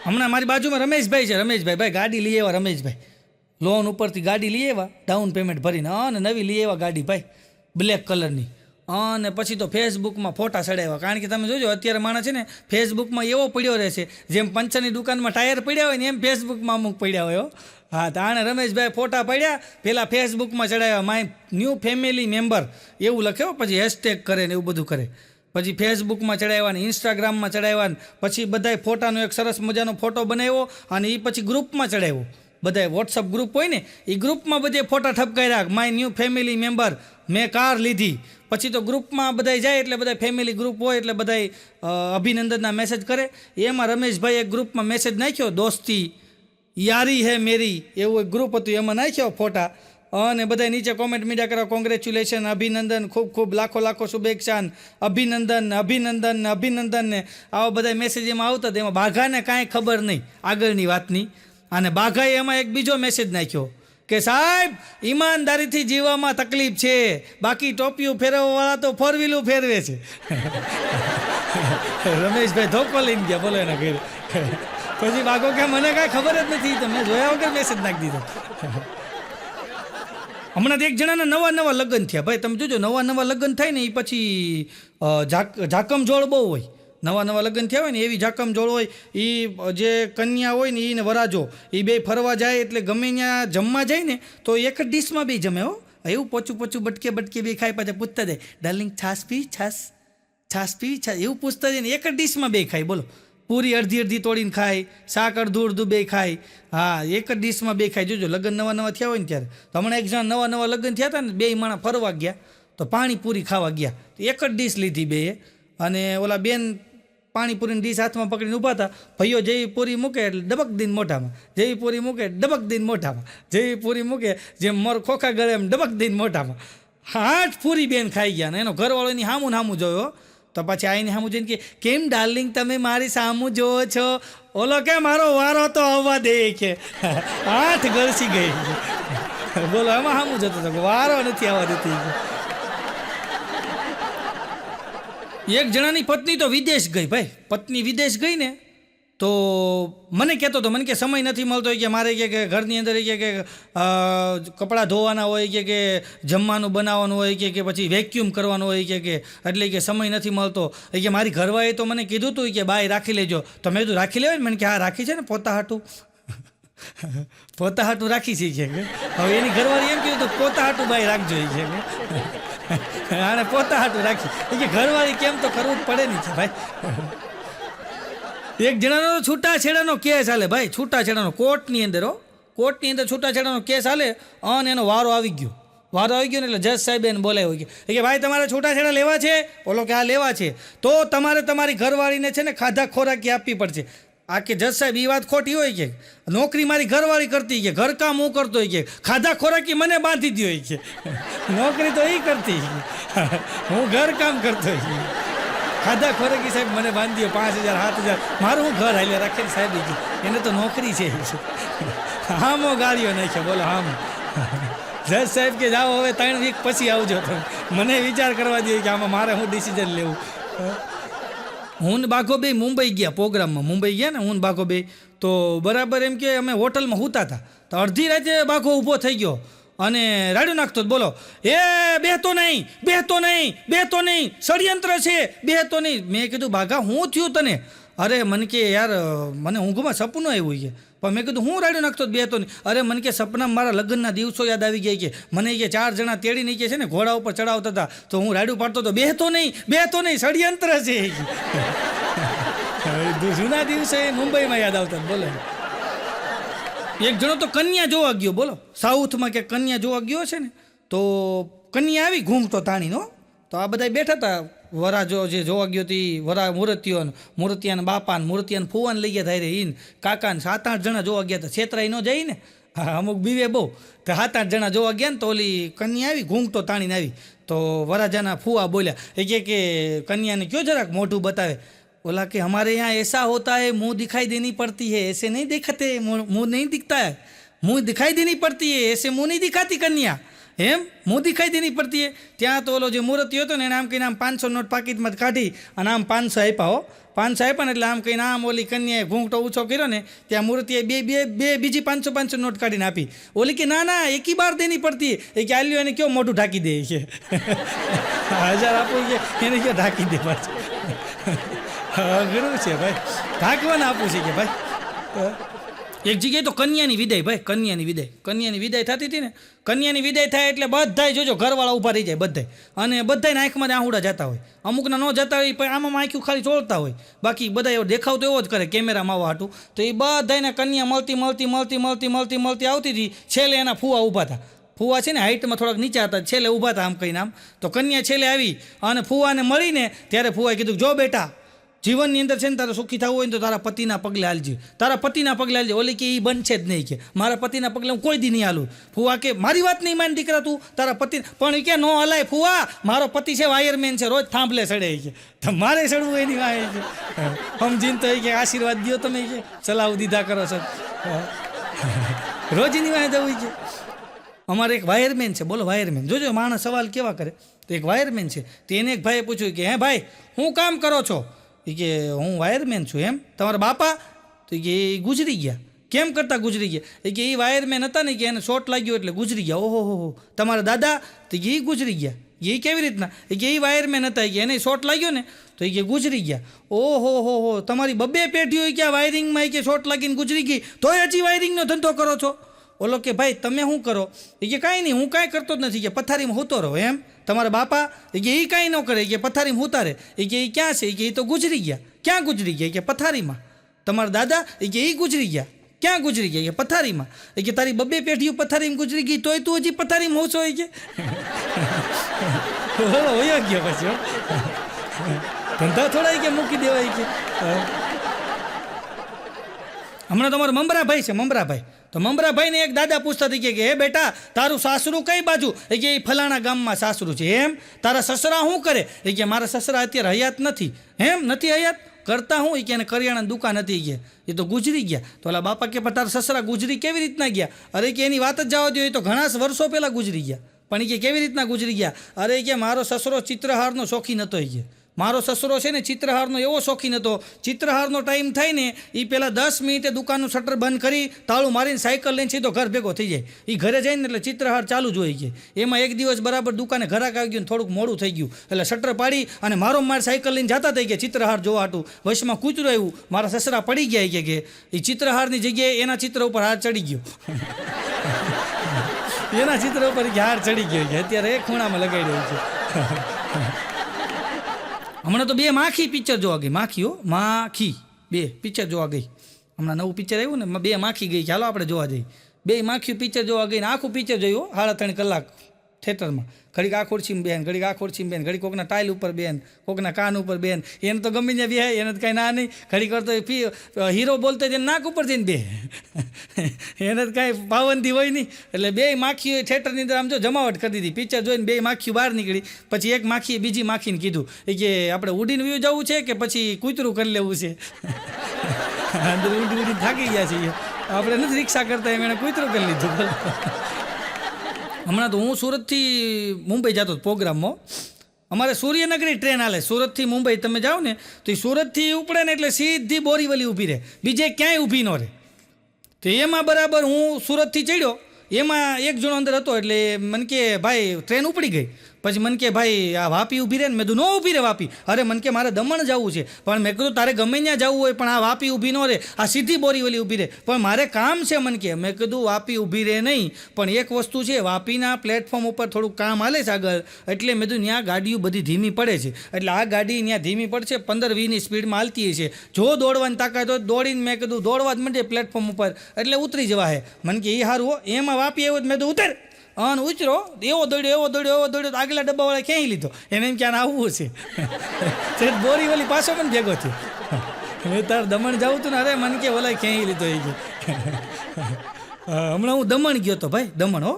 હમણાં મારી બાજુમાં રમેશભાઈ છે, રમેશભાઈ ગાડી લઈ આવ્યા, રમેશભાઈ લોન ઉપરથી ગાડી લઈ આવ્યા ડાઉન પેમેન્ટ ભરીને, અને નવી લઈ આવ્યા ગાડી ભાઈ બ્લેક કલરની. અને પછી તો ફેસબુકમાં ફોટા ચડાવ્યા. કારણ કે તમે જોજો અત્યારે માણસ છે ને ફેસબુકમાં એવો પડ્યો રહેશે, જેમ પંચરની દુકાનમાં ટાયર પડ્યા હોય ને એમ ફેસબુકમાં અમુક પડ્યા હોય. હા, તો આણે રમેશભાઈ ફોટા પડ્યા, પહેલાં ફેસબુકમાં ચડાવ્યા માય ન્યૂ ફેમિલી મેમ્બર એવું લખ્યો, પછી હેશટેગ કરે ને એવું બધું કરે, પછી ફેસબુકમાં ચડાવ્યા ને ઇન્સ્ટાગ્રામમાં ચડાવ્યા ને પછી બધાય ફોટાનો એક સરસ મજાનો ફોટો બનાવ્યો અને એ પછી ગ્રુપમાં ચડાવ્યો. બધાય વોટ્સઅપ ગ્રુપ હોય ને એ ગ્રુપમાં બધે ફોટા ઠપકાર્યા, માય ન્યૂ ફેમિલી મેમ્બર, મેં કાર લીધી. પછી તો ગ્રુપમાં બધાય જાય એટલે બધા ફેમિલી ગ્રુપ હોય એટલે બધાય અભિનંદનના મેસેજ કરે. એમાં રમેશભાઈ એક ગ્રુપમાં મેસેજ નાખ્યો, દોસ્તી યારી હે મેરી એવું એક ગ્રુપ હતું, એમાં નાખ્યો ફોટા અને બધા નીચે કોમેન્ટ મીડિયા કરવા, કોંગ્રેચ્યુલેશન, અભિનંદન, ખૂબ ખૂબ લાખો શુભેચ્છા, અભિનંદન ને આવા બધા મેસેજ એમાં આવતા. એમાં બાઘાને કાંઈ ખબર નહીં આગળની વાતની, અને બાઘાએ એમાં એક બીજો મેસેજ નાખ્યો કે સાહેબ ઈમાનદારીથી જીવવામાં તકલીફ છે, બાકી ટોપિયું ફેરવવાવાળા તો 4-વ્હીલું ફેરવે છે. રમેશભાઈ ધોકો લઈને ગયા બોલો એના ઘરે. પછી બાઘો કે મને કાંઈ ખબર જ નથી, તમે જોયા વગર મેસેજ નાખી દીધો. હમણાં એક જણાના નવા લગ્ન થયા ભાઈ, તમે જોજો નવા લગ્ન થાય ને એ પછી ઝાકમ જોડ બહુ હોય. નવા લગ્ન થયા હોય ને એવી ઝાકમ જોડ હોય. એ જે કન્યા હોય ને એને વરાજો એ બે ફરવા જાય એટલે ગમે ત્યાં જમવા જાય ને તો એક જ ડીશમાં બે જમે. હો એવું પોચું બટકે બે ખાય, પાછા પૂછતા જાય ડાર્લિંગ છાશ પી એવું પૂછતા જાય ને એક જ ડીશમાં બે ખાય. બોલો પૂરી અડધી તોડીને ખાય, શાક અડધું બે ખાય. હા, એક જ ડીશમાં બે ખાય. જોજો લગ્ન નવા થયા હોય ને ત્યારે. તો હમણાં એક જણા નવા લગ્ન થયા હતા ને, બે માણા ફરવા ગયા તો પાણીપુરી ખાવા ગયા, તો એક જ ડીશ લીધી બે. અને ઓલા બેન પાણીપુરીની ડીશ હાથમાં પકડીને ઊભા હતા. ભાઈઓ જેવી પૂરી મૂકે એટલે ડબક દીન મોઢામાં, જેવી પૂરી મૂકે ડબક દીન મોઢામાં, જેવી પૂરી મૂકે જેમ મોર ખોખા ગળે એમ ડબક દીન મોઢામાં. 8 પૂરી બેન ખાઈ ગયા. ને એનો ઘરવાળો એની સામું જોયો. તો પછી આઈને સામું જોઈને કે કેમ ડાર્લિંગ તમે મારી સામું જોવો છો? ઓલો કે મારો વારો તો આવવા દે કે 8 ગળસી ગઈ. બોલો એમાં સામું જતો હતો, વારો નથી આવવા દેતી. એક જણાની પત્ની તો વિદેશ ગઈ ભાઈ, પત્ની વિદેશ ગઈ ને તો મને કહેતો હતો, મને કે સમય નથી મળતો કે મારે કે ઘરની અંદર કે કપડાં ધોવાના હોય કે જમવાનું બનાવવાનું હોય કે પછી વેક્યુમ કરવાનું હોય કે એટલે કે સમય નથી મળતો. કે મારી ઘરવાળાએ તો મને કીધું હતું કે બાય રાખી લેજો. તો મેં કીધું રાખી લેવાય ને? મને કે હા રાખી છે ને, પોતા હાટું રાખી છે કે. હવે એની ઘરવાળી એમ કીધું પોતા હાટું બાય રાખજો છે કે આને પોતા હાટું રાખી કે ઘરવાળી કેમ તો કરવું જ પડે નહીં છે ભાઈ. એક જણાનો છૂટાછેડાનો કેસ હાલે ભાઈ, છૂટાછેડાનો કોર્ટની અંદર છૂટાછેડાનો કેસ હાલે અને એનો વારો આવી ગયો ને એટલે જજ સાહેબ એને બોલાવ્યો કે ભાઈ તમારે છૂટાછેડા લેવા છે? બોલો કે હા લેવા છે. તો તમારે તમારી ઘરવાળીને છે ને ખાધા ખોરાકી આપવી પડશે. આ કે જજ સાહેબ એ વાત ખોટી હોય કે નોકરી મારી ઘરવાળી કરતી કે ઘરકામ હું કરતો હોય કે ખાધા ખોરાકી મને બાંધી દો હોય કે નોકરી તો એ કરતી, હું ઘરકામ કરતો હોય. ખાધા ખોરાકી સાહેબ મને બાંધી દો 5,000 7,000 મારું હું ઘર હાલ્યા રાખે ને સાહેબ એને તો નોકરી છે. હામો ગાળીઓ નાખ્યો. બોલો હામો. જજ સાહેબ કે જાઓ હવે 3 વીક પછી આવજો તમે, મને વિચાર કરવા દે કે આમાં મારે હું ડિસિઝન લેવું. હું ને બાઘો બે મુંબઈ ગયા પ્રોગ્રામમાં, મુંબઈ ગયા ને હું ને બાઘો બે, તો બરાબર એમ કે અમે હોટલમાં સૂતા હતા, તો અડધી રાતે બાઘો ઊભો થઈ ગયો અને રાડ્યું નાખતો બોલો, એ બેહતો નહીં, બેહતો નહીં, બેહતો નહીં, ષડયંત્ર છે, બેહતો નહીં. મેં કીધું બાઘા હું થયું તને? અરે મને કે યાર મને ઊંઘમાં સપનું આવ્યું છે. પણ મેં કીધું હું રાડ્યું નાખતો બેહતો નહીં? અરે મને કે સપનામાં મારા લગ્નના દિવસો યાદ આવી ગયા કે મને કે 4 જણા તેડીને કે છે ને ઘોડા ઉપર ચડાવતા હતા, તો હું રાડ્યું પાડતો હતો, બેહતો નહીં, બેહતો નહીં, ષડયંત્ર છે. જૂના દિવસે મુંબઈમાં યાદ આવતા. બોલો, એક જણો તો કન્યા જોવા ગયો, બોલો સાઉથમાં કે કન્યા જોવા ગયો છે ને, તો કન્યા આવી ઘૂમતો તાણીનો, તો આ બધા બેઠા હતા વરા જે જોવા ગયો હતી, વરા મૂર્તિયાના બાપાને મૂર્તિયાને ફુવાને લઈ ગયા થાય રે ઈન કાકાને 7-8 જણા જોવા ગયા હતા. છેતરાઈ ન જાય ને, અમુક બીવે બહુ, તો 7-8 જણા જોવા ગયા ને, તો ઓલી કન્યા આવી ઘૂમતો તાણીને આવી, તો વરાજાના ફુવા બોલ્યા, એ કે કન્યાને કયો જરાક મોઢું બતાવે. बोला कि हमारे यहाँ ऐसा होता है, मुंह दिखाई देनी पड़ती है, ऐसे नहीं दिखते, मुंह नहीं दिखता है, मुंह दिखाई देनी पड़ती है, ऐसे मुंह नहीं दिखाती कन्या, એમ મું દિખાઈ દેની પડતી હે. ત્યાં તો ઓલો જે મૂર્તિ હતો ને એને આમ કહીને આમ 500 નોટ પાકીટમાં કાઢી અને આમ 500 આપ્યા. 500 આપ્યા ને એટલે આમ કહીને આમ ઓલી કન્યાએ ઘૂંઘટો ઊંચો કર્યો ને, ત્યાં મૂર્તિએ બે બીજી 500 નોટ કાઢીને આપી. ઓલી કે ના ના એકી બાર દેની પડતી હે. એ કે આલ્યો એને કયો મોઢું ઢાંકી દે છે. 1000 આપો કે એને કયો ઢાંકી દે પાછું. અઘરું છે ભાઈ, ઢાંકવાને આપવું છે કે ભાઈ. એક જગ્યાએ તો કન્યાની વિદાય, ભાઈ કન્યાની વિદાય થતી હતી ને, કન્યાની વિદાય થાય એટલે બધાય જોજો ઘરવાળા ઊભા રહી જાય બધાય, અને બધાયના આંખમાં આહુડા જતા હોય, અમુકના ન જતા હોય પણ આમાં આંખ્યું ખાલી ચોળતા હોય, બાકી બધા એવો દેખાવ તો એવો જ કરે કેમેરામાં આવવા હાટું. તો એ બધાયને કન્યા મળતી આવતી હતી. છેલ્લે એના ફુવા ઊભા હતા. ફુવા છે ને હાઇટમાં થોડાક નીચા હતા, છેલ્લે ઊભા હતા આમ કહીને આમ. તો કન્યા છેલ્લે આવી અને ફુવાને મળીને ત્યારે ફુવાએ કીધું, જો બેટા જીવનની અંદર છે ને તારે સુખી થવું હોય ને તો તારા પતિના પગલે હાલજે, તારા પતિના પગલે હાલજે. ઓલી કે એ બનશે જ નહીં, કે મારા પતિના પગલે હું કોઈ દી નહીં હાલું. ફુવા કે મારી વાત નહીં માન દીકરા તું, તારા પતિ પણ એ કે ન હલાય ફુવા, મારો પતિ છે વાયરમેન છે, રોજ થાંભલે ચડે કે, તો મારે ચડવું એની વાય કે સમજીને તો એ કે આશીર્વાદ દો તમે કે સલાહ દીધા કરો છો, રોજ એની વાય જવું કે. અમારે એક વાયરમેન છે, બોલો વાયરમેન, જોજો માણસ સવાલ કેવા કરે. તો એક વાયરમેન છે, તો એને એક ભાઈએ પૂછ્યું કે હે ભાઈ હું કામ કરો છો? એ કે હું વાયરમેન છું. એમ તમારા બાપા? તો કે એ ગુજરી ગયા. કેમ કરતાં ગુજરી ગયા? એ કે એ વાયરમેન હતા ને કે એને શોર્ટ લાગ્યો એટલે ગુજરી ગયા. ઓહો. તમારા દાદા? તો કે એ ગુજરી ગયા. એ કેવી રીતના? એ કે એ વાયરમેન હતા, કે એને શોર્ટ લાગ્યો ને તો એ કે ગુજરી ગયા. ઓહો. તમારી બબ્બે પેઢીઓ કે આ વાયરિંગમાં કે શોર્ટ લાગીને ગુજરી ગઈ, તોય હજી વાયરિંગનો ધંધો કરો છો? ઓલો કે ભાઈ તમે શું કરો? એ કે કાંઈ નહીં, હું કાંઈ કરતો જ નથી, કે પથારીમાં હોતો રહો. એમ તમારા બાપા? એ કે એ કાંઈ ન કરે, કે પથારીમાં ઉતારે. એ કે એ ક્યાં છે? એ કે એ તો ગુજરી ગયા. ક્યાં ગુજરી ગયા? કે પથારીમાં. તમારા દાદા? એ કે એ ગુજરી ગયા. ક્યાં ગુજરી ગયા? કે પથારીમાં. એ કે તારી બબ્બે પેઢીઓ પથારીમાં ગુજરી ગઈ, તોય તું હજી પથારીમાં હોશો? એ કે હોય ગયો પછી ધંધા થોડા કે મૂકી દેવાય કે. હમણાં તમારો મમરાભાઈ છે, મમરાભાઈ. તો મમરાભાઈને એક દાદા પૂછતા હતી કે હે બેટા તારું સાસરું કઈ બાજુ? એ કે એ ફલાણા ગામમાં સાસરું છે. એમ તારા સસરા શું કરે? એ કે મારા સસરા અત્યારે હયાત નથી. એમ નથી હયાત? કરતા હું? એ કે એને કરિયાણાની દુકાન હતી, કે એ તો ગુજરી ગયા. તો ઓલા બાપા કે પણ તારા સસરા ગુજરી કેવી રીતના ગયા? અરે કે એની વાત જ જવા દો, એ તો ઘણા વર્ષો પહેલાં ગુજરી ગયા. પણ એ કે કેવી રીતના ગુજરી ગયા? અરે કે મારો સસરો ચિત્રહારનો શોખીન હતો. એ કે મારો સસરો છે ને ચિત્રહારનો એવો શોખીન હતો, ચિત્રહારનો ટાઈમ થાય ને એ પહેલાં 10 મિનિટે દુકાનનું શટર બંધ કરી તાળું મારીને સાયકલ લઈને સીધો ઘર ભેગો થઈ જાય. એ ઘરે જઈને એટલે ચિત્રહાર ચાલુ જ હોય. કે એમાં એક દિવસ બરાબર દુકાને ઘરાક આવી ગયું, થોડુંક મોડું થઈ ગયું, એટલે શટર પાડી અને મારો માર સાયકલ લઈને જતા થઈ ગયા ચિત્રહાર જોવા હાટું. વશમાં કૂતરું આવ્યું, મારા સસરા પડી ગયા. કે એ ચિત્રહારની જગ્યાએ એના ચિત્ર ઉપર હાર ચડી ગયો. એના ચિત્ર ઉપર હાર ચડી ગયો, કે અત્યારે એક ખૂણામાં લગાડી રહ્યું છે. હમણાં તો 2 માખી પિક્ચર જોવા ગઈ. માખી 2 પિક્ચર જોવા ગઈ. હમણાં નવું પિક્ચર આવ્યું ને, 2 માખી ગઈ, ચાલો આપણે જોવા જઈએ. 2 માખી પિક્ચર જોવા ગઈ ને આખું પિક્ચર જોયું 3.5 કલાક થિયેટરમાં. ઘડીક આ ખુરશીમાં બેન, ઘડીક આ ખુરશીમાં બેન, ઘડીક કોકના ટાઇલ ઉપર બેન, કોકના કાન ઉપર બેન. એને તો ગમે ત્યાં બેહાય, એને તો કાંઈ ના નહીં. ઘડીક કરતો હીરો બોલતો એને નાક ઉપર જઈને બે, એને તો કાંઈ પાબંદી હોય નહીં. એટલે 2 માખીઓ થિયેટરની અંદર આમ જો જમાવટ કરી દીધી. પિક્ચર જોઈને 2 માખીઓ બહાર નીકળી. પછી એક માખીએ બીજી માખીને કીધું કે આપણે ઉડીને વ્યૂ જવું છે કે પછી કૂતરું કરી લેવું છે? અંદર ઉડી થાકી ગયા છીએ આપણે, નથી રિક્ષા કરતા, એમ એને કૂતરું કરી લીધું. હમણાં તો હું સુરતથી મુંબઈ જતો હતો પ્રોગ્રામમાં, અમારે સૂર્યનગરી ટ્રેન હાલે, સુરતથી મુંબઈ તમે જાઓ ને તો એ સુરતથી ઉપડે ને એટલે સીધી બોરીવલી ઊભી રહે, બીજે ક્યાંય ઊભી ન રહે. તો એમાં બરાબર હું સુરતથી ચડ્યો, એમાં એક જણો અંદર હતો, એટલે મને કે ભાઈ ટ્રેન ઉપડી ગઈ. પછી મને કે ભાઈ આ વાપી ઊભી રહે ને. મેં કીધું ન ઊભી રહે વાપી. અરે મને કે મારે દમણ જવું છે. પણ મેં કીધું તારે ગમે ત્યાં જવું હોય પણ આ વાપી ઊભી ન રહે, આ સીધી બોરીવલી ઊભી રહે. પણ મારે કામ છે મને કે. મેં કીધું વાપી ઊભી રહે નહીં, પણ એક વસ્તુ છે, વાપીના પ્લેટફોર્મ ઉપર થોડુંક કામ હાલે છે આગળ, એટલે મેં કીધું ત્યાં ગાડીઓ બધી ધીમી પડે છે, એટલે આ ગાડી ત્યાં ધીમી પડશે, 15-20ની સ્પીડમાં હાલતી છે. જો દોડવાની તાકાત હોય દોડીને મેં કીધું દોડવા જ માંડે પ્લેટફોર્મ ઉપર, એટલે ઉતરી જવા હે. મને કે એ સારું હો. એમાં વાપી આવ્યો મેં કીધું ઉતર, અને ઉતરો. એવો દોડ્યો આગલા ડબ્બાવાળા ક્યાંય લીધો, એને એમ ક્યાં આવવું છે. બોરીવલી પાછો પણ ભેગો થયો. મેં તાર દમણ જાઉં હતું ને, અરે મને કે ઓલા ક્યાંય લીધો એ કે. હમણાં હું દમણ ગયો હતો ભાઈ, દમણ હો,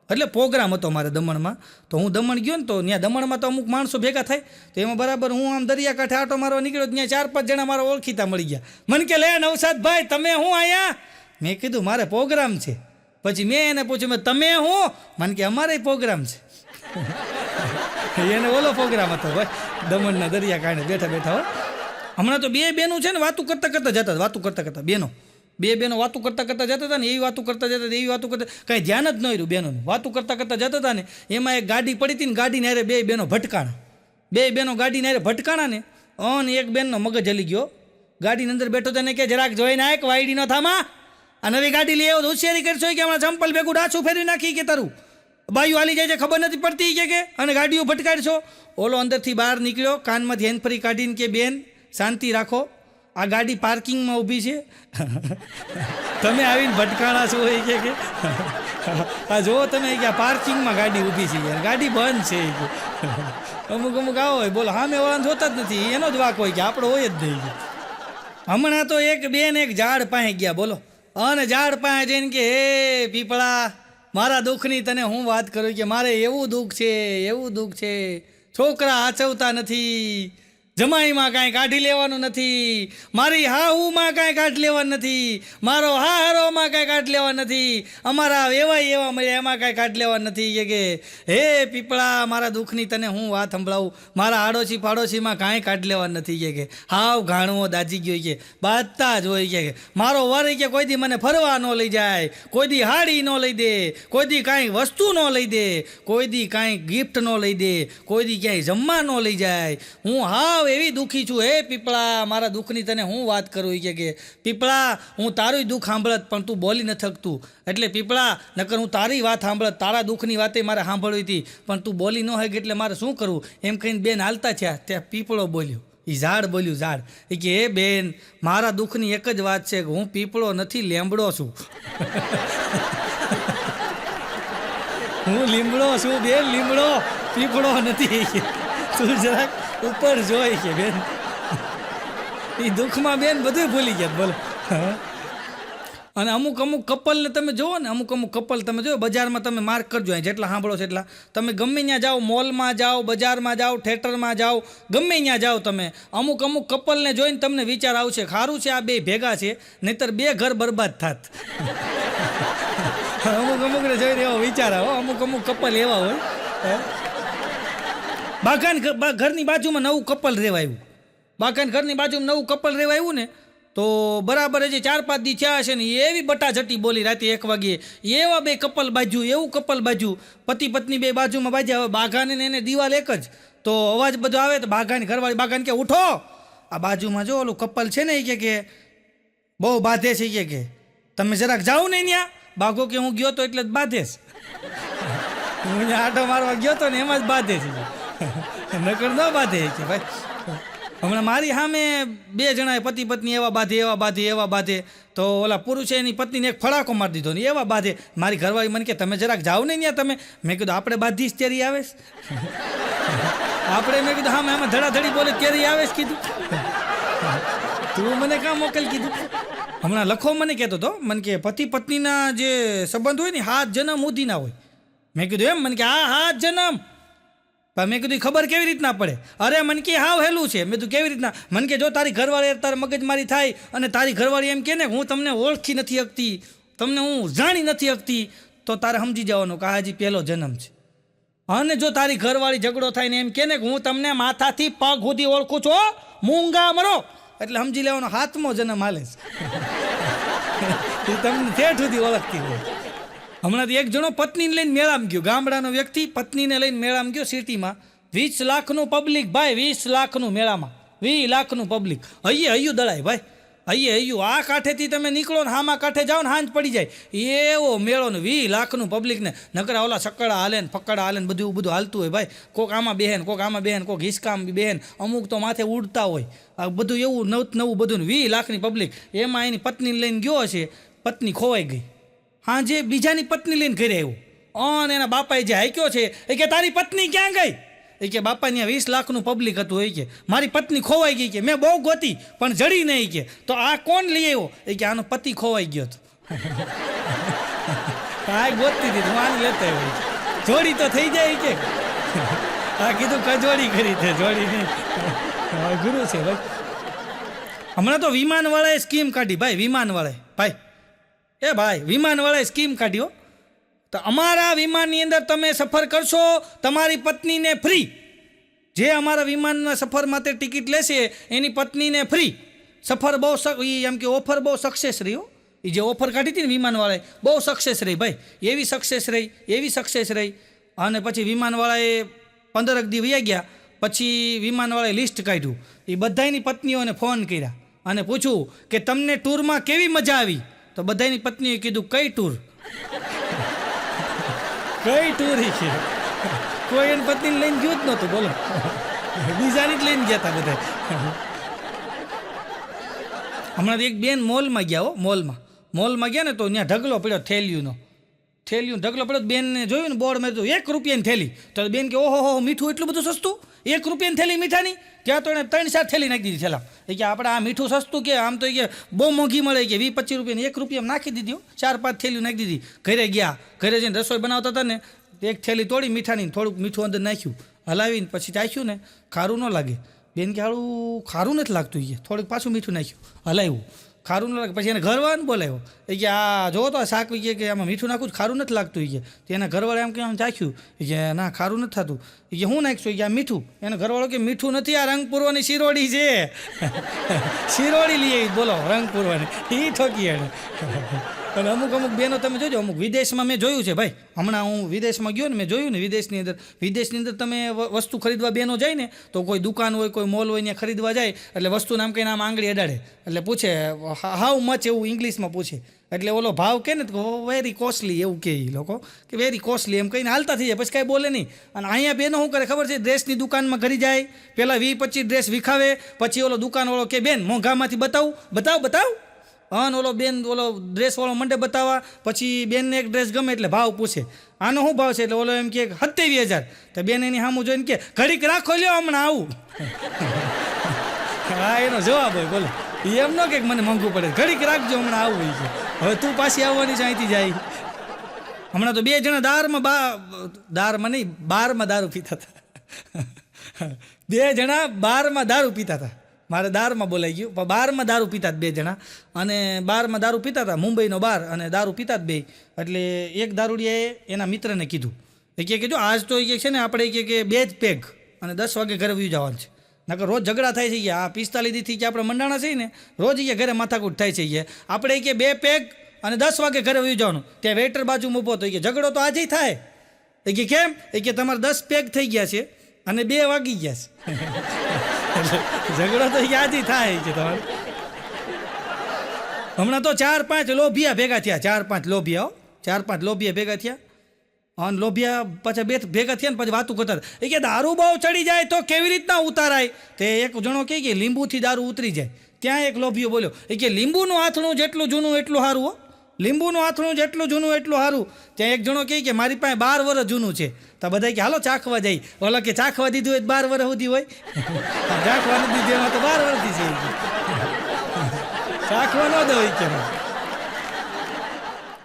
એટલે પ્રોગ્રામ હતો મારે દમણમાં. તો હું દમણ ગયો ને, તો ત્યાં દમણમાં તો અમુક માણસો ભેગા થાય, તો એમાં બરાબર હું આમ દરિયાકાંઠે આટો મારવા નીકળ્યો, ત્યાં 4-5 જણા મારા ઓળખીતા મળી ગયા. મને કે લે નવસાદભાઈ તમે હું અહીંયા? મેં કીધું મારે પ્રોગ્રામ છે. પછી મેં એને પૂછ્યું તમે હું? મને કે અમારે પ્રોગ્રામ છે. એને ઓલો પ્રોગ્રામ હતો ભાઈ, દમણના દરિયાકાંઠે બેઠા બેઠા હો. હમણાં તો બે બેનો છે ને વાતું કરતા બેનો વાતું કરતા જતા હતા ને, એવી વાતું કરતા જતા, એવી વાતું કરતા, કાંઈ ધ્યાન જ ન રહ્યું બેનોને. વાતું કરતા જતા હતા ને, એમાં એક ગાડી પડી હતી ને, ગાડીને હારે બે બેનો ગાડીને હારે ભટકાણા ને, અને એક બેનનો મગજ હલી ગયો. ગાડીની અંદર બેઠો તેને કે જરાક જોઈને આય, વાયડી ન થામા, આ નવી ગાડી લઈ આવો, હોશિયારી કરશો કે હમણાં ચંપલ ભેગું ડાચું ફેરવી નાખી કે તારું બાયું હાલી જાય છે ખબર નથી પડતી કે, અને ગાડીઓ ભટકાડશો. ઓલો અંદરથી બહાર નીકળ્યો, કાનમાંથી હેન્ડફ્રી કાઢીને કે બેન શાંતિ રાખો, આ ગાડી પાર્કિંગમાં ઊભી છે, તમે આવીને ભટકાણા છો એ કે. આ જુઓ તમે કે પાર્કિંગમાં ગાડી ઊભી છે યાર, ગાડી બંધ છે એ કે. અમુક આવો હોય બોલો, સામે વાળાને જોતા જ નથી, એનો જ વાક હોય કે આપણો હોય જ નહીં. હમણાં તો એક બેન એક ઝાડ પાસે ગયા બોલો, અને ઝાડ પાસે જઈને કે હે પીપળા, મારા દુઃખની તને હું વાત કરું કે મારે એવું દુઃખ છે, છોકરા હાચવતા નથી, જમાઈમાં કાંઈ કાઢી લેવાનું નથી, મારી હાહુમાં કાંઈ કાઢી લેવાનું નથી, મારો હારોમાં કાંઈ કાઢી લેવાનું નથી, અમારા એવા મળ્યા એમાં કાંઈ કાઢી લેવાનું નથી કે હે પીપળા, મારા દુઃખની તને હું વાત સંભળાવું, મારા આડોશી પાડોશીમાં કાંઈ કાઢી લેવાનું નથી કે હાવ ઘાણવો દાજી ગયો કે બાજતા જ હોય કે મારો વર કે કોઈ દી મને ફરવા ન લઈ જાય, કોઈ દી હાડી ન લઈ દે, કોઈ દી કાંઈ વસ્તુ ન લઈ દે, કોઈ દી કાંઈ ગિફ્ટ ન લઈ દે, કોઈ દી ક્યાંય જમવા ન લઈ જાય, હું હાવ એવી દુઃખી છું. હે પીપળા, મારા દુઃખની તને હું વાત કરું કે પીપળા, હું તારું દુઃખ સાંભળત પણ તું બોલી ન થકતું, એટલે પીપળા નકર હું તારી વાત સાંભળત, તારા દુઃખની વાતે મારે સાંભળવી હતી પણ તું બોલી ન હોય એટલે મારે શું કરવું, એમ કહીને બેન હાલતા થયા. ત્યાં પીપળો બોલ્યો, એ ઝાડ બોલ્યું, ઝાડ એ કે હે બેન, મારા દુઃખની એક જ વાત છે કે હું પીપળો નથી, લેમડો છું. હું લીમડો છું બેન, લીમડો, પીપળો નથી. તું જરાક ઉપર જોઈ કે બેન, એ દુઃખમાં બેન બધું ભૂલી ગયા બોલો. અને અમુક કપલને તમે જુઓ ને, અમુક કપલ તમે જુઓ, બજારમાં તમે માર્ક કરજો, જેટલા સાંભળો છો એટલા, તમે ગમે ત્યાં જાઓ, મોલમાં જાઓ, બજારમાં જાઓ, થિયેટરમાં જાઓ, ગમે ત્યાં જાઓ તમે, અમુક કપલને જોઈને તમને વિચાર આવશે ખારું છે આ બે ભેગા છે, નહીતર બે ઘર બરબાદ થાત. અમુકને જોઈને એવો વિચાર આવો, અમુક કપલ એવા હોય. બાગાન ઘરની બાજુમાં નવું કપલ રહેવાયું, બાગાન ઘરની બાજુમાં નવું કપલ રહેવાયું ને, તો બરાબર હજી 4-5 દી થયા હશે ને, એવી બટાઝટી બોલી રાતે 1 વાગ્યે, એવા બે કપલ બાજુ, એવું કપલ બાજુ, પતિ પત્ની બે બાજુમાં બાજ્યા. હવે બાઘાને એને દિવાલ એક જ, તો અવાજ બધો આવે તો બાઘાની ઘરવાળી બાઘાને કે ઉઠો, આ બાજુમાં જો ઓલું કપલ છે ને એ કે બહુ બાધે છે કે તમે જરાક જાઓ ને ત્યાં. બાઘો કે હું ગયો તો એટલે જ બાધેશ, હું આટો મારવા ગયો તો ને એમાં જ બાધે છે, નકર ન બાધે કે ભાઈ. હમણાં મારી સામે 2 જણાએ પતિ પત્ની એવા બાધે, તો ઓલા પુરુષે એની પત્નીને એક ફડાકો મારી દીધો ને એવા બાધે. મારી ઘરવાળી મને કે તમે જરાક જાઓ ને ત્યાં તમે. મેં કીધું આપણે બાધીશ તેરી આવેશ, આપણે મેં કીધું હા આમાં ધડાધડી બોલે તેરી આવેશ કીધું, તું મને કાં મોકલ કીધું. હમણાં લખો મને કહેતો હતો, મને કે પતિ પત્નીના જે સંબંધ હોય ને 7 જન્મ સુધીના હોય. મેં કીધું એમ? મને કે હા 7 જન્મ. પણ મેં કીધું ખબર કેવી રીતના પડે? અરે મને કે હાવ હેલું છે. મેં કીધું કેવી રીતના? મને કે જો તારી ઘરવાળી તારે મગજમારી થાય અને તારી ઘરવાળી એમ કે ને હું તમને ઓળખી નથી શકતી, તમને હું જાણી નથી શકતી, તો તારે સમજી જવાનું કે આ હજી પહેલો જન્મ છે. અને જો તારી ઘરવાળી ઝઘડો થાય ને એમ કે ને કે હું તમને માથાથી પગ સુધી ઓળખું છું, મૂંગા મરો, એટલે સમજી લેવાનો હાથમો જન્મ હાલે છે. તમને ઠેઠ સુધી ઓળખતી હોય. હમણાં એક જણો પત્નીને લઈને મેળામાં ગયો, ગામડાનો વ્યક્તિ પત્નીને લઈને મેળામાં ગયો સિટીમાં. 20 લાખનું પબ્લિક ભાઈ, 20 લાખનું મેળામાં, 20 લાખનું પબ્લિક. હૈયું દળાય ભાઈ, હૈયું. આ કાંઠેથી તમે નીકળો ને હામા કાંઠે જાઓ ને હાંજ પડી જાય એવો મેળો ને 20 લાખનું પબ્લિકને. નકરા ઓલા સકડા હાલે ને ફકડા હાલે ને બધું હાલતું હોય ભાઈ. કોક આમાં બેહેન, કોક આમાં બેહેન, કોક હિસકામાં બેહેન, અમુક તો માથે ઉડતા હોય. આ બધું એવું નવું બધું ને 20 લાખની પબ્લિક. એમાં એની પત્નીને લઈને ગયો હશે, પત્ની ખોવાઈ ગઈ. હા, જે બીજાની પત્ની લઈને ઘરે આવ્યો અને એના બાપાએ જે હાક્યો છે એ કે તારી પત્ની ક્યાં ગઈ? એ કે બાપા ત્યાં 20 લાખનું પબ્લિક હતું. એ કે મારી પત્ની ખોવાઈ ગઈ, કે મેં બહુ ગોતી પણ જડી નહીં. કે તો આ કોણ લઈ આવ્યો? એ કે આનો પતિ ખોવાઈ ગયો હતો. આ ગોતતી હતી, હું આને લેતા આવ્યો. જોડી તો થઈ જાય કે આ કીધું કજોડી કરી છે, જોડી નહીં. ગુરુ છે ભાઈ. હમણાં તો વિમાનવાળાએ સ્કીમ કાઢી ભાઈ, વિમાનવાળાએ ભાઈ, એ ભાઈ વિમાનવાળાએ સ્કીમ કાઢ્યો. તો અમારા વિમાનની અંદર તમે સફર કરશો, તમારી પત્નીને ફ્રી. જે અમારા વિમાનના સફર માટે ટિકિટ લેશે એની પત્નીને ફ્રી. સફર બહુ એમ કે ઓફર બહુ સક્સેસ રહ્યો. એ જે ઓફર કાઢી હતી ને વિમાનવાળાએ, બહુ સક્સેસ રહી ભાઈ. એવી સક્સેસ રહી. અને પછી વિમાનવાળાએ 15 દી વયા ગયા. પછી વિમાનવાળાએ લિસ્ટ કાઢ્યું. એ બધાની પત્નીઓને ફોન કર્યા અને પૂછ્યું કે તમને ટૂરમાં કેવી મજા આવી? તો બધાની પત્નીએ કીધું કઈ ટૂર? કઈ ટૂર છે? કોઈ એની પત્નીને લઈને ગયું જ નહોતું, બોલો. બીજાની જ લઈને ગયા હતા બધા. હમણાં એક બેન મોલમાં ગયા. મોલમાં ગયા ને તો ત્યાં ઢગલો પડ્યો થેલીનો ઢગલો પડ્યો. બેનને જોયું ને બોર્ડ મેં તો 1 રૂપિયાની થેલી. તો બેન કે ઓહો મીઠું એટલું બધું સસ્તું, 1 રૂપિયાની થેલી મીઠાની? ત્યાં તો એને 3-4 થેલી નાખી દીધી થેલા. એ કે આપણે આ મીઠું સસ્તું કે આમ તો કે બહુ મોંઘી મળે, કે 20-25 રૂપિયાની 1 રૂપિયામાં નાખી દીધી. 4-5 થેલીઓ નાખી દીધી. ઘરે ગયા, ઘરે જઈને રસોઈ બનાવતા હતા ને, એક થેલી તોડી મીઠાની, થોડુંક મીઠું અંદર નાખ્યું, હલાવીને પછી ચાખ્યું ને, ખારું ન લાગે. બેન કે હારું ખારું નથી લાગતું. એ થોડુંક પાછું મીઠું નાખ્યું, હલાવ્યું, ખારું ન લાગે. પછી એને ઘરવાળાને બોલાવ્યો. એ કે આ જોવો તો શાક કે આમાં મીઠું નાખું ખારું નથી લાગતું. તો એના ઘરવાળા એમ કે આમ ચાખ્યું. કે ના ખારું નથી થતું. એ કે હું નાખીશું? કે આ મીઠું. એના ઘરવાળો કે મીઠું નથી, આ રંગપૂર્વની શિરોડી છે. શિરોડી લઈ આવી, બોલો, રંગપૂર્વની. એ ઠોકી એને. અને અમુક બહેનો તમે જોજો, અમુક વિદેશમાં મેં જોયું છે ભાઈ. હમણાં હું વિદેશમાં ગયો ને, મેં જોયું ને વિદેશની અંદર તમે વસ્તુ ખરીદવા બહેનો જાય ને, તો કોઈ દુકાન હોય, કોઈ મોલ હોય, ત્યાં ખરીદવા જાય એટલે વસ્તુ નામ કહીને આમ આંગળી અડાડે. એટલે પૂછે હાઉ મચ, એવું ઇંગ્લિશમાં પૂછે. એટલે ઓલો ભાવ કે ને તો વેરી કોસ્ટલી એવું કહે એ લોકો, કે વેરી કોસ્ટલી એમ કહીને હાલતા થઈ જાય, પછી કાંઈ બોલે નહીં. અને અહીંયા બેનો શું કરે ખબર છે? ડ્રેસની દુકાનમાં ઘરી જાય, પહેલાં 20-25 ડ્રેસ વિખાવે, પછી ઓલો દુકાનવાળો કે બેન મોંઘામાંથી બતાવ. અને ઓલો ડ્રેસવાળો મંડે બતાવવા. પછી બેનને એક ડ્રેસ ગમે એટલે ભાવ પૂછે, આનો શું ભાવ છે? એટલે ઓલો એમ કે 27,000. તો બેન એની સામું જોઈને કે ઘડીક રાખો, લ્યો હમણાં આવું. હા, એનો જવાબ હોય, બોલો. એમ ન કે મને મોંઘું પડે, ઘડીક રાખજો હમણાં આવું. છે હવે તું પાછી આવવાની છે અહીંથી જાય. હમણાં તો 2 જણા બારમાં દારૂ પીતા હતા. 2 જણા બારમાં દારૂ પીતા હતા. મારે દારમાં બોલાઈ ગયું, પણ બારમાં દારૂ પીતા 2 જણા. અને બારમાં દારૂ પીતા હતા, મુંબઈનો બાર, અને દારૂ પીતા જ 2. એટલે એક દારૂડિયાએ એના મિત્રને કીધું. એ કે જો આજ તો છે ને આપણે કે 2 જ પેગ અને 10 વાગે ઘરે વયું જવાનું છે. નકર રોજ ઝઘડા થાય છે. કે આ 45 દીથી કે આપણે મંડાણા છે ને, રોજ ઘરે માથાકૂટ થાય છે. આપણે કે 2 પેગ અને 10 વાગે ઘરે વયું જવાનું. ત્યાં વેઇટર બાજુ ઊભો તો કે ઝઘડો તો આજે થાય. એ કે કેમ? એ કે તમારે 10 પેગ થઈ ગયા છે અને 2 વાગી ગયા છે. ઝઘડો તો આજે થાય છે તમારે. હમણાં તો 4-5 લોભિયા ભેગા થયા. 4-5 લોભિયા ભેગા થયા. અને લોભિયા પાછા 2 ભેગા થયા ને પછી વાતું કરતા હતા. એ કે દારૂ બહુ ચડી જાય તો કેવી રીતના ઉતારાય? તે એક જણો કહે કે લીંબુથી દારૂ ઉતરી જાય. ત્યાં એક લોભિયો બોલ્યો, એ કે લીંબુનું આથણું જેટલું જૂનું એટલું સારું હો. લીંબુનું આથણું જેટલું જૂનું એટલું સારું. ત્યાં એક જણો કહે કે મારી પાસે 12 વર્ષ જૂનું છે. તો બધા કે હાલો ચાખવા જાય. ઓલો કે ચાખવા દીધું હોય 12 વર્ષ સુધી હોય? ચાખવા નથી દીધું એમાં તો 12 વર્ષથી છે. ચાખવા ન દો કે.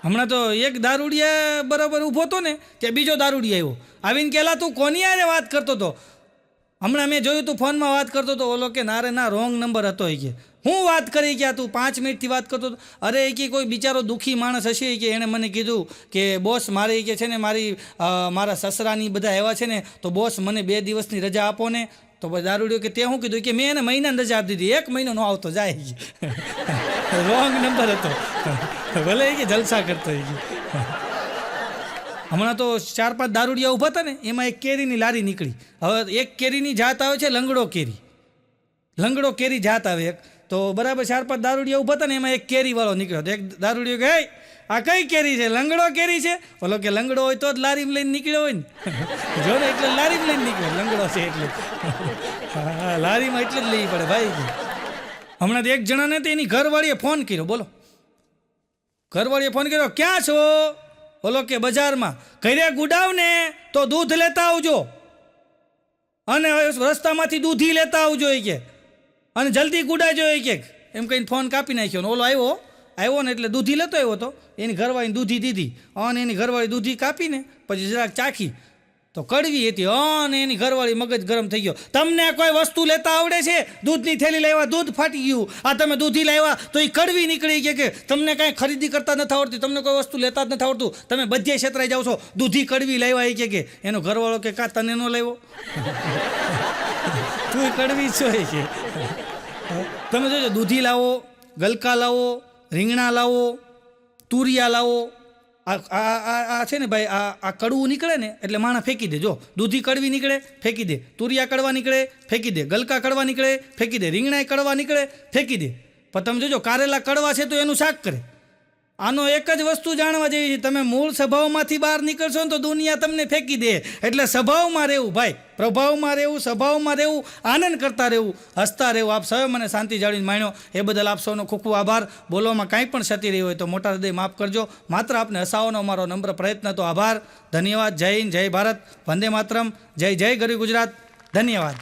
હમણાં તો એક દારૂડિયા બરાબર ઊભો હતો ને, ત્યાં બીજો દારૂડિયા આવ્યો. આવીને કહેલા તું કોની યારે વાત કરતો હતો? હમણાં મેં જોયું તું ફોનમાં વાત કરતો હતો. ઓલો કે ના રે ના, રોંગ નંબર હતો. એ કે હું વાત કરી કે તું 5 મિનિટથી વાત કરતો હતો. અરે એ કે કોઈ બિચારો દુઃખી માણસ હશે કે એણે મને કીધું કે બોસ મારે કે છે ને મારા સસરાની બધા એવા છે ને તો બોસ મને 2 દિવસની રજા આપો ને. તો પછી દારૂડિયો કે તે શું કીધું કે મેં એને મહિનાની રજા આપી દીધી, 1 મહિનો ન આવતો જાય. રોંગ નંબર હતો. ભલે કે જલસા કરતો. હમણાં તો 4-5 દારૂડિયા ઊભા હતા ને એમાં એક કેરીની લારી નીકળી. હવે એક કેરીની જાત આવે છે લંગડો કેરી. લંગડો કેરી જાત આવે એક. તો બરાબર 4-5 દારૂડિયા ઊભા હતા ને એમાં એક કેરીવાળો નીકળ્યો. તો એક દારૂડિયો કે આ કઈ કેરી છે? લંગડો કેરી છે. ઓલો કે લંગડો હોય તો જ લારીમાં લઈને નીકળ્યો હોય ને. જો ને એટલે લારીમાં લઈને નીકળ્યો. લંગડો છે એટલે લારીમાં એટલે જ લેવી પડે ભાઈ. હમણાં એક જણાને તો એની ઘરવાળીએ ફોન કર્યો. બોલો, ઘરવાળીએ ફોન કર્યો, ક્યાં છો? ઓલો કે બજારમાં. ઘરે ગુડાવ ને તો દૂધ લેતા આવજો અને રસ્તામાંથી દૂધી લેતા આવજો એ કે, અને જલ્દી ગુડાજો એ કે. એમ કહીને ફોન કાપી નાખ્યો. ને ઓલો આવ્યો ને એટલે દૂધી લેતો આવ્યો હતો. એની ઘરવાળીને દૂધી દીધી અને એની ઘરવાળી દૂધી કાપીને પછી જરાક ચાખી તો કડવી હતી. અને એની ઘરવાળી મગજ ગરમ થઈ ગયો. તમને કોઈ વસ્તુ લેતા આવડે છે? દૂધની થેલી લાવ્યા, દૂધ ફાટી ગયું. આ તમે દૂધી લાવ્યા તો એ કડવી નીકળી કે તમને કાંઈ ખરીદી કરતા નથી આવડતી, તમને કોઈ વસ્તુ લેતા જ નથી આવડતું, તમે બધે છેતરાઈ જાઓ છો, દૂધી કડવી લાવ્યા એ કે. એનો ઘરવાળો કે કા તને નો લાવ્યો? તું કડવી છો એ કે. તમે જોજો, દૂધી લાવો, ગલકા લાવો, રીંગણા લાવો, તુરિયા લાવો. આ છે ને ભાઈ, આ કડવું નીકળે ને એટલે માણસ ફેંકી દે. જો દૂધી કડવી નીકળે ફેંકી દે, તુરિયા કડવા નીકળે ફેંકી દે, ગલકા કડવા નીકળે ફેંકી દે, રીંગણા કડવા નીકળે ફેંકી દે. પણ તમે જોજો કારેલા કડવા છે તો એનું શાક કરે. આનો એક જ વસ્તુ જાણવા જેવી છે, તમે મૂળ સ્વભાવમાંથી બહાર નીકળશો ને તો દુનિયા તમને ફેંકી દે. એટલે સ્વભાવમાં રહેવું ભાઈ, પ્રભાવમાં રહેવું, સ્વભાવમાં રહેવું, આનંદ કરતા રહેવું, હસતા રહેવું. આપ સૌએ મને શાંતિ જાળવીને માણ્યો એ બદલ આપ સૌનો ખૂબ ખૂબ આભાર. બોલવામાં કાંઈ પણ ક્ષતિ રહી હોય તો મોટા હૃદય માફ કરજો. માત્ર આપને હસાવવાનો અમારો નમ્ર પ્રયત્ન તો. આભાર, ધન્યવાદ. જય હિન્દ, જય ભારત, વંદે માતરમ, જય જય ગરવી ગુજરાત. ધન્યવાદ.